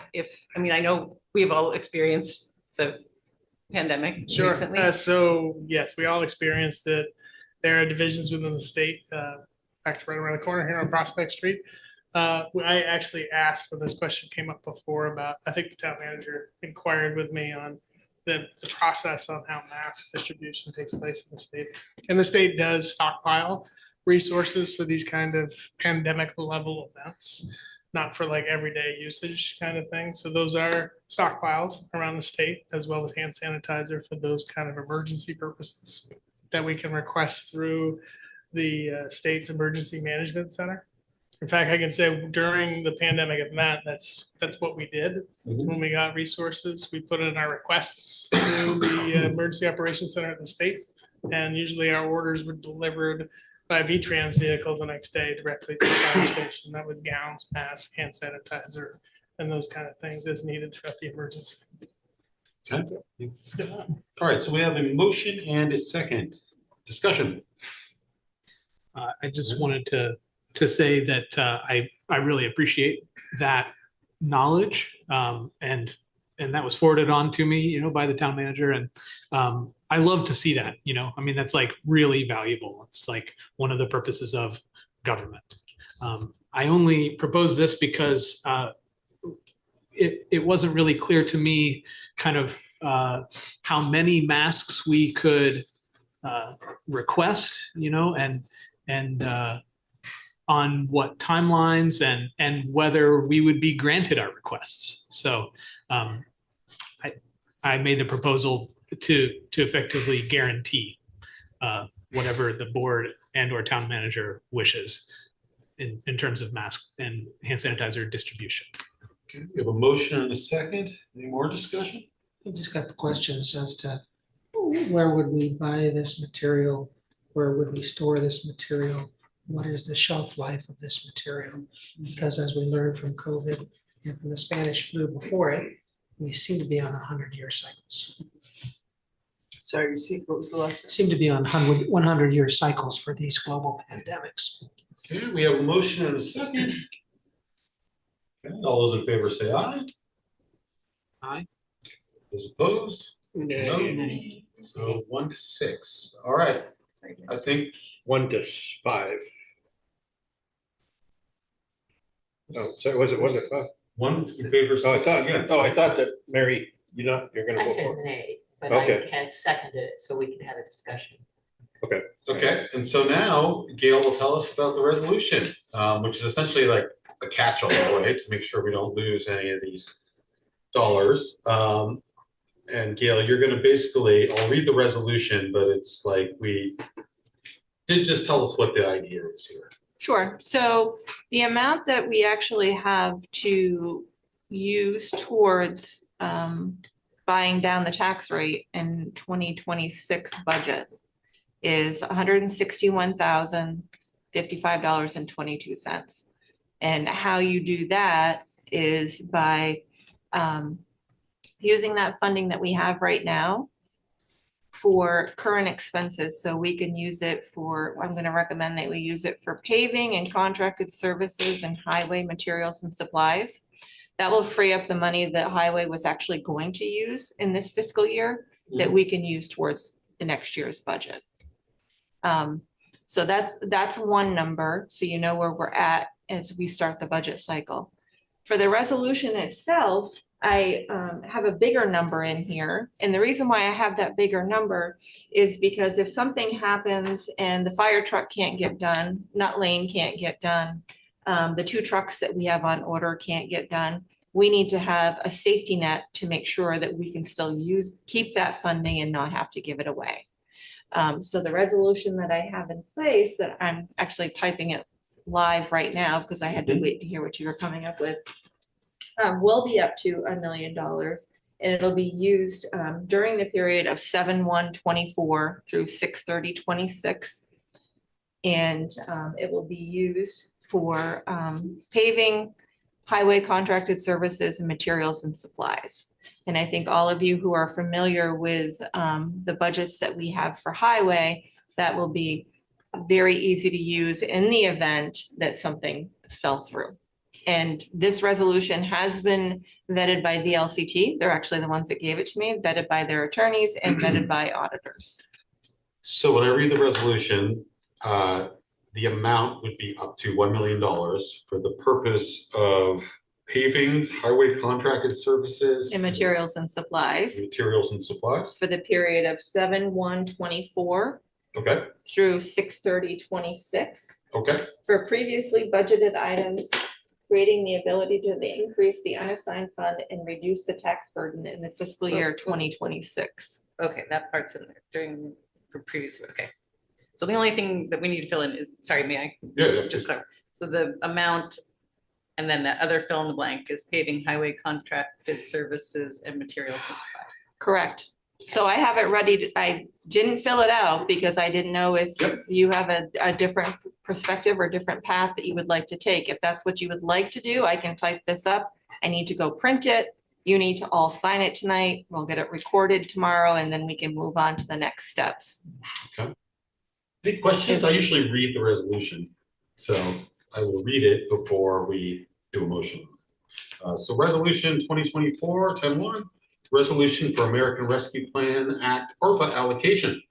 I mean, I know we've all experienced the pandemic recently. Sure. So yes, we all experienced it. There are divisions within the state. Fact, right around the corner here on Prospect Street. I actually asked when this question came up before about, I think the town manager inquired with me on the process on how mass distribution takes place in the state. And the state does stockpile resources for these kind of pandemic level events, not for like everyday usage kind of thing. So those are stockpiled around the state, as well as hand sanitizer for those kind of emergency purposes that we can request through the state's emergency management center. In fact, I can say during the pandemic event, that's what we did. When we got resources, we put in our requests through the emergency operations center at the state. And usually our orders were delivered by a V-Trans vehicle the next day directly to the fire station. That was gowns, masks, hand sanitizer, and those kind of things as needed throughout the emergency. Okay. All right, so we have a motion and a second. Discussion. I just wanted to say that I really appreciate that knowledge, and that was forwarded on to me, by the town manager, and I love to see that. I mean, that's like really valuable. It's like one of the purposes of government. I only propose this because it wasn't really clear to me kind of how many masks we could request, and on what timelines and whether we would be granted our requests. So I made the proposal to effectively guarantee whatever the board and or town manager wishes in terms of mask and hand sanitizer distribution. Okay, we have a motion and a second. Any more discussion? I just got the questions as to where would we buy this material? Where would we store this material? What is the shelf life of this material? Because as we learned from COVID and from the Spanish flu before it, we seem to be on 100-year cycles. Sorry, what was the last? Seem to be on 100-year cycles for these global pandemics. Okay, we have a motion and a second. Okay, all those in favor say aye. Aye. Those opposed? No. So 1-6. All right. I think 1-5. Oh, so was it 1-5? 1 in favor. Oh, I thought that Mary, you're gonna I vote said for it. nay, but Okay. I had seconded it so we could have a discussion. Okay. Okay, and so now Gail will tell us about the resolution, which is essentially like a catch-all way to make sure we don't lose any of these And Gail, you're gonna basically, I'll read the resolution, but it's like just tell us what the idea is here. Sure. So the amount that we actually have to use towards buying down the tax rate in 2026 budget is $161,055.22. And how you do that is by using that funding that we have right now for current expenses. So we can use it for, I'm going to recommend that we use it for paving and contracted services and highway materials and supplies. That will free up the money that highway was actually going to use in this fiscal year that we can use towards the next year's budget. So that's one number. So you know where we're at as we start the budget cycle. For the resolution itself, I have a bigger number in here. And the reason why I have that bigger number is because if something happens and the fire truck can't get done, Nutt Lane can't get done, the 2 trucks that we have on order can't get done, we need to have a safety net to make sure that we can still keep that funding and not have to give it away. So the resolution that I have in place, that I'm actually typing it live right now because I had to wait to hear what you were coming up with, will be up to $1 million, and it'll be used during the period of 7/1/24 through 6/30/26. And it will be used for paving, highway contracted services, and materials and supplies. And I think all of you who are familiar with the budgets that we have for highway, that will be very easy to use in the event that something fell through. And this resolution has been vetted by VLCT. They're actually the ones that gave it to me, vetted by their attorneys and vetted by auditors. So when I read the resolution, the amount would be up to $1 million for the purpose of paving, highway contracted services. And materials and supplies. Materials and supplies. For the period of 7/1/24. Okay. Through 6/30/26. Okay. For previously budgeted items, creating the ability to increase the unassigned fund and reduce the tax burden in the fiscal year 2026. Okay, that part's in there for previous, okay. So the only thing that we need to fill in is, sorry, may I? Yeah. Just clarify. So the amount and then the other fill in the blank is paving, highway contracted services and materials and supplies. Correct. So I have it ready. I didn't fill it out because I didn't know if you have a different perspective or different path that you would like to take. If that's what you would like to do, I can type this up. I need to go print it. You need to all sign it tonight. We'll get it recorded tomorrow and then we can move on to the next steps. Okay. The questions, I usually read the resolution. So I will read it before we do a motion. So resolution 2024-10-1. Resolution for American Rescue Plan Act ARPA allocation.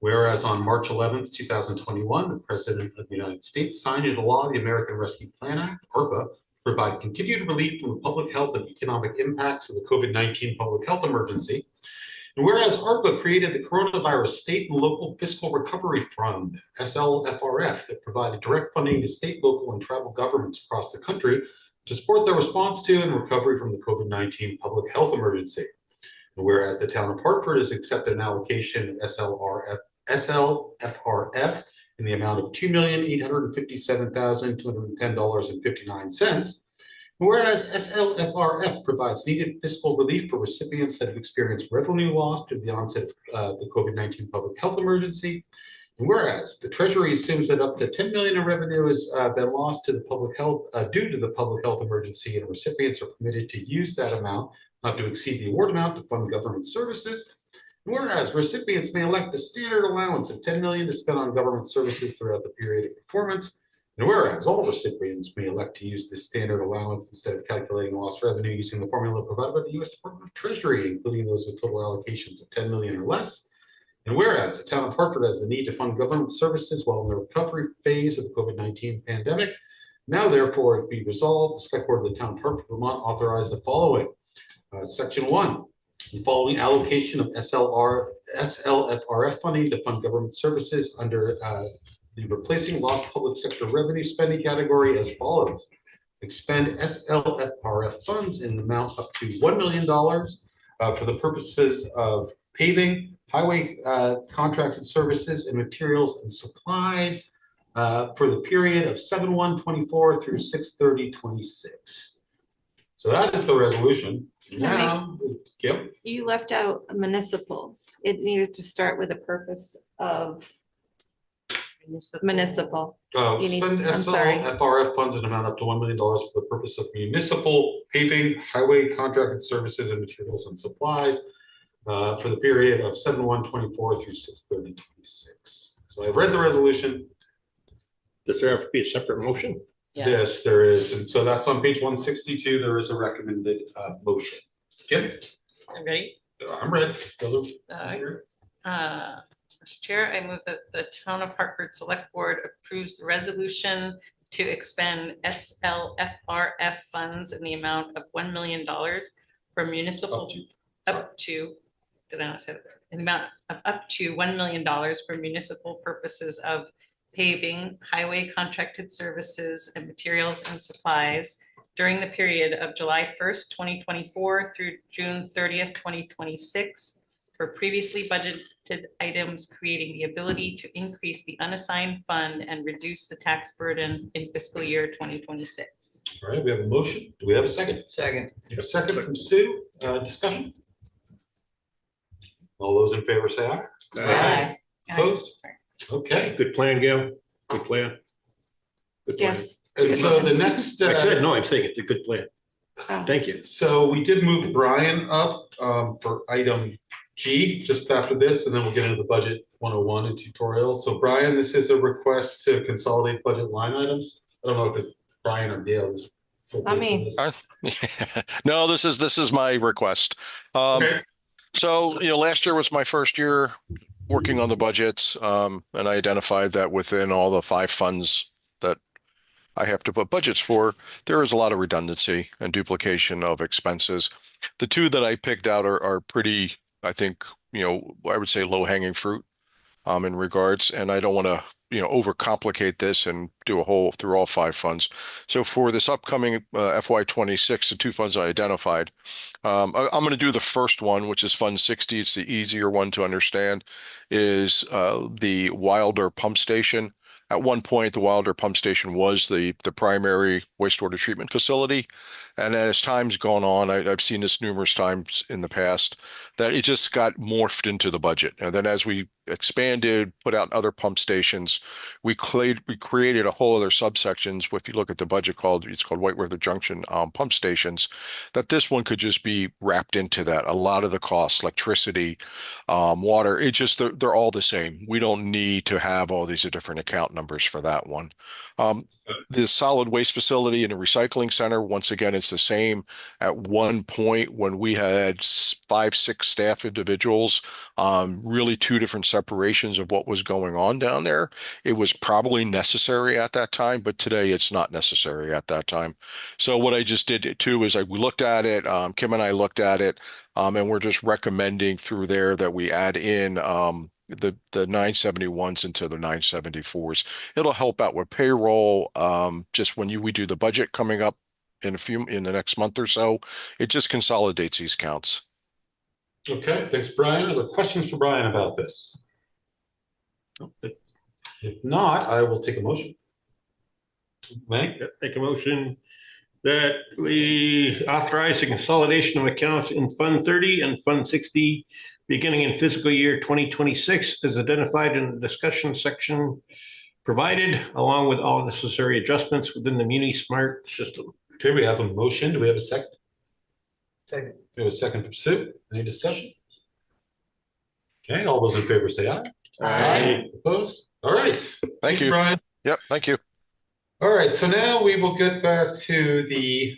Whereas on March 11th, 2021, the President of the United States signed into law the American Rescue Plan Act, ARPA, provide continued relief from the public health and economic impacts of the COVID-19 public health emergency. And whereas ARPA created the Coronavirus State and Local Fiscal Recovery Fund, SLFRF, that provided direct funding to state, local, and tribal governments across the country to support their response to and recovery from the COVID-19 public health emergency. And whereas the town of Hartford has accepted an allocation of SLFRF in the amount of $2,857,210.59. Whereas SLFRF provides needed fiscal relief for recipients that have experienced revenue loss due to the onset of the COVID-19 public health emergency. And whereas the Treasury assumes that up to $10 million in revenue has been lost to the public health due to the public health emergency, and recipients are permitted to use that amount not to exceed the award amount to fund government services. And whereas recipients may elect a standard allowance of $10 million to spend on government services throughout the period of performance. And whereas all recipients may elect to use this standard allowance instead of calculating lost revenue using the formula provided by the U.S. Department of Treasury, including those with total allocations of $10 million or less. And whereas the town of Hartford has the need to fund government services while in the recovery phase of the COVID-19 pandemic, now therefore it be resolved, the Select Board of the town of Hartford, Vermont authorize the following. Section 1, the following allocation of SLFRF funding to fund government services under the replacing lost public sector revenue spending category as follows. expend SLFRF funds in the amount up to $1 million for the purposes of paving, highway contracted services and materials and supplies for the period of 7/1/24 through 6/30/26. So that is the resolution. Now, yep. You left out municipal. It needed to start with a purpose of municipal. You need- Spend I'm sorry. SLFRF funds in amount up to $1 million for the purpose of municipal paving, highway contracted services and materials and supplies for the period of 7/1/24 through 6/30/26. So I've read the resolution. Does there have to be a separate motion? Yes, there is. And so that's on page 162. There is a recommended motion. Kim? I'm ready. I'm ready. Mr. Chair, I move that the Town of Hartford Select Board approves the resolution to expend SLFRF funds in the amount of $1 million for municipal did I not say that? In the amount of up to $1 million for municipal purposes of paving, highway contracted services and materials and supplies during the period of July 1st, 2024 through June 30th, 2026 for previously budgeted items, creating the ability to increase the unassigned fund and reduce the tax burden in fiscal year 2026. All right, we have a motion. Do we have a second? Second. We have a second from Sue. Discussion? All those in favor say aye. Aye. Opposed? Okay. Good plan, Gail. Good plan. Good plan. Yes. And so the next. I said, no, I'm saying it's a good plan. Thank you. So we did move Brian up for item G just after this, and then we'll get into the budget 101 and tutorial. So Brian, this is a request to consolidate budget line items. I don't know if it's Brian or Gail. I mean, No, this is my request. Okay. So, last year was my first year working on the budgets, and I identified that within all the 5 funds that I have to put budgets for, there is a lot of redundancy and duplication of expenses. The 2 that I picked out are pretty, I think, I would say low hanging fruit in regards, and I don't want to, overcomplicate this and do a whole through all 5 funds. So for this upcoming FY26, the 2 funds I identified, I'm going to do the first one, which is Fund 60. It's the easier one to understand, is the Wilder Pump Station. At one point, the Wilder Pump Station was the primary wastewater treatment facility. And then as time's gone on, I've seen this numerous times in the past, that it just got morphed into the budget. And then as we expanded, put out other pump stations, we created a whole other subsections. If you look at the budget it's called White River Junction pump stations, that this one could just be wrapped into that. A lot of the costs, electricity, water, they're all the same. We don't need to have all these different account numbers for that one. The solid waste facility and the recycling center, once again, it's the same. At one point when we had 5, 6 staff individuals, really 2 different separations of what was going on down there. It was probably necessary at that time, but today it's not necessary at that time. So what I just did too is we looked at it, Kim and I looked at it, and we're just recommending through there that we add in the 971s into the 974s. It'll help out with payroll. Just when we do the budget coming up in the next month or so, it just consolidates these counts. Okay, thanks, Brian. Are there questions for Brian about this? If not, I will take a motion. Lenny? Make a motion that we authorize the consolidation of accounts in Fund 30 and Fund 60 beginning in fiscal year 2026 as identified in the discussion section provided, along with all necessary adjustments within the Muni Smart system. Okay, we have a motion. Do we have a second? Second. We have a second from Sue. Any discussion? Okay, all those in favor say aye. Aye. Opposed? All right. Thank you, Brian. Yep, thank you. All right, so now we will get back to the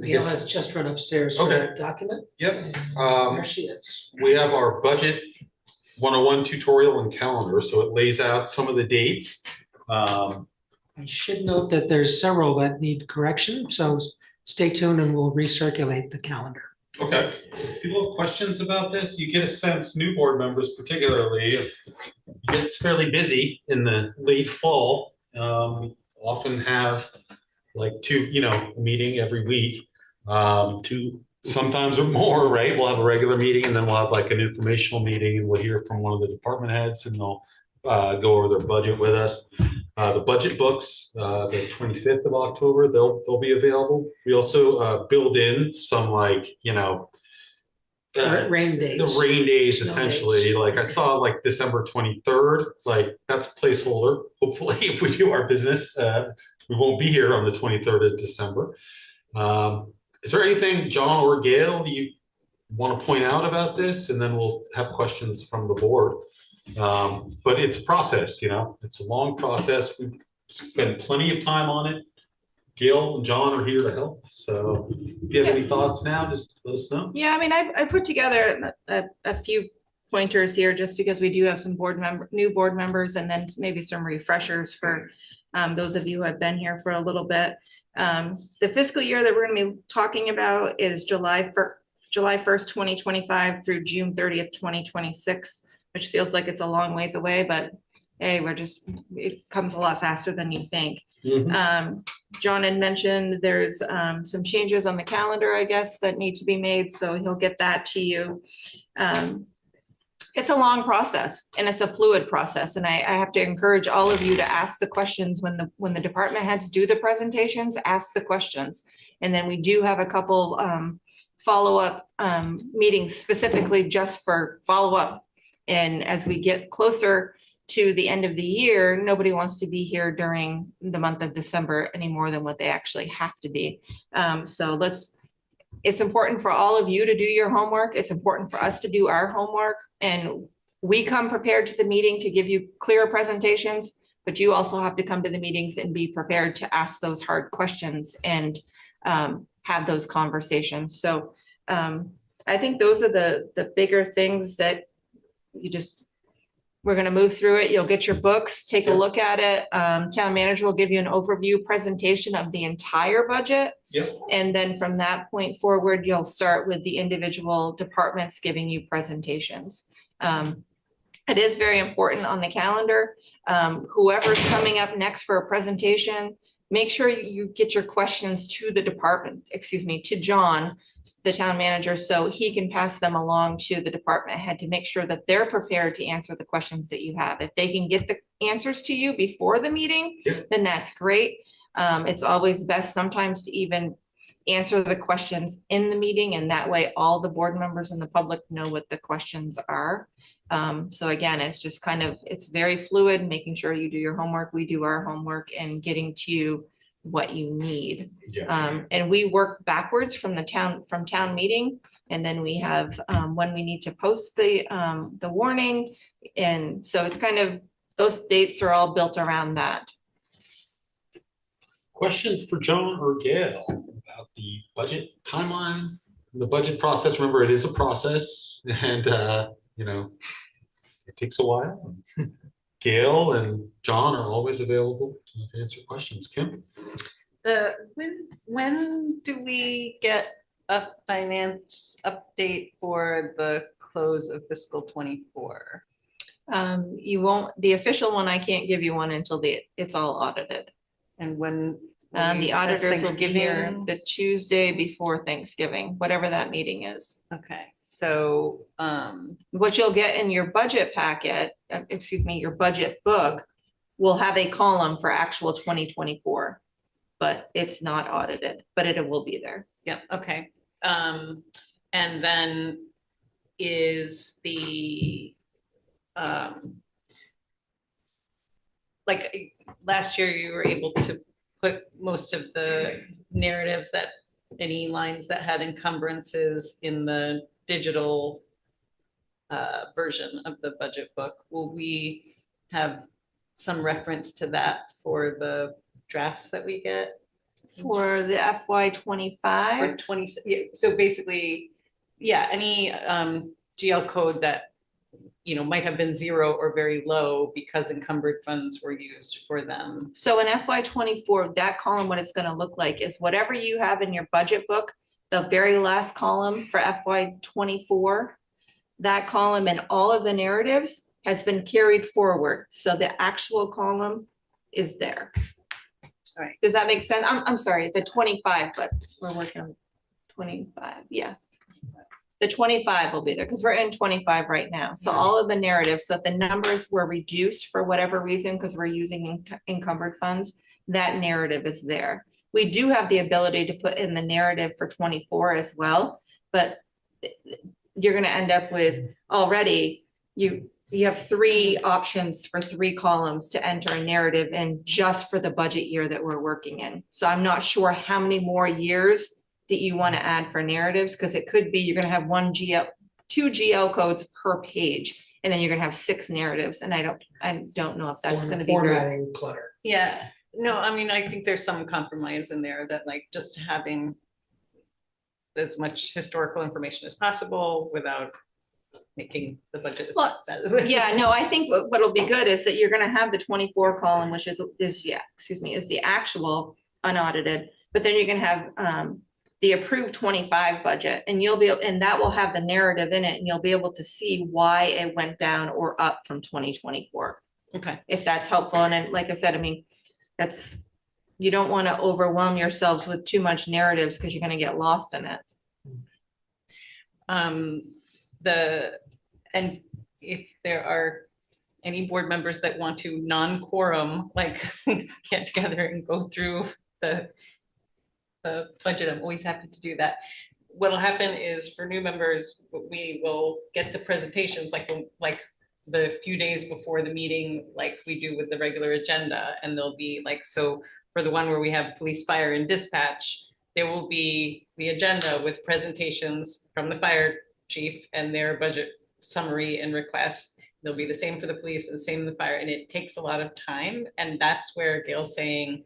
Gail has just run upstairs for Okay. that document. Yep. There she is. We have our budget 101 tutorial and calendar, so it lays out some of the dates. I should note that there's several that need correction, so stay tuned and we'll recirculate the calendar. Okay. If people have questions about this, you get a sense, new board members particularly, it gets fairly busy in the late fall. Often have like a meeting every week, two, sometimes or more, right? We'll have a regular meeting and then we'll have like an informational meeting and we'll hear from one of the department heads and they'll go over their budget with us. The budget books, the 25th of October, they'll be available. We also build in some Rain days. The rain days, Snow essentially. days. Like I saw like December 23rd, like that's a placeholder. Hopefully, if we do our business, we won't be here on the 23rd of December. Is there anything, John or Gail, you want to point out about this? And then we'll have questions from the board. But it's a process, it's a long process. We've spent plenty of time on it. Gail and John are here to help. So if you have any thoughts now, just let us know. Yeah, I mean, I put together a few pointers here just because we do have some new board members and then maybe some refreshers for those of you who have been here for a little bit. The fiscal year that we're going to be talking about is July 1st, 2025 through June 30th, 2026, which feels like it's a long ways away, but hey, it comes a lot faster than you think. John had mentioned there's some changes on the calendar, I guess, that need to be made, so he'll get that to you. It's a long process and it's a fluid process, and I have to encourage all of you to ask the questions when the department heads do the presentations. Ask the questions, and then we do have a couple follow-up meetings specifically just for follow-up. And as we get closer to the end of the year, nobody wants to be here during the month of December any more than what they actually have to be. It's important for all of you to do your homework. It's important for us to do our homework. And we come prepared to the meeting to give you clear presentations, but you also have to come to the meetings and be prepared to ask those hard questions and have those conversations. So I think those are the bigger things that we're going to move through it. You'll get your books, take a look at it. Town manager will give you an overview presentation of the entire budget. Yep. And then from that point forward, you'll start with the individual departments giving you presentations. It is very important on the calendar. Whoever's coming up next for a presentation, make sure you get your questions to to John, the town manager, so he can pass them along to the department head to make sure that they're prepared to answer the questions that you have. If they can get the answers to you before the meeting, then that's great. It's always best sometimes to even answer the questions in the meeting, and that way all the board members and the public know what the questions are. So again, it's just it's very fluid, making sure you do your homework, we do our homework, and getting to you what you need. And we work backwards from town meeting, and then we have when we need to post the warning, and so it's those dates are all built around that. Questions for John or Gail about the budget timeline, the budget process? Remember, it is a process, and it takes a while. Gail and John are always available to answer questions. Kim? When do we get a finance update for the close of fiscal 24? You won't, the official one, I can't give you one until it's all audited. And when the auditors will be here the Tuesday before Thanksgiving, whatever that meeting is. Okay, so what you'll get in your budget packet, your budget book, will have a column for actual 2024, but it's not audited, but it will be there. Yeah, okay. And then is the like last year you were able to put most of the narratives, that any lines that had encumbrances in the digital version of the budget book. Will we have some reference to that for the drafts that we get? For the FY25? Or 20, yeah, so basically, yeah, any GL code that might have been zero or very low because encumbered funds were used for them. So in FY24, that column, what it's going to look like is whatever you have in your budget book, the very last column for FY24, that column and all of the narratives has been carried forward. So the actual column is there. Right. Does that make sense? I'm sorry, the 25, but we're working on 25, yeah. The 25 will be there because we're in 25 right now. So all of the narratives, so if the numbers were reduced for whatever reason, because we're using encumbered funds, that narrative is there. We do have the ability to put in the narrative for 24 as well, but you're gonna end up with already, you have 3 options for 3 columns to enter a narrative in just for the budget year that we're working in. So I'm not sure how many more years that you want to add for narratives, because it could be you're going to have 2 GL codes per page, and then you're going to have 6 narratives. And I don't know if that's going to be formatting clutter. Yeah, no, I mean, I think there's some compromise in there that like just having as much historical information as possible without making the budget. Well, yeah, no, I think what'll be good is that you're going to have the 24 column, which is the actual unaudited, but then you're going to have the approved 25 budget, and and that will have the narrative in it, and you'll be able to see why it went down or up from 2024. Okay. If that's helpful. And then, like I said, I mean, you don't want to overwhelm yourselves with too much narratives because you're going to get lost in it. And if there are any board members that want to non-quorum, like get together and go through the budget, I'm always happy to do that. What'll happen is for new members, we will get the presentations like the few days before the meeting, like we do with the regular agenda. And there'll be like, so for the one where we have police, fire, and dispatch, there will be the agenda with presentations from the fire chief and their budget summary and request. They'll be the same for the police and the same in the fire. And it takes a lot of time. And that's where Gail's saying,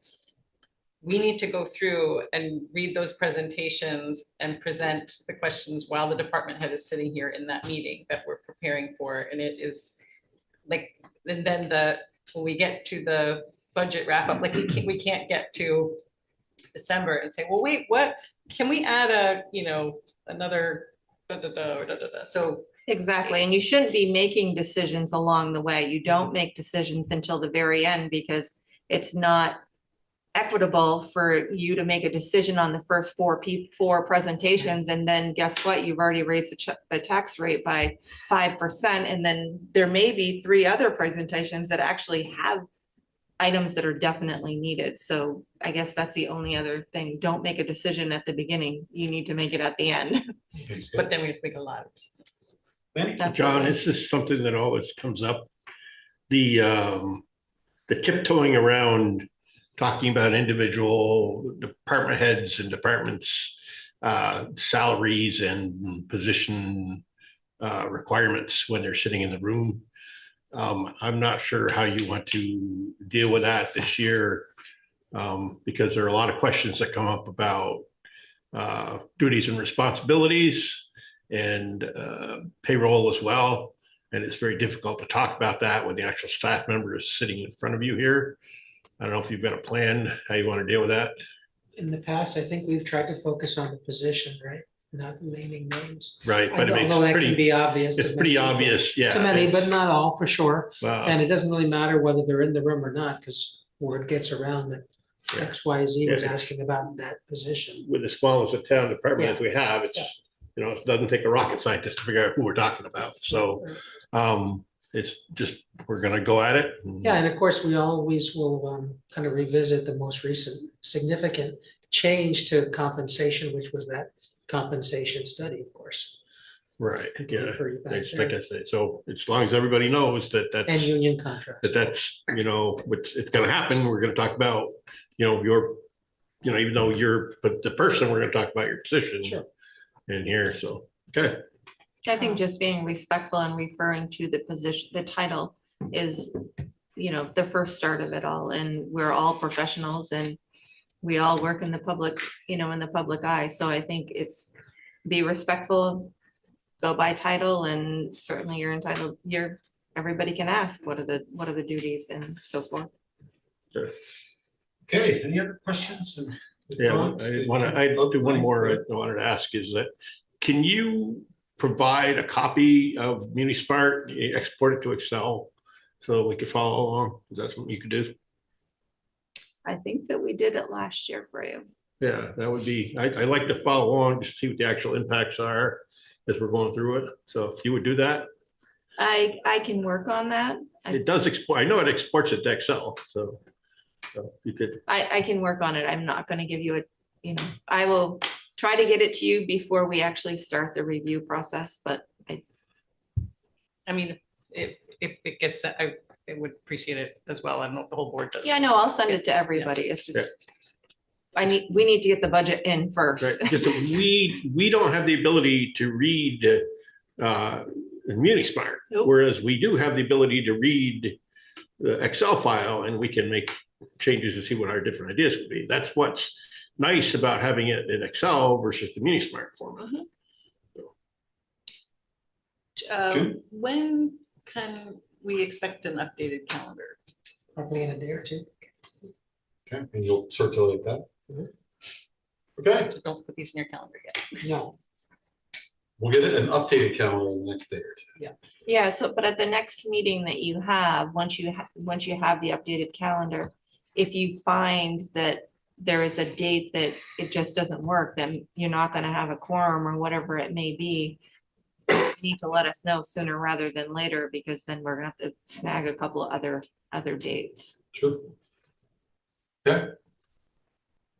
we need to go through and read those presentations and present the questions while the department head is sitting here in that meeting that we're preparing for. And it is like, and then when we get to the budget wrap up, like we can't get to December and say, well, wait, what? Can we add another da, da, da, or da, da, da. So exactly. And you shouldn't be making decisions along the way. You don't make decisions until the very end, because it's not equitable for you to make a decision on the first 4 presentations, and then guess what? You've already raised the tax rate by 5%, and then there may be 3 other presentations that actually have items that are definitely needed. So I guess that's the only other thing. Don't make a decision at the beginning. You need to make it at the end. But then we have to make a lot of decisions. John, this is something that always comes up. The tiptoeing around talking about individual department heads and departments, salaries and position requirements when they're sitting in the room. I'm not sure how you want to deal with that this year, because there are a lot of questions that come up about duties and responsibilities and payroll as well. And it's very difficult to talk about that when the actual staff member is sitting in front of you here. I don't know if you've got a plan, how you want to deal with that. In the past, I think we've tried to focus on the position, right? Not naming names. Right, but although that can be obvious. It's pretty obvious, yeah. To many, but not all, for sure. Wow. And it doesn't really matter whether they're in the room or not, because word gets around that X, Y, Z was asking about that position. With as small as a town department as we have, it's, it doesn't take a rocket scientist to figure out who we're talking about. So it's just, we're gonna go at it. Yeah, and of course, we always will kind of revisit the most recent significant change to compensation, which was that compensation study, of course. Right, yeah, like I say, so as long as everybody knows that that's. And union contracts. That's, it's gonna happen, we're gonna talk about, even though but the person, we're gonna talk about your position in here, so, okay. I think just being respectful and referring to the position, the title is, the first start of it all. And we're all professionals and we all work in the public, in the public eye. So I think it's be respectful, go by title, and certainly you're entitled, everybody can ask, what are the duties and so forth. Sure. Okay, any other questions? Yeah, I do one more I wanted to ask is that, can you provide a copy of MuniSmart, export it to Excel so we could follow along? Is that something you could do? I think that we did it last year for you. Yeah, that would be, I like to follow along, just see what the actual impacts are as we're going through it. So if you would do that, I can work on that. it does export, I know it exports it to Excel, so if you could. I can work on it. I'm not gonna give you I will try to get it to you before we actually start the review process, but I mean, if it gets, I would appreciate it as well. I don't know if the whole board does. yeah, no, I'll send it to everybody. It's just, we need to get the budget in first. Right, just that we don't have the ability to read Munismart, whereas we do have the ability to read the Excel file, and we can make changes to see what our different ideas could be. That's what's nice about having it in Excel versus the Munismart format. When can we expect an updated calendar? Probably in a day or two. Okay, and you'll circulate that. Okay. So don't put these in your calendar yet. No. We'll get an updated calendar in the next day or two. Yeah. Yeah, so, but at the next meeting that you have, once you have the updated calendar, if you find that there is a date that it just doesn't work, then you're not gonna have a quorum or whatever it may be. You need to let us know sooner rather than later, because then we're gonna have to snag a couple of other dates. Sure. Okay.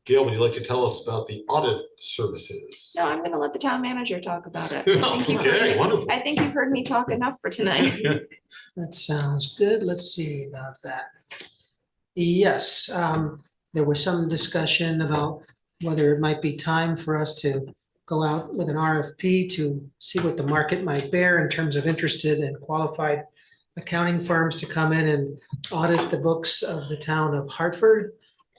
Gail, would you like to tell us about the audit services? No, I'm gonna let the town manager talk about it. Okay, wonderful. I think you've heard me talk enough for tonight. That sounds good. Let's see about that. Yes, there was some discussion about whether it might be time for us to go out with an RFP to see what the market might bear in terms of interested and qualified accounting firms to come in and audit the books of the town of Hartford.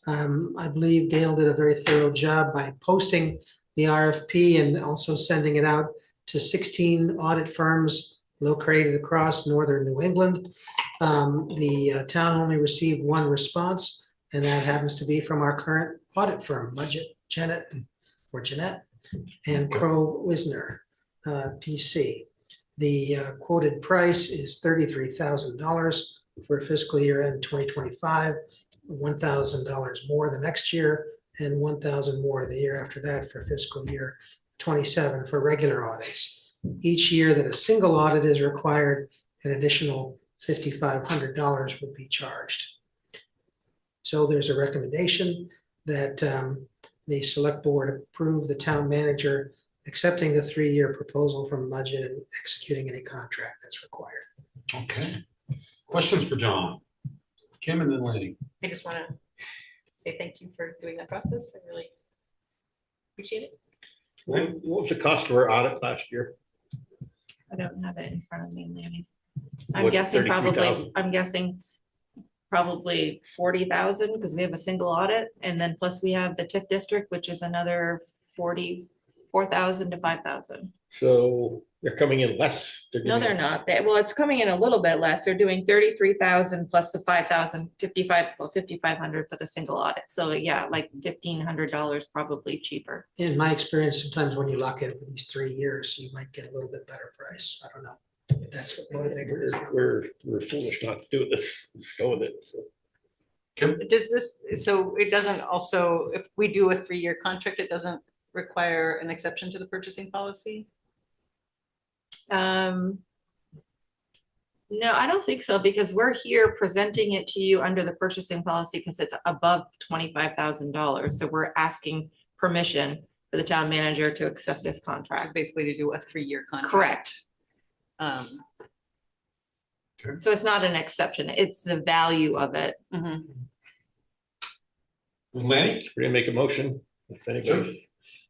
I believe Gail did a very thorough job by posting the RFP and also sending it out to 16 audit firms located across northern New England. The town only received one response, and that happens to be from our current audit firm, Jeanette and Crow Wisner, PC. The quoted price is $33,000 for fiscal year end 2025, $1,000 more the next year, and $1,000 more the year after that for fiscal year 27 for regular audits. Each year that a single audit is required, an additional $5,500 would be charged. So there's a recommendation that the select board approve the town manager accepting the 3-year proposal from budget and executing any contract that's required. Okay. Questions for John? Kim and then Lanny. I just want to say thank you for doing that process. I really appreciate it. What was the cost of our audit last year? I don't have it in front of me, Lanny. What's I'm guessing probably 40,000, because we have a single audit, and then plus we have the TIF district, which is another 44,000 to 5,000. So they're coming in less. No, they're not. Well, it's coming in a little bit less. They're doing 33,000 plus the 5,000, 5,500 for the single audit. So yeah, like $1,500 probably cheaper. In my experience, sometimes when you lock in for these 3 years, you might get a little bit better price. I don't know if that's what motivated this. We're foolish not to do this. Let's go with it. So. Does this, so it doesn't also, if we do a 3-year contract, it doesn't require an exception to the purchasing policy? No, I don't think so, because we're here presenting it to you under the purchasing policy because it's above $25,000. So we're asking permission for the town manager to accept this contract. Basically to do a 3-year contract. Correct. So it's not an exception, it's the value of it. Lanny, we're gonna make a motion. If any case.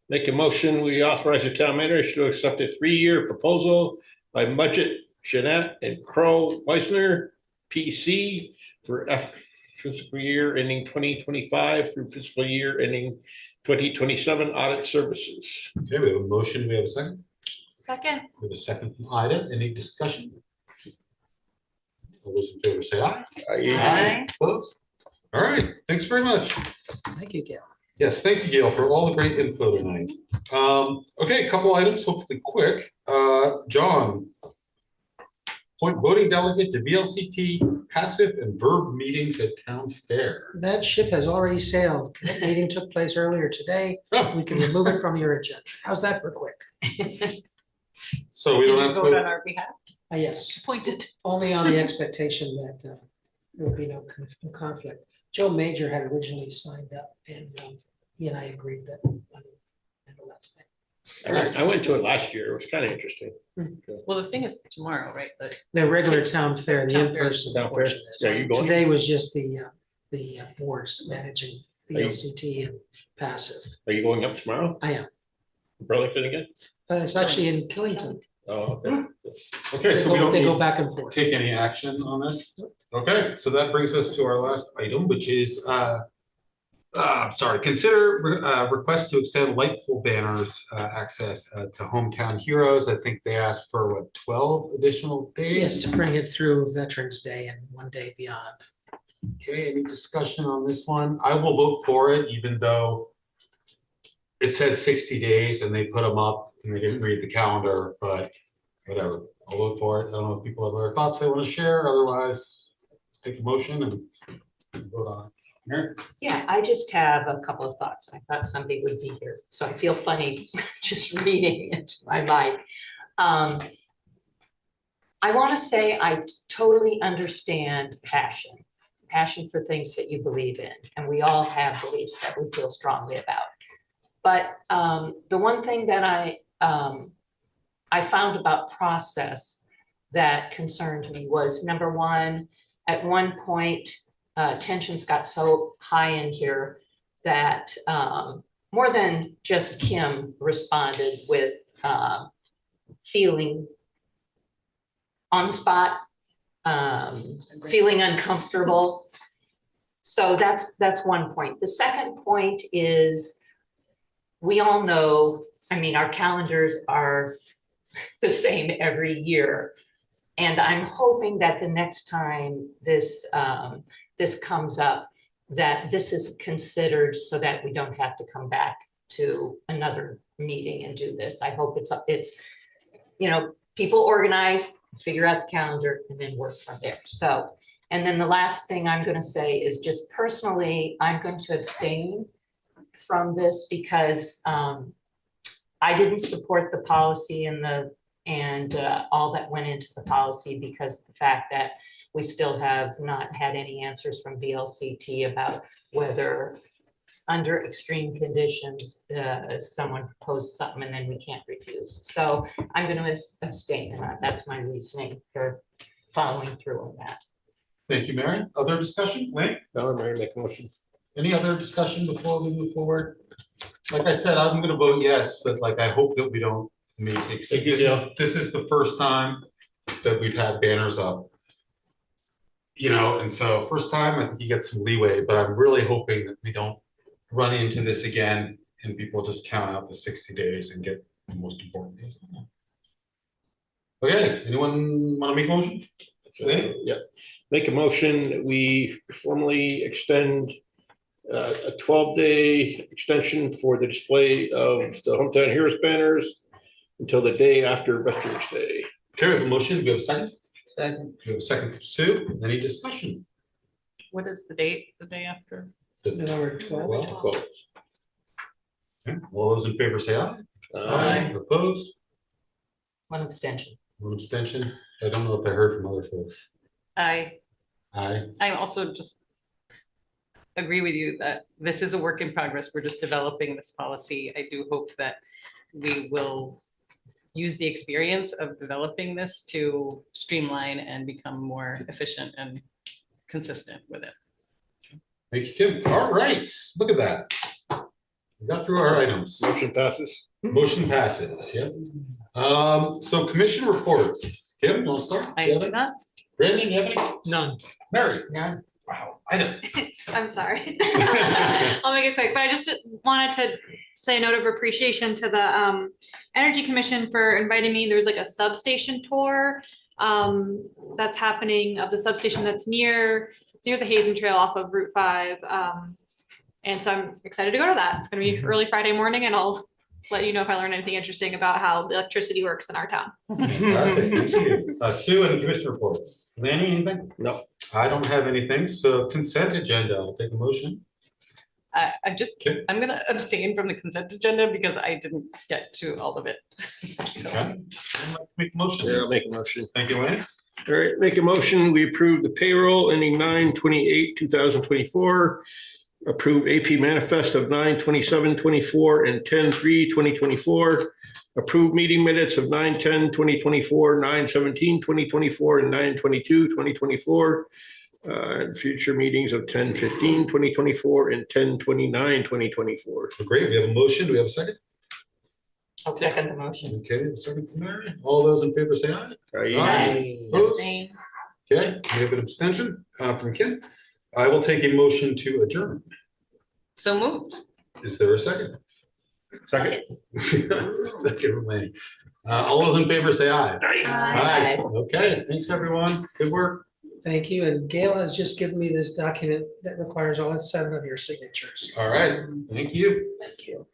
Make a motion, we authorize the town manager to accept a 3-year proposal by Budget, Jeanette and Crow Weisner, PC, for fiscal year ending 2025 through fiscal year ending 2027 audit services. Okay, we have a motion. Do we have a second? Second. We have a second from Ida. Any discussion? All those in favor say aye. Aye. Opposed? All right, thanks very much. Thank you, Gail. Yes, thank you, Gail, for all the great info tonight. Okay, a couple items, hopefully quick. John, appoint voting delegate to VLCT passive and verb meetings at town fair. That ship has already sailed. That meeting took place earlier today. We can remove it from your agenda. How's that for quick? So we Did don't you have vote on to, our behalf? Yes, Appointed. only on the expectation that there would be no conflict. Joe Major had originally signed up and he and I agreed that. I went to it last year. It was kind of interesting. Well, the thing is tomorrow, right? The regular town fair, the Town fair. in-person Town fair. portion. is. Yeah, you going? Today was just the boards managing Are you- VLCT and passive. Are you going up tomorrow? I am. Burlington again? It's actually in Killington. Oh, okay. okay, so we don't They go need back and forth. take any action on this? Okay, so that brings us to our last item, which is, consider request to extend light pole banners access to Hometown Heroes. I think they asked for what, 12 additional days? Yes, to bring it through Veterans Day and one day beyond. Okay, any discussion on this one? I will vote for it, even though it said 60 days and they put them up and they didn't read the calendar, but whatever. I'll vote for it. I don't know if people have other thoughts they want to share. Otherwise, take a motion and vote on it. Mary? Yeah, I just have a couple of thoughts. I thought somebody would be here, so I feel funny just reading it to my mind. I want to say I totally understand passion for things that you believe in, and we all have beliefs that we feel strongly about. But the one thing that I found about process that concerned me was, number one, at one point, tensions got so high in here that more than just Kim responded with feeling on the spot, feeling uncomfortable. So that's one point. The second point is, we all know, I mean, our calendars are the same every year. And I'm hoping that the next time this comes up, that this is considered so that we don't have to come back to another meeting and do this. I hope it's, you know, people organize, figure out the calendar, and then work from there. So, and then the last thing I'm going to say is, just personally, I'm going to abstain from this because I didn't support the policy and all that went into the policy, because the fact that we still have not had any answers from VLCT about whether under extreme conditions, someone proposed something and then we can't refuse. So I'm going to abstain, and that's my reasoning for following through on that. Thank you, Mary. Other discussion? Wayne? No, Mary, make a motion. Any other discussion before we move forward? Like I said, I'm gonna vote yes, but like, I hope that we don't make it. This is the first time that we've had banners up. You know, and so first time, I think you get some leeway, but I'm really hoping that we don't run into this again and people just count out the 60 days and get the most important days. Okay, anyone want to make a motion? Yeah, make a motion that we formally extend a 12-day extension for the display of the Hometown Heroes banners until the day after Veterans Day. Okay, we have a motion. Do we have a second? Second. We have a second from Sue. Any discussion? What is the date, the day after? November 12th. Okay, all those in favor say aye. Aye. Opposed? One abstention. One abstention. I don't know if I heard from other folks. I Aye. also just agree with you that this is a work in progress. We're just developing this policy. I do hope that we will use the experience of developing this to streamline and become more efficient and consistent with it. Thank you, Kim. All right, look at that. We got through our items. Motion passes. Motion passes, yep. So commission reports. Kim, you want to start? I do not. Brandon, you have any? None. Mary? None. Wow, I don't. I'm sorry. I'll make it quick, but I just wanted to say a note of appreciation to the Energy Commission for inviting me. There's like a substation tour that's happening of the substation that's near the Hazen Trail off of Route 5. And so I'm excited to go to that. It's going to be early Friday morning, and I'll let you know if I learn anything interesting about how the electricity works in our town. Fantastic, thank you. Sue, any commission reports? Lanny, anything? No. I don't have anything, so consent agenda, I'll take a motion. I'm gonna abstain from the consent agenda because I didn't get to all of it. Okay. Make a motion. Yeah, I'll make a motion. Thank you, Wayne. All right, make a motion, we approve the payroll ending 9/28/2024. Approve AP manifest of 9/27/24 and 10/3/2024. Approve meeting minutes of 9/10/2024, 9/17/2024, and 9/22/2024. And future meetings of 10/15/2024 and 10/29/2024. Great, we have a motion. Do we have a second? I'll second the motion. Okay, a second from Mary. All those in favor say aye. Aye. Opposed? Abstain. Okay, we have an abstention from Kim. I will take a motion to adjourn. So moved. Is there a second? Second. Second from Wayne. All those in favor say aye. Aye. Okay, thanks, everyone. Good work. Thank you. And Gail has just given me this document that requires all 7 of your signatures. All right, thank you. Thank you.